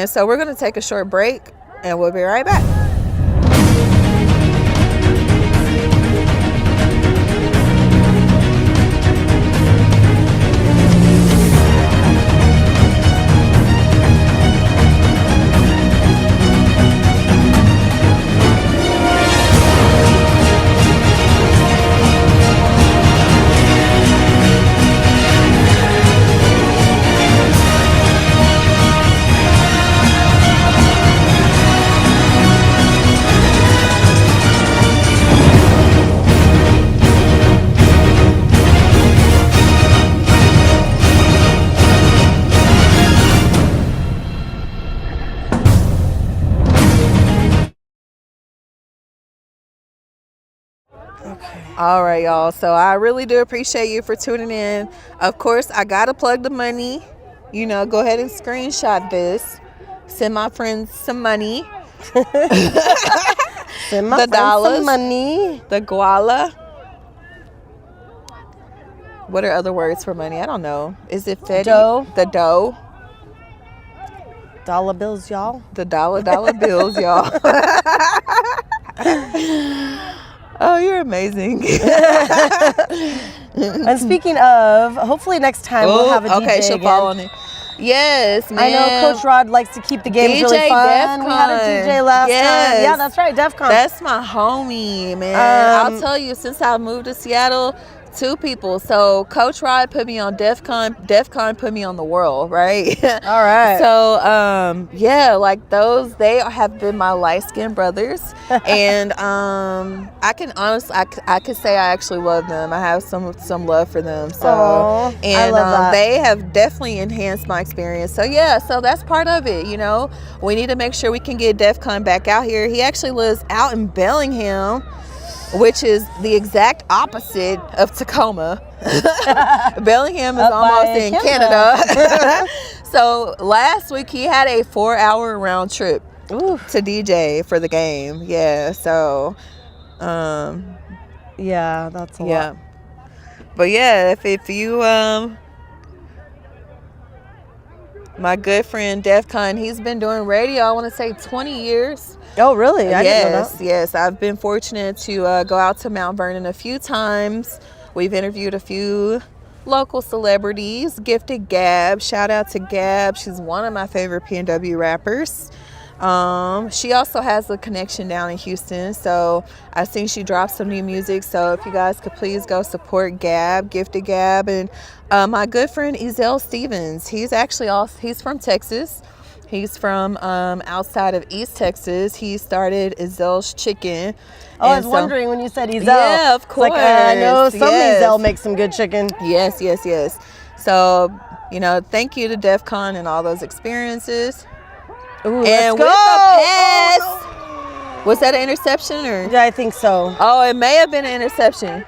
so we're going to take a short break, and we'll be right back. All right, y'all. So I really do appreciate you for tuning in. Of course, I got to plug the money. You know, go ahead and screenshot this. Send my friends some money. Send my The friends dollars. some money. The guala. What are other words for money? I don't know. Is it fetty? Dough. The dough. Dollar bills, y'all. The dollar bills, y'all. Oh, you're amazing. And speaking of, hopefully next time we'll have a DJ okay, she'll again. fall on it. Yes, man. I know Coach Rod likes to keep the games really DJ fun. We had a DJ last time. Yeah, that's right, DEF CON. That's my homie, man. I'll tell you, since I moved to Seattle, 2 people. So Coach Rod put me on DEF CON. DEF CON put me on the world, right? All right. So, yeah, like those, they have been my light-skinned brothers. And I can honestly, I could say I actually love them. I have some love for them. So, Aww, and I love that. they have definitely enhanced my experience. So, yeah, so that's part of it, you know. We need to make sure we can get DEF CON back out here. He actually lives out in Bellingham, which is the exact opposite of Tacoma. Bellingham is Up almost by in Canada. Canada. So last week he had a 4-hour round trip Ooh. to DJ for the game. Yeah, so Yeah, that's a yeah. lot. But yeah, if you my good friend DEF CON, he's been doing radio, I want to say 20 years. Oh, really? I didn't know that. Yes. I've been fortunate to go out to Mount Vernon a few times. We've interviewed a few local celebrities. Gifted Gab. Shout out to Gab. She's one of my favorite PNW rappers. She also has a connection down in Houston. So I think she dropped some new music. So if you guys could please go support Gab, Gifted Gab. And my good friend Ezell Stevens. He's from Texas. He's from outside of East Texas. He started Ezell's Chicken. Oh, I was wondering when you said Ezell. Yeah, of course. It's like, I know some Yes. Ezell makes some good chicken. Yes. So, you know, thank you to DEF CON and all those experiences. Ooh, And let's go. with the pass, Oh, was that an interception or? no. Yeah, I think so. Oh, it may have been an interception.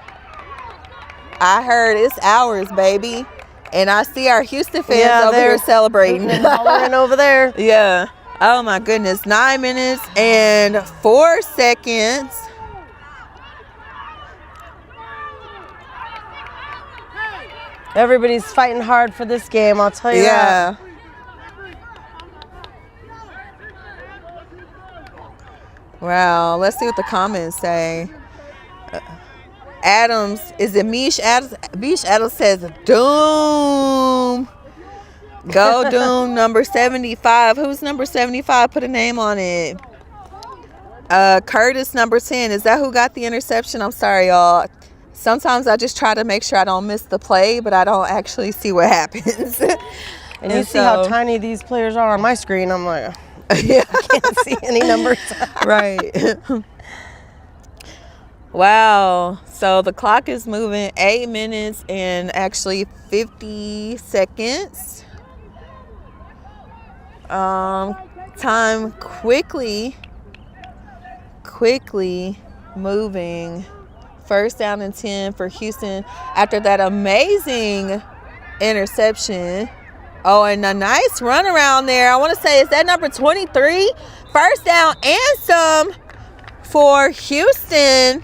I heard it's ours, baby. And I see our Houston fans over here celebrating. Hollering over there. Yeah. Oh my goodness. 9 minutes and 4 seconds. Everybody's fighting hard for this game, I'll tell you that. Yeah. Wow. Let's see what the comments say. Adams, is it Mish Adams? Mish Adams says Doom. Go Doom number 75. Who's number 75? Put a name on it. Curtis number 10. Is that who got the interception? I'm sorry, y'all. Sometimes I just try to make sure I don't miss the play, but I don't actually see what happens. And you see how tiny these players are on my screen. I'm like, yeah. I can't see any numbers. Right. Wow. So the clock is moving 8 minutes and actually 50 seconds. Time quickly moving. First down and 10 for Houston after that amazing interception. Oh, and a nice run around there. I want to say, is that number 23? First down and some for Houston.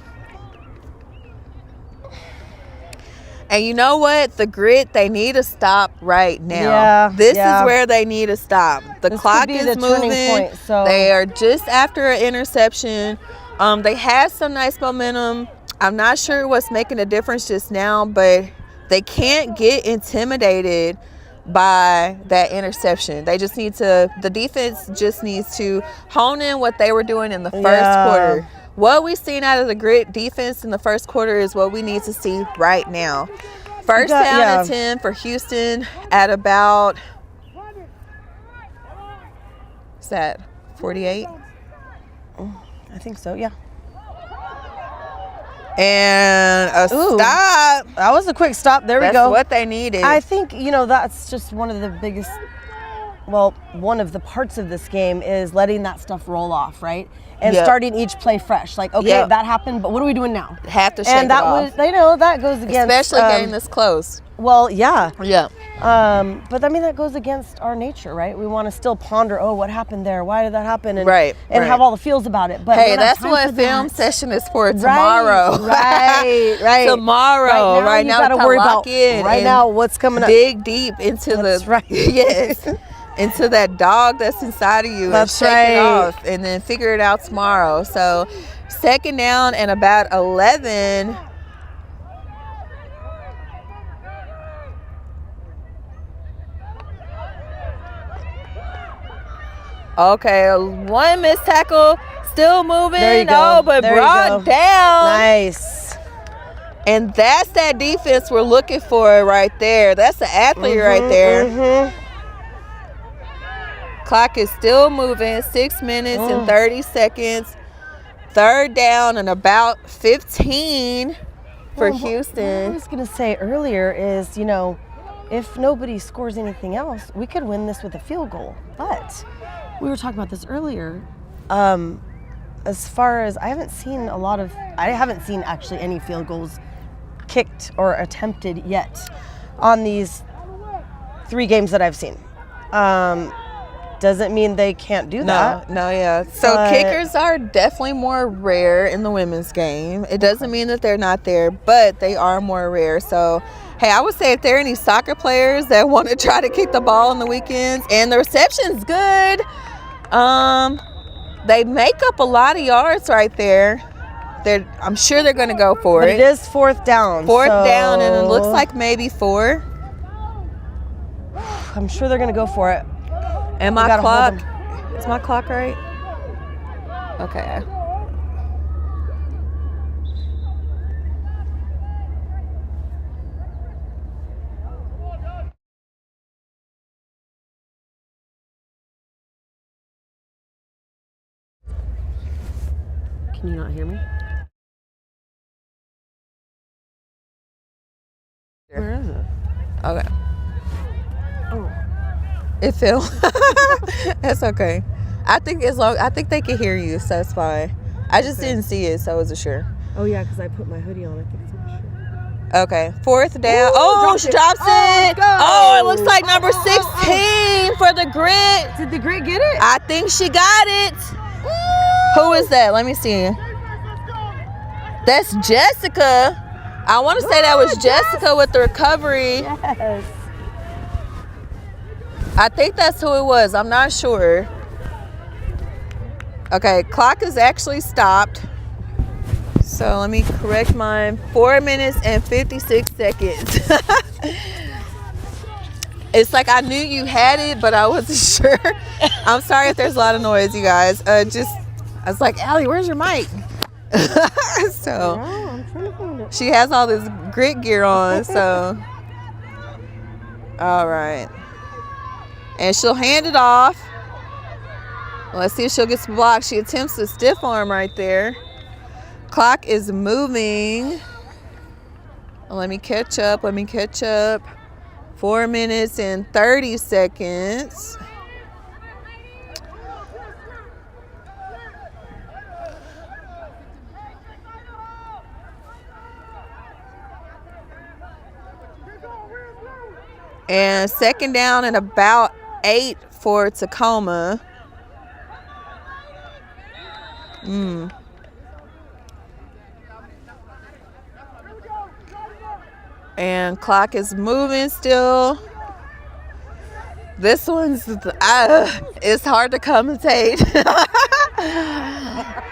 And you know what? The Grit, they need to stop right now. Yeah, this is where they need to stop. The clock is the moving. turning point, so. They are just after an interception. They had some nice momentum. I'm not sure what's making a difference just now, but they can't get intimidated by that interception. They just need to, the defense just needs to hone in what they were doing in the first quarter. What we've seen out of the Grit defense in the first quarter is what we need to see right now. First down and 10 for Houston at about, what's that, 48? I think so, yeah. And a stop. That was a quick stop. There we go. That's what they needed. I think, that's just one of the biggest well, one of the parts of this game is letting that stuff roll off, right? And Yep. starting each play fresh. Like, okay, Yep. that happened, but what are we doing now? Have to shake And it that off. was, you know, that goes against, Especially game this close. well, yeah. Yeah. But I mean, that goes against our nature, right? We want to still ponder, oh, what happened there? Why did that happen? And, Right, and right. have all the feels about it. But we Hey, don't have that's time what for film that. session is for tomorrow. Right, right. Tomorrow. Right you now, gotta we worry lock about in right and now what's coming up. dig deep into That's the right. yes, into that dog that's inside of you. That's and shake it right. off, and then figure it out tomorrow. So, second down and about 11. Okay, one missed tackle, still moving. There you go. Oh, but There you brought go. down. Nice. And that's that defense we're looking for right there. That's the athlete right there. Mm-hmm. Clock is still moving. 6 minutes and 30 seconds. Third down and about 15 for What I Houston. was going to say earlier is, you know, if nobody scores anything else, we could win this with a field goal. But we were talking about this earlier. As far as I haven't seen actually any field goals kicked or attempted yet on these 3 games that I've seen. Doesn't mean they can't do that. No, yeah. So But- kickers are definitely more rare in the women's game. It doesn't mean that they're not there, but they are more rare. So, hey, I would say if there are any soccer players that want to try to kick the ball on the weekends and the reception's good, they make up a lot of yards right there. I'm sure they're going to go for But it. it is fourth down. Fourth so down, and it looks like maybe 4. I'm sure they're going to go for it. And We my gotta hold clock, is my clock right? Okay. Can you not hear me? Where is it? Okay. Oh. It fell. That's okay. I think they can hear you, so it's fine. I just didn't see it, so I wasn't sure. Oh yeah, because I put my hoodie on. I think it's on my shirt. Okay, fourth down. Ooh, She dropped drops it. it. Oh, let's go. Oh, it looks like number 16 for the Grit. Did the Grit get it? I think she got it. Who is that? Let me see. That's Jessica. I want to say that was Jessica with the recovery. Yes. I think that's who it was. I'm not sure. Okay, clock is actually stopped. So let me correct mine. 4 minutes and 56 seconds. It's like I knew you had it, but I wasn't sure. I'm sorry if there's a lot of noise, you guys. I was like, Allie, where's your mic? So I'm trying to find it. she has all this Grit gear on, so. All right. And she'll hand it off. Let's see if she'll get some blocks. She attempts a stiff arm right there. Clock is moving. Let me catch up. 4 minutes and 30 seconds. And second down and about 8 for Tacoma. And clock is moving still. This one's, it's hard to commentate.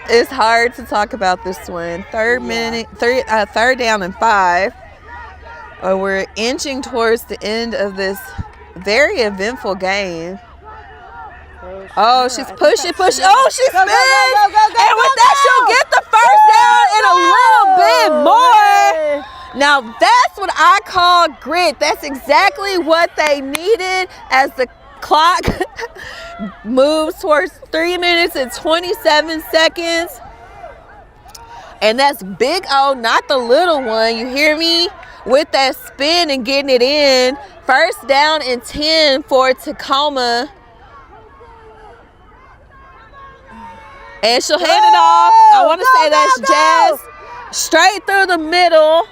It's hard to talk about this one. Third down and 5. We're inching towards the end of this very eventful game. Oh, she's pushing. Oh, she spins. And with that, she'll get the first down and a little bit more. Now, that's what I call grit. That's exactly what they needed as the clock moves towards 3 minutes and 27 seconds. And that's big O, not the little one. You hear me? With that spin and getting it in. First down and 10 for Tacoma. And she'll hand it off. I want to say that's Jazz. Straight through the middle.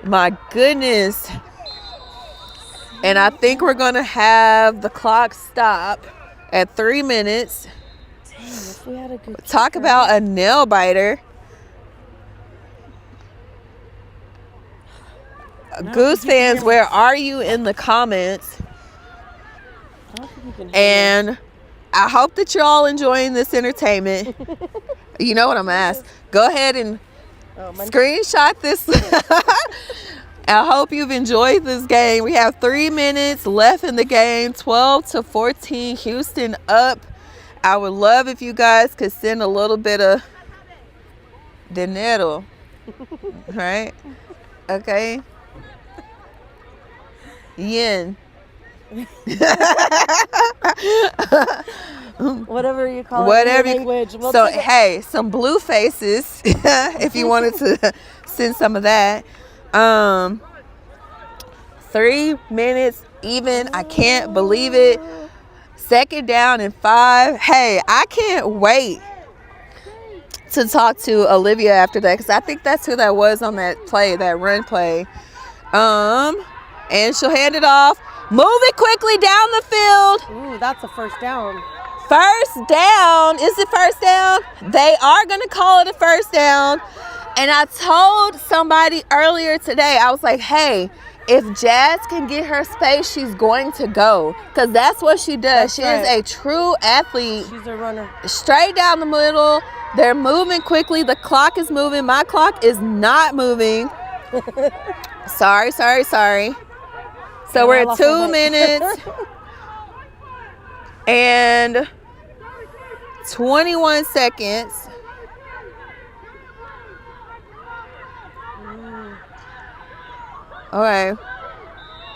My goodness. And I think we're going to have the clock stop at 3 minutes. Dang, if we had a good Talk kicker. about a nail biter. Goose fans, where are you in the comments? I don't think you can hear me. And I hope that you're all enjoying this entertainment. You know what I'm going to ask. Go ahead and screenshot this. I hope you've enjoyed this game. We have 3 minutes left in the game. 12-14. Houston up. I would love if you guys could send a little bit of dinero. Right? Okay. Yen. Whatever you call it Whatever. in your language. We'll So, take it. hey, some blue faces if you wanted to send some of that. 3 minutes even. I can't believe it. 2nd down and 5. Hey, I can't wait to talk to Olivia after that, because I think that's who that was on that play, that run play. And she'll hand it off. Move it quickly down the field. Ooh, that's a first down. First down. Is it first down? They are going to call it a first down. And I told somebody earlier today, I was like, hey, if Jazz can get her space, she's going to go. Because that's what she does. She is a true athlete. She's a runner. Straight down the middle. They're moving quickly. The clock is moving. My clock is not moving. Sorry. So we're at 2 minutes and 21 seconds. Okay.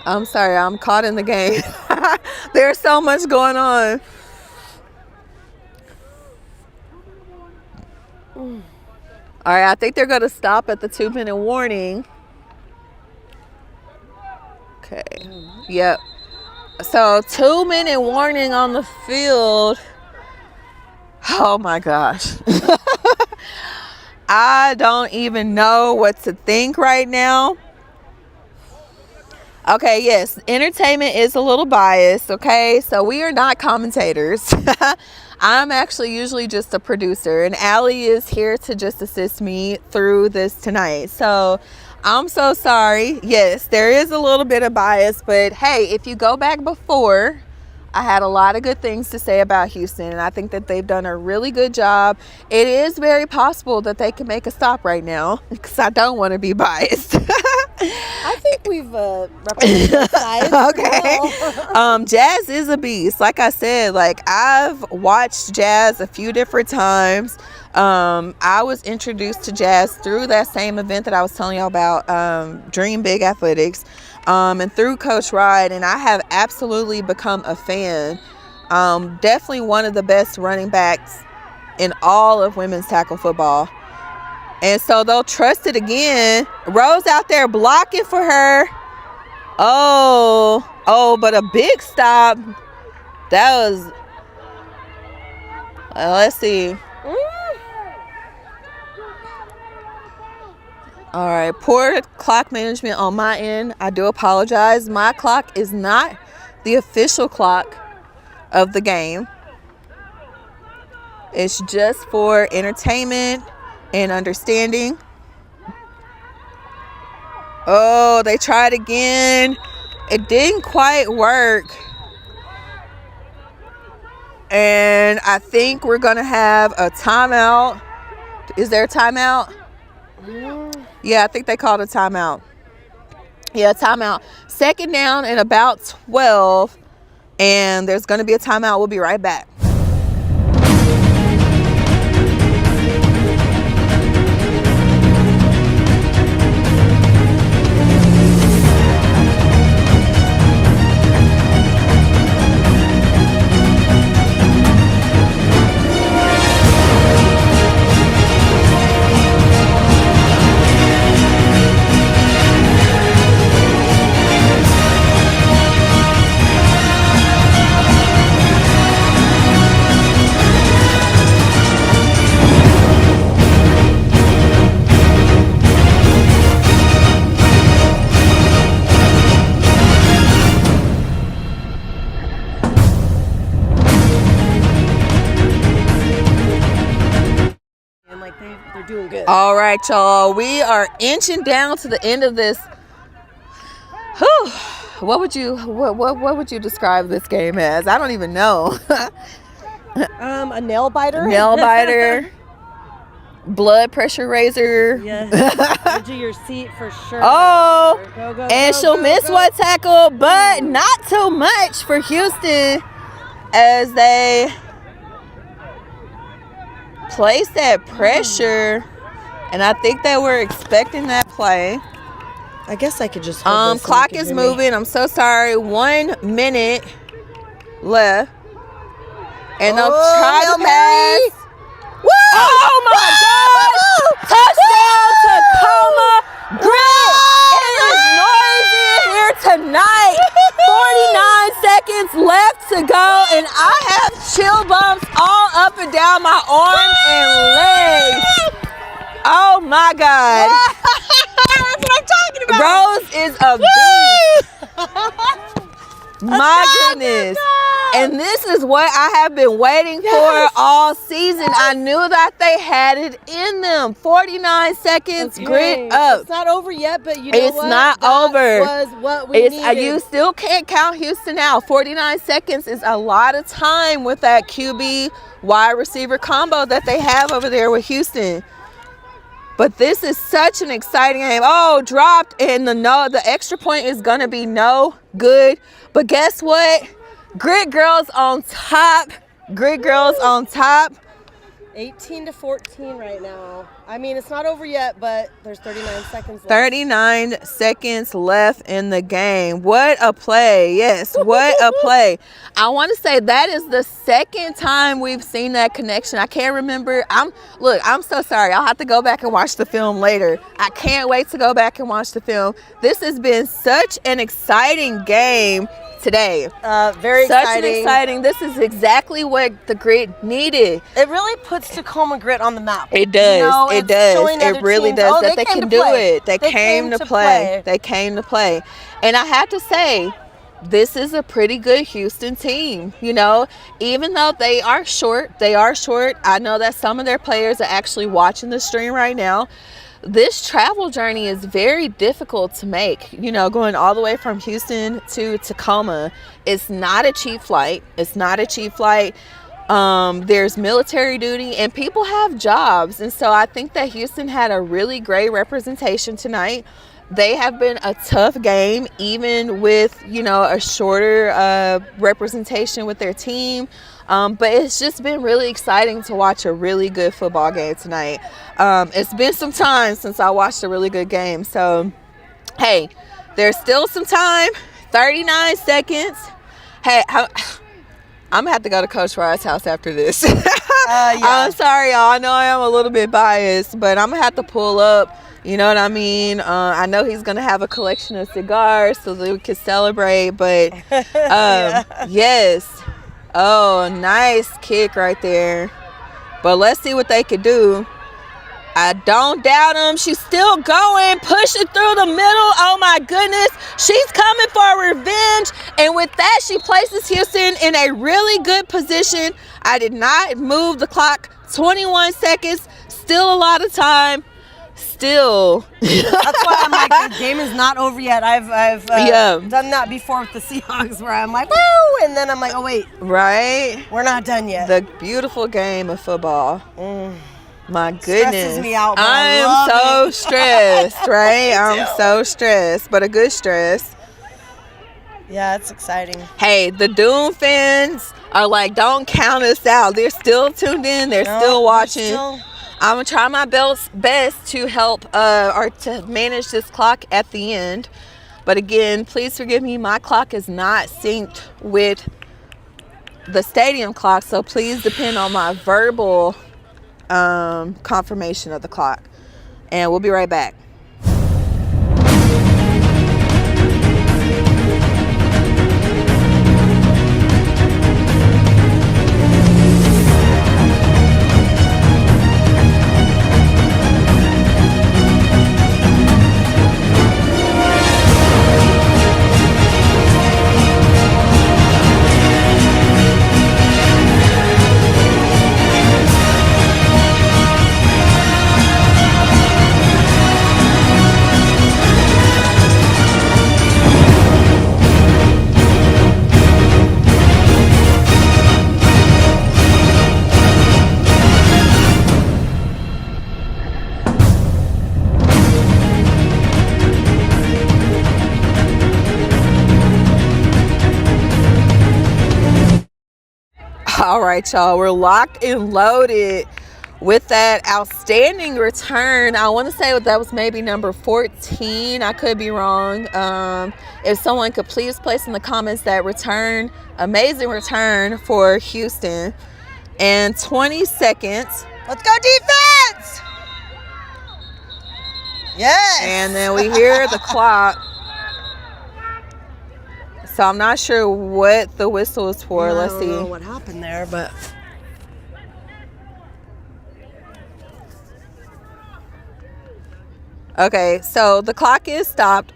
I'm sorry. I'm caught in the game. There's so much going on. All right. I think they're going to stop at the 2-minute warning. Okay. Yep. So 2-minute warning on the field. Oh my gosh. I don't even know what to think right now. Okay, yes, entertainment is a little biased, okay? So we are not commentators. I'm actually usually just a producer, and Allie is here to just assist me through this tonight. So I'm so sorry. Yes, there is a little bit of bias, but hey, if you go back before, I had a lot of good things to say about Houston, and I think that they've done a really good job. It is very possible that they can make a stop right now, because I don't want to be biased. I think we've represented both sides. Okay. Jazz is a beast. Like I said, like I've watched Jazz a few different times. I was introduced to Jazz through that same event that I was telling y'all about, Dream Big Athletics, and through Coach Rod, and I have absolutely become a fan. Definitely one of the best running backs in all of women's tackle football. And so they'll trust it again. Rose out there blocking for her. Oh, but a big stop. That was, let's see. All right, poor clock management on my end. I do apologize. My clock is not the official clock of the game. It's just for entertainment and understanding. Oh, they tried again. It didn't quite work. And I think we're going to have a timeout. Is there a timeout? Yeah, I think they called a timeout. Yeah, timeout. 2nd down and about 12. And there's going to be a timeout. We'll be right back. All right, y'all. We are inching down to the end of this. Whew. What would you describe this game as? I don't even know. A nail biter. Nail biter. Blood pressure raiser. Yes. Edge of your seat for sure. Oh, Go, and she'll miss one tackle, but not too much for Houston as they place that pressure. And I think they were expecting that play. I guess I could just hold this clock is moving. I'm so sorry. 1 minute left. And they'll try to pass. Woo! Oh my God! Touchdown Tacoma Grit! It is noisy here tonight. 49 seconds left to go, and I have chill bumps all up and down my arm and legs. Oh my God! That's what I'm talking about. Rose is a beast. My goodness. And this is what I have been waiting for all season. I knew that they had it in them. 49 seconds, Grit up. It's not over yet, but you know It's what? not That over. was what we needed. You still can't count Houston out. 49 seconds is a lot of time with that QB wide receiver combo that they have over there with Houston. But this is such an exciting game. Oh, dropped, and the extra point is gonna be no good. But guess what? Grit Girls on top. Grit Girls on top. 18-14 right now. I mean, it's not over yet, but there's 39 seconds left. 39 seconds left in the game. What a play. Yes, what a play. I want to say that is the second time we've seen that connection. I can't remember. I'm so sorry. I'll have to go back and watch the film later. I can't wait to go back and watch the film. This has been such an exciting game today. Very Such exciting. This is exactly what the Grit needed. It really puts Tacoma Grit on the map. It does. You know, it it's does. showing It other really teams, does. oh, That they came can to do play. it. They came to play. They came to play. And I have to say, this is a pretty good Houston team. You know, even though they are short. I know that some of their players are actually watching the stream right now. This travel journey is very difficult to make, you know, going all the way from Houston to Tacoma. It's not a cheap flight. There's military duty and people have jobs. And so I think that Houston had a really great representation tonight. They have been a tough game, even with, you know, a shorter representation with their team. But it's just been really exciting to watch a really good football game tonight. It's been some time since I watched a really good game. So, hey, there's still some time. 39 seconds. Hey, I'm going to have to go to Coach Rod's house after this. Yeah. I'm sorry, y'all. I know I am a little bit biased, but I'm going to have to pull up. You know what I mean? I know he's going to have a collection of cigars so that we can celebrate. But, yes. Oh, nice kick right there. But let's see what they could do. I don't doubt him. She's still going, pushing through the middle. Oh, my goodness. She's coming for revenge. And with that, she places Houston in a really good position. I did not move the clock. 21 seconds. Still a lot of time. Still. That's why I'm like, the game is not over yet. I've done that before with the Seahawks where I'm like, woo! And then I'm like, oh, wait. Right? We're not done yet. The beautiful game of football. My goodness. Stresses me out, but I am so stressed, right? I'm so stressed, but a good stress. Yeah, it's exciting. Hey, the Doom fans are like, don't count us out. They're still tuned in. They're still watching. I'm going to try my best to help or to manage this clock at the end. But again, please forgive me. My clock is not synced with the stadium clock. So please depend on my verbal confirmation of the clock. And we'll be right back. All right, y'all. We're locked and loaded with that outstanding return. I want to say that was maybe number 14. I could be wrong. If someone could please place in the comments that return, amazing return for Houston. And 20 seconds. Let's go defense! Yes! And then we hear the clock. So I'm not sure what the whistle is for. Let's see. I don't know what happened there, but... Okay, so the clock is stopped.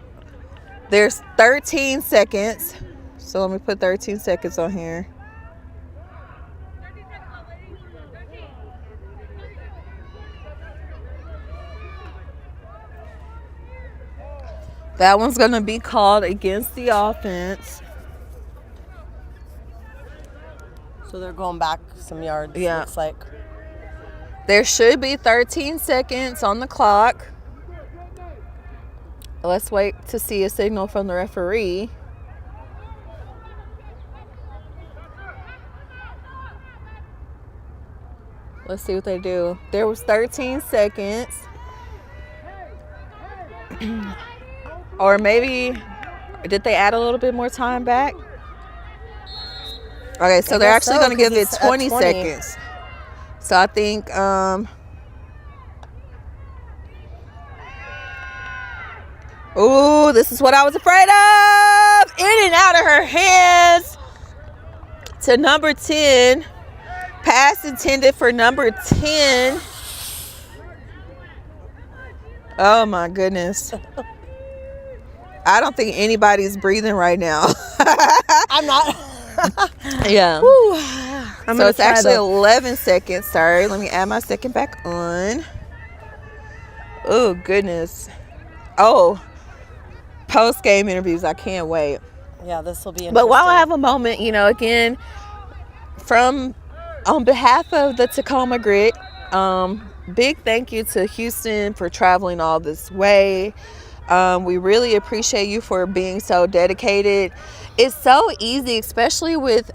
There's 13 seconds. So let me put 13 seconds on here. That one's going to be called against the offense. So they're going back some yards, Yeah. looks like. There should be 13 seconds on the clock. Let's wait to see a signal from the referee. Let's see what they do. There was 13 seconds. Or maybe, did they add a little bit more time back? Okay, so they're actually going to give it 20 seconds. So I think, ooh, this is what I was afraid of. In and out of her hands to number 10. Pass intended for number 10. Oh my goodness. I don't think anybody's breathing right now. I'm not. Yeah. Whew. So it's actually 11 seconds. Sorry. Let me add my second back on. Oh, goodness. Oh, post-game interviews. I can't wait. Yeah, this will be interesting. But while I have a moment, you know, again, on behalf of the Tacoma Grit, big thank you to Houston for traveling all this way. We really appreciate you for being so dedicated. It's so easy, especially with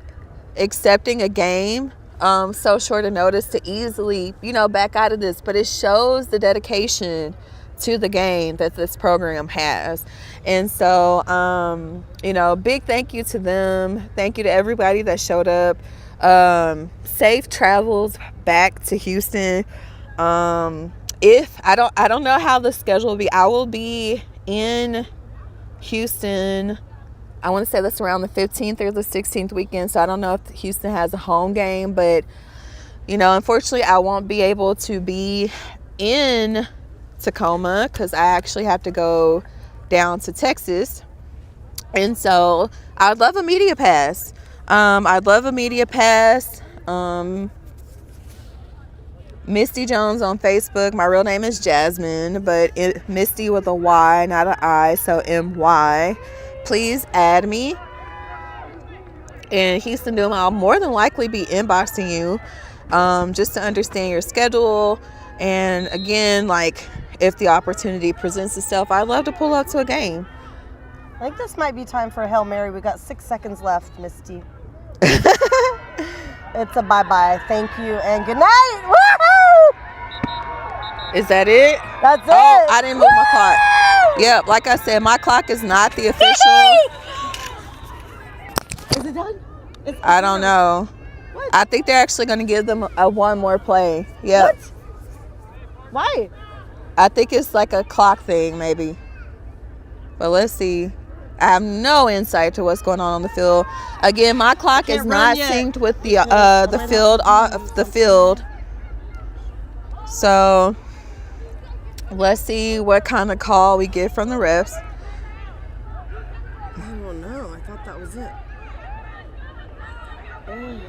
accepting a game so short a notice, to easily, you know, back out of this. But it shows the dedication to the game that this program has. And so, you know, big thank you to them. Thank you to everybody that showed up. Safe travels back to Houston. If I don't know how the schedule will be. I will be in Houston, I want to say that's around the 15th or the 16th weekend. So I don't know if Houston has a home game, but you know, unfortunately I won't be able to be in Tacoma because I actually have to go down to Texas. And so I'd love a media pass. Misty Jones on Facebook. My real name is Jasmine, but Misty with a Y, not an I, so M-Y. Please add me. And Houston Doom, I'll more than likely be inboxing you just to understand your schedule. And again, like, if the opportunity presents itself, I'd love to pull up to a game. I think this might be time for a Hail Mary. We got 6 seconds left, Misty. It's a bye-bye. Thank you and good night. Woohoo! Is that it? That's it. Oh, I didn't move my clock. Yep, like I said, my clock is not the official. Is it done? I don't know. What? I think they're actually going to give them a one more play. Yep. What? Why? I think it's like a clock thing, maybe. But let's see. I have no insight to what's going on the field. Again, my clock is not synced with the field. So let's see what kind of call we get from the refs. I don't know. I thought that was it. Oh,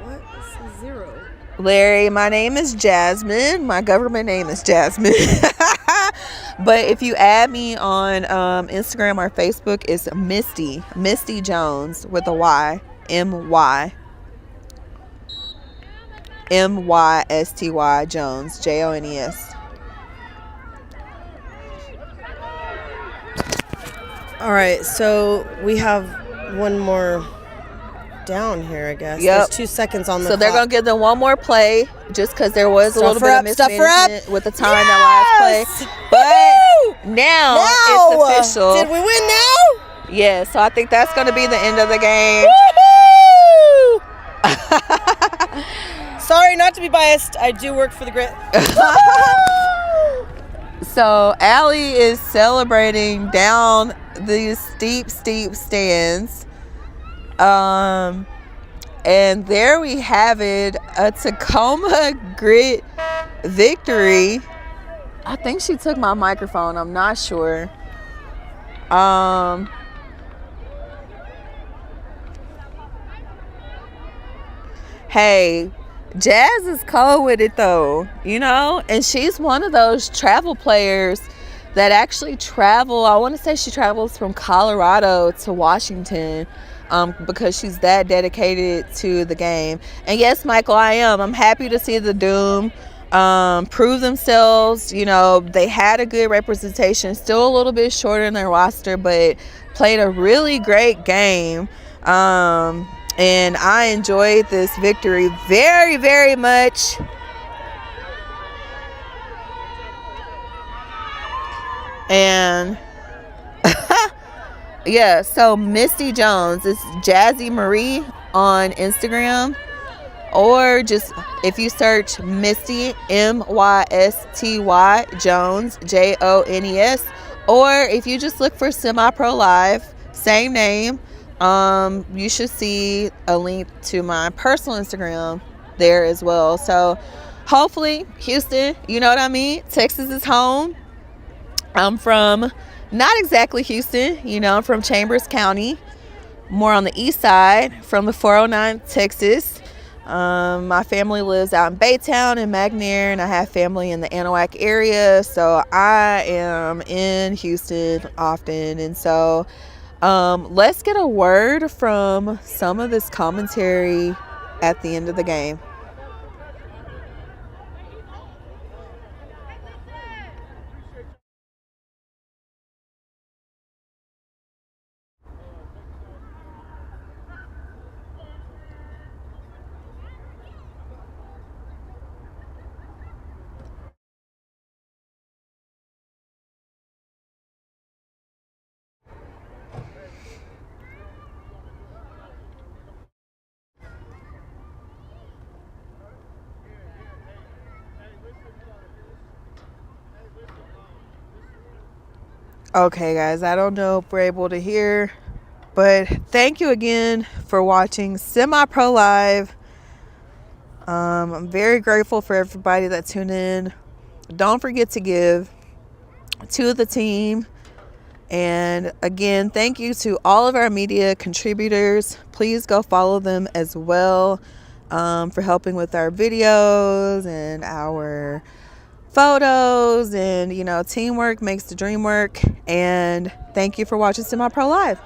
what? This is 0. Larry, my name is Jasmine. My government name is Jasmine. But if you add me on Instagram or Facebook, it's Misty Jones with a Y, M-Y. M-Y-S-T-Y Jones, J-O-N-E-S. All right, so we have one more down here, I guess. Yep. There's 2 seconds on the So they're clock. going to give them one more play just because there was a little bit of Stuff her up. mismanagement with the time that last play. But now it's official. Did we win now? Yeah, so I think that's going to be the end of the game. Sorry, not to be biased. I do work for the Grit. So Allie is celebrating down these steep stands. And there we have it, a Tacoma Grit victory. I think she took my microphone. I'm not sure. Hey, Jazz is cold with it though, you know, and she's one of those travel players that actually travel. I want to say she travels from Colorado to Washington because she's that dedicated to the game. And yes, Michael, I'm happy to see the Doom prove themselves. You know, they had a good representation, still a little bit shorter in their roster, but played a really great game. And I enjoyed this victory very, very much. And yeah, so Misty Jones is Jazzy Marie on Instagram, or just if you search Misty MYSTY Jones JONES, or if you just look for Semi Pro Live, same name. You should see a link to my personal Instagram there as well. So hopefully Houston, you know what I mean? Texas is home. I'm from not exactly Houston, you know, I'm from Chambers County, more on the east side, from the 409 Texas. My family lives out in Baytown and McNair, and I have family in the Anahuac area. So I am in Houston often. And so let's get a word from some of this commentary at the end of the game. Okay, guys, I don't know if we're able to hear, but thank you again for watching Semi Pro Live. I'm very grateful for everybody that tuned in. Don't forget to give to the team. And again, thank you to all of our media contributors. Please go follow them as well for helping with our videos and our photos. And, you know, teamwork makes the dream work. And thank you for watching Semi Pro Live.